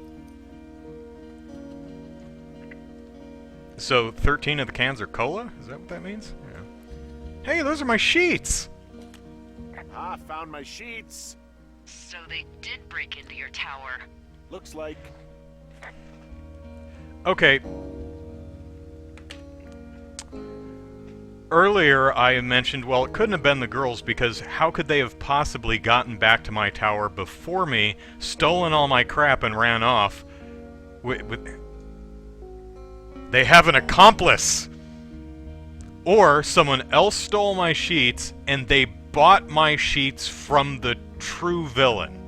So 13 of the cans are cola? Is that what that means? Yeah. Hey, those are my sheets! Ah, found my sheets! So they did break into your tower. Looks like... Okay. Earlier I mentioned, well, it couldn't have been the girls because how could they have possibly gotten back to my tower before me, stolen all my crap, and ran off with They have an accomplice! Or someone else stole my sheets and they bought my sheets from the true villain.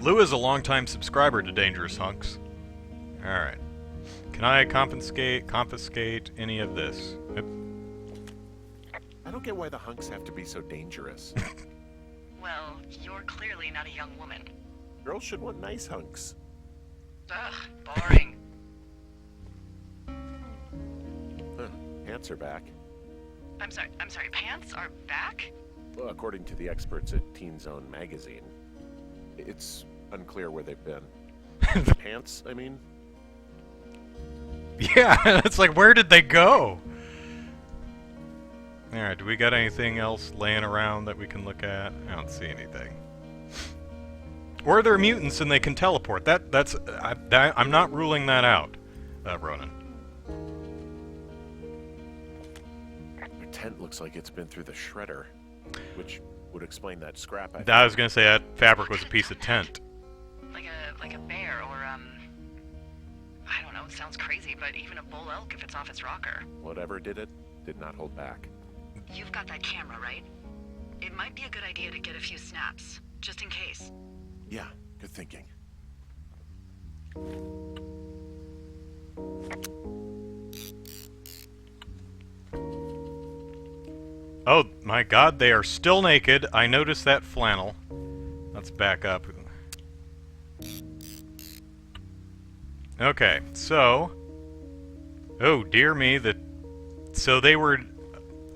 Lou is a longtime subscriber to Dangerous Hunks. Alright. Can I confiscate any of this? Yep. I don't get why the hunks have to be so dangerous. Well, you're clearly not a young woman. Girls should want nice hunks. Ugh, boring. Huh, pants are back. I'm sorry, pants are back? Well, according to the experts at Teen Zone magazine. It's unclear where they've been. Pants, I mean? Yeah, it's like, where did they go? Alright, do we got anything else laying around that we can look at? I don't see anything. Or they're mutants and they can teleport. I'm not ruling that out, Ronan. Their tent looks like it's been through the shredder, which would explain that scrap I I was gonna say that fabric was a piece of tent. Like a bear or I don't know, it sounds crazy, but even a bull elk if it's off its rocker. Whatever did it, did not hold back. You've got that camera, right? It might be a good idea to get a few snaps, just in case. Yeah, good thinking. Oh my god, they are still naked. I noticed that flannel. Let's back up. Okay, so... Oh, dear me, so they were...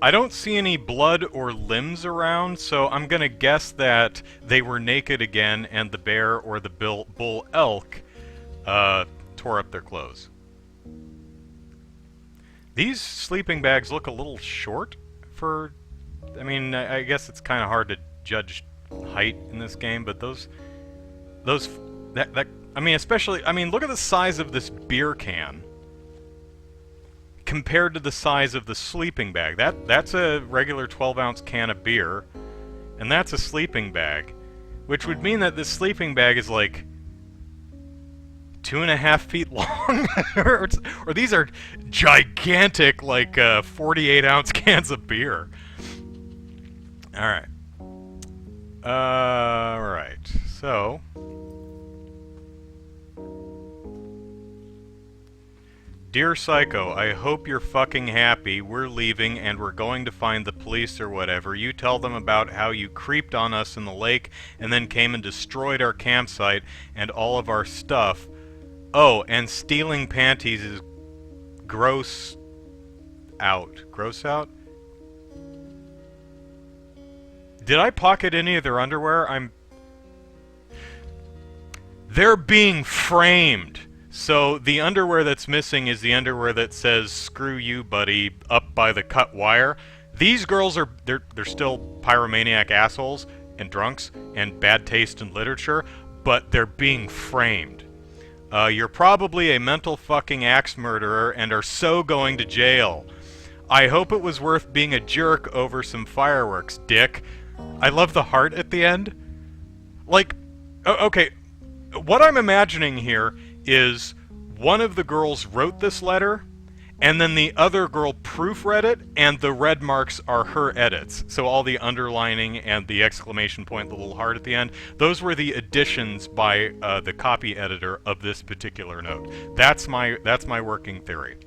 I don't see any blood or limbs around, so I'm gonna guess that they were naked again and the bear or the bull elk tore up their clothes. These sleeping bags look a little short for... I mean, I guess it's kind of hard to judge height in this game, but I mean, especially, I mean, look at the size of this beer can compared to the size of the sleeping bag. That's a regular 12-ounce can of beer, and that's a sleeping bag, which would mean that this sleeping bag is like 2.5 feet long, or these are gigantic, like 48-ounce cans of beer. All right, so. Dear Psycho, I hope you're fucking happy. We're leaving and we're going to find the police or whatever. You tell them about how you creeped on us in the lake and then came and destroyed our campsite and all of our stuff. Oh, and stealing panties is gross out. Gross out? Did I pocket any of their underwear? They're being framed. So the underwear that's missing is the underwear that says "screw you, buddy" up by the cut wire. These girls are they're still pyromaniac assholes and drunks and bad taste in literature, but they're being framed. You're probably a mental fucking axe murderer and are so going to jail. I hope it was worth being a jerk over some fireworks, dick. I love the heart at the end. Like, okay, what I'm imagining here is one of the girls wrote this letter, and then the other girl proofread it, and the red marks are her edits. So all the underlining and the exclamation point, the little heart at the end, those were the additions by the copy editor of this particular note. That's my working theory.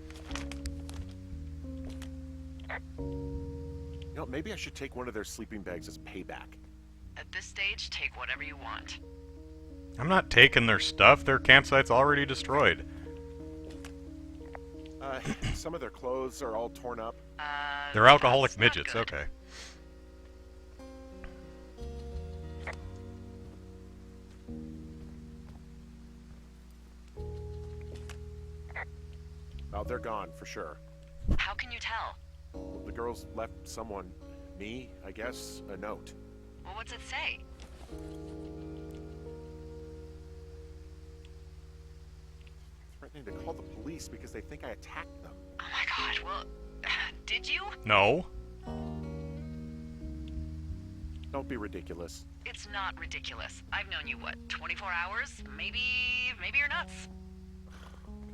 You know, maybe I should take one of their sleeping bags as payback. At this stage, take whatever you want. I'm not taking their stuff. Their campsite's already destroyed. Some of their clothes are all torn up. They're alcoholic that's not midgets, good. okay. Oh, they're gone, for sure. How can you tell? Well, the girls left someone, me, I guess, a note. Well, what's it say? Threatening to call the police because they think I attacked them. Oh my god, well, did you? No. Don't be ridiculous. It's not ridiculous. I've known you, what, 24 hours? Maybe you're nuts.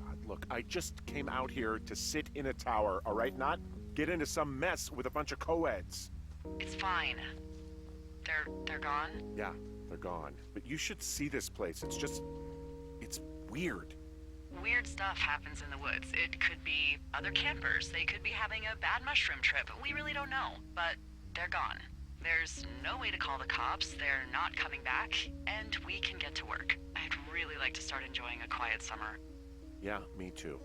God, look, I just came out here to sit in a tower, all right? Not get into some mess with a bunch of co-eds. It's fine. They're gone? Yeah, they're gone. But you should see this place. It's weird. Weird stuff happens in the woods. It could be other campers. They could be having a bad mushroom trip. We really don't know. But they're gone. There's no way to call the cops. They're not coming back. And we can get to work. I'd really like to start enjoying a quiet summer. Yeah, me too.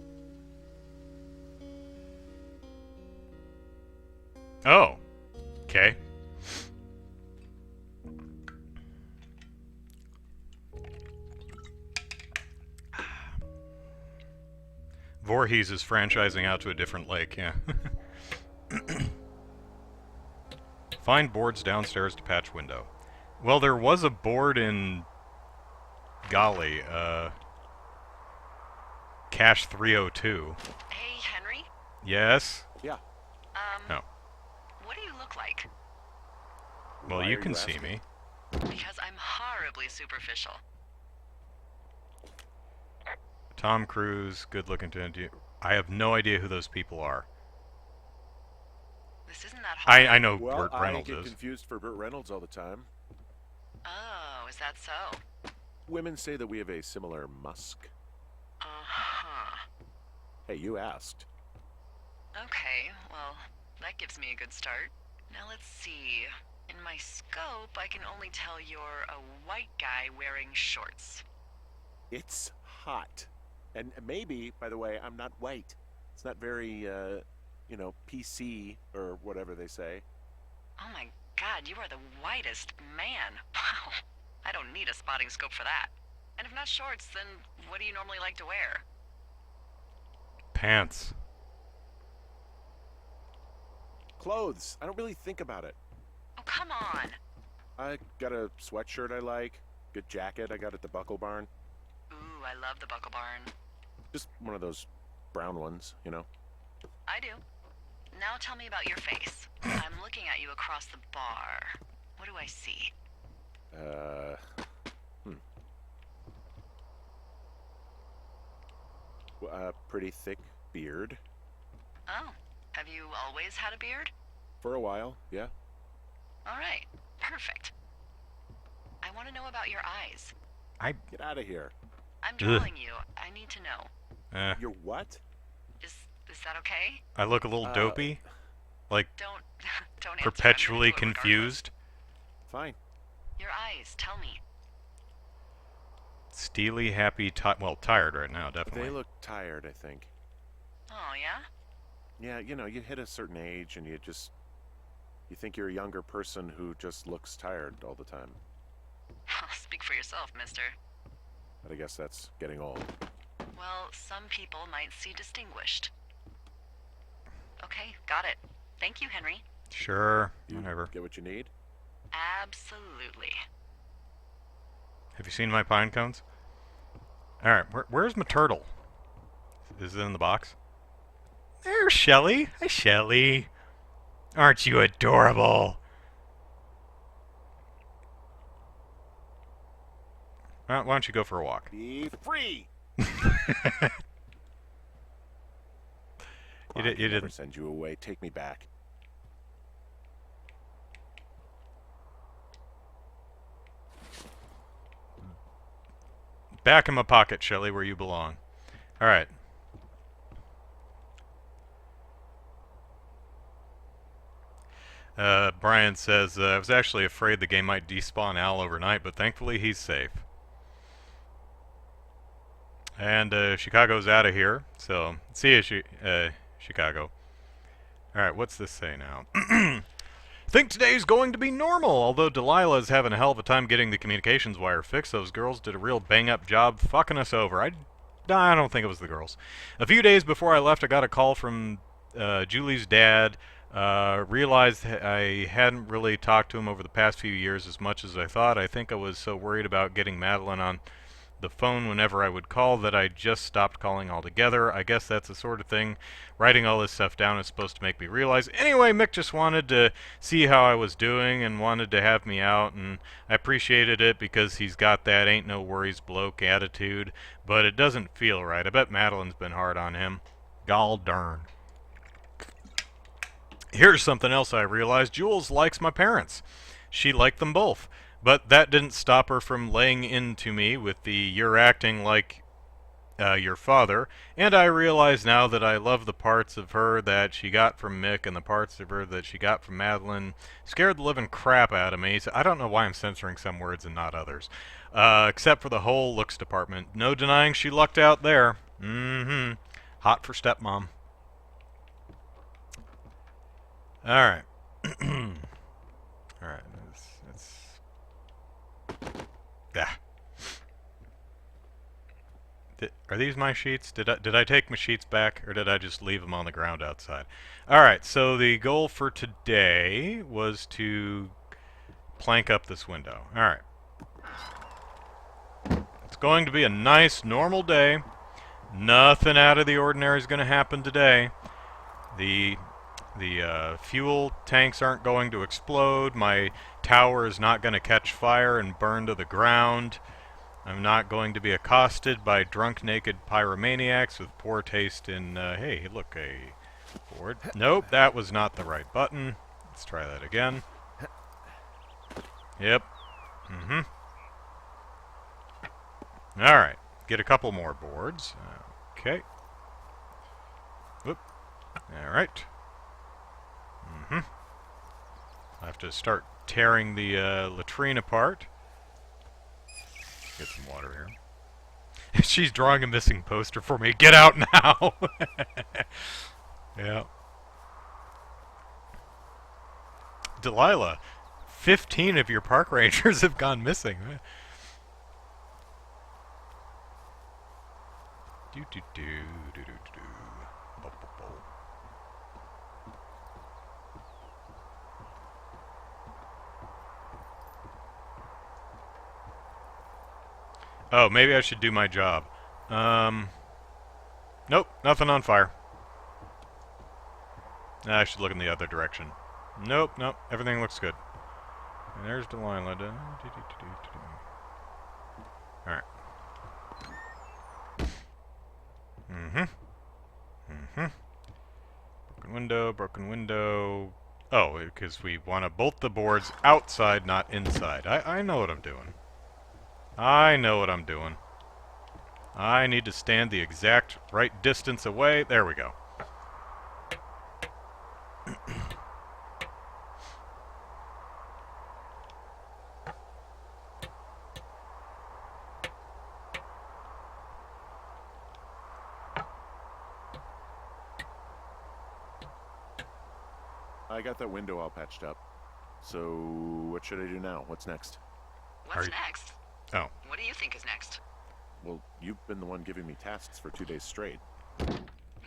Oh. Okay. Voorhees is franchising out to a different lake, yeah. Find boards downstairs to patch window. Well, there was a board in... Golly, Cache 302. Hey, Henry? Yes? Yeah. No. What do you look like? Well, Why you are can you see asking? me. Because I'm horribly superficial. Tom Cruise, good looking to... I have no idea who those people are. This isn't that hard. I know Well, Burt I Reynolds get is. confused for Burt Reynolds all the time. Oh, is that so? Women say that we have a similar musk. Uh-huh. Hey, you asked. Okay, well, that gives me a good start. Now let's see. In my scope, I can only tell you're a white guy wearing shorts. It's hot. And maybe, by the way, I'm not white. It's not very, PC or whatever they say. Oh my god, you are the whitest man. Wow. I don't need a spotting scope for that. And if not shorts, then what do you normally like to wear? Pants. Clothes. I don't really think about it. Oh, come on. I got a sweatshirt I like. Good jacket I got at the Buckle Barn. Ooh, I love the Buckle Barn. Just one of those brown ones, you know. I do. Now tell me about your face. I'm looking at you across the bar. What do I see? Pretty thick beard. Oh, have you always had a beard? For a while, yeah. All right, perfect. I want to know about your eyes. Get out of here. I'm drawing you. I need to know. Your what? Is that okay? I look a little dopey? Like, Don't answer. perpetually I'm gonna do it confused? Fine. regardless. Your eyes, tell me. Steely, happy, well, tired right now, definitely. They look tired, I think. Oh, yeah? Yeah, you know, you hit a certain age and you think you're a younger person who just looks tired all the time. Speak for yourself, mister. But I guess that's getting old. Well, some people might see distinguished. Okay, got it. Thank you, Henry. Sure, You whatever. get what you need? Absolutely. Have you seen my pine cones? Alright, where's my turtle? Is it in the box? There's Shelly. Hi, Shelly. Aren't you adorable? Why don't you go for a walk? Be free! You I didn't never send you away. Take me back. back in my pocket, Shelly, where you belong. All right. Brian says, I was actually afraid the game might despawn Al overnight, but thankfully he's safe. And Chicago's out of here, so see you, Chicago. Alright, what's this say now? Think today's going to be normal, although Delilah's having a hell of a time getting the communications wire fixed. Those girls did a real bang-up job fucking us over. I don't think it was the girls. A few days before I left, I got a call from Julie's dad. Realized I hadn't really talked to him over the past few years as much as I thought. I think I was so worried about getting Madeline on the phone whenever I would call that I just stopped calling altogether. I guess that's the sort of thing writing all this stuff down is supposed to make me realize. Anyway, Mick just wanted to see how I was doing and wanted to have me out, and I appreciated it because he's got that ain't no worries bloke attitude, but it doesn't feel right. I bet Madeline's been hard on him. Gall darn. Here's something else I realized. Jules likes my parents. She liked them both. But that didn't stop her from laying into me with the "you're acting like your father," and I realize now that I love the parts of her that she got from Mick and the parts of her that she got from Madeline. Scared the living crap out of me. So I don't know why I'm censoring some words and not others. Except for the whole looks department. No denying she lucked out there. Mm-hmm. Hot for stepmom. Alright. Alright. Yeah. Are these my sheets? Did I take my sheets back, or did I just leave them on the ground outside? Alright, so the goal for today was to plank up this window. Alright. It's going to be a nice, normal day. Nothing out of the ordinary is going to happen today. The fuel tanks aren't going to explode. My tower is not going to catch fire and burn to the ground. I'm not going to be accosted by drunk, naked pyromaniacs with poor taste in, hey, look, a board. Nope, that was not the right button. Let's try that again. Yep. Mm-hmm. Alright, get a couple more boards. Okay. Whoop. Alright. Mm-hmm. I have to start tearing the latrine apart. Get some water here. She's drawing a missing poster for me. Get out now! Yeah. Delilah, 15 of your park rangers have gone missing. Do-do-do-do-do-do. Bo-bo-bo. Oh, maybe I should do my job. Nope, nothing on fire. I should look in the other direction. Nope, everything looks good. And there's Delilah. Alright. Broken window. Oh, because we want to bolt the boards outside, not inside. I know what I'm doing. I know what I'm doing. I need to stand the exact right distance away. There we go. I got that window all patched up. So, what should I do now? What's next? What's next? Oh. What do you think is next? Well, you've been the one giving me tasks for 2 days straight.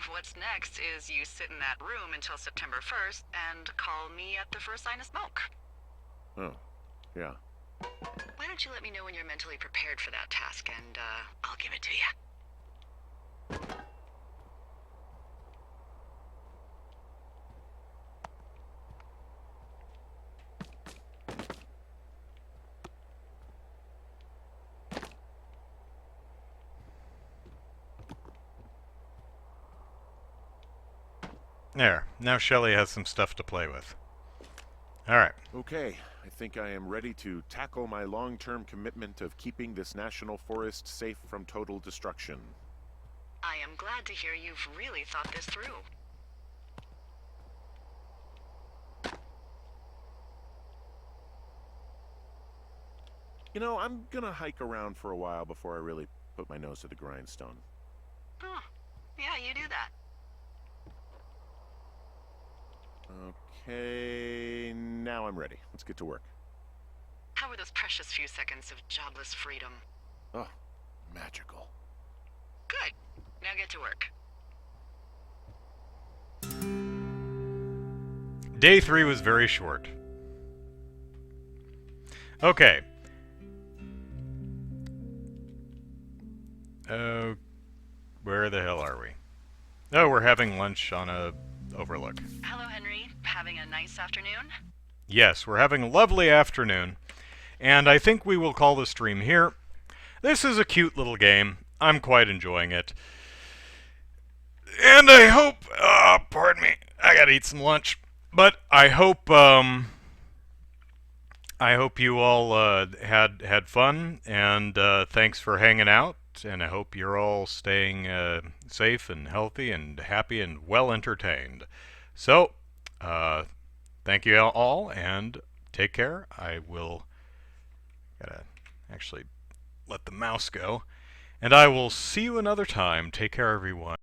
What's next is you sit in that room until September 1st and call me at the first sign of smoke. Oh, yeah. Why don't you let me know when you're mentally prepared for that task, and I'll give it to you. There. Now Shelly has some stuff to play with. Alright. Okay, I think I am ready to tackle my long-term commitment of keeping this national forest safe from total destruction. I am glad to hear you've really thought this through. You know, I'm gonna hike around for a while before I really put my nose to the grindstone. Huh. Yeah, you do that. Okay, now I'm ready. Let's get to work. How were those precious few seconds of jobless freedom? Oh, magical. Good. Now get to work. Day 3 was very short. Okay. Where the hell are we? Oh, we're having lunch on a overlook. Hello, Henry. Having a nice afternoon? Yes, we're having a lovely afternoon. And I think we will call the stream here. This is a cute little game. I'm quite enjoying it. And I hope... pardon me. I gotta eat some lunch. But I hope you all had fun, and thanks for hanging out. And I hope you're all staying safe and healthy and happy and well entertained. So, thank you all, and take care. I will gotta actually let the mouse go, and I will see you another time. Take care, everyone.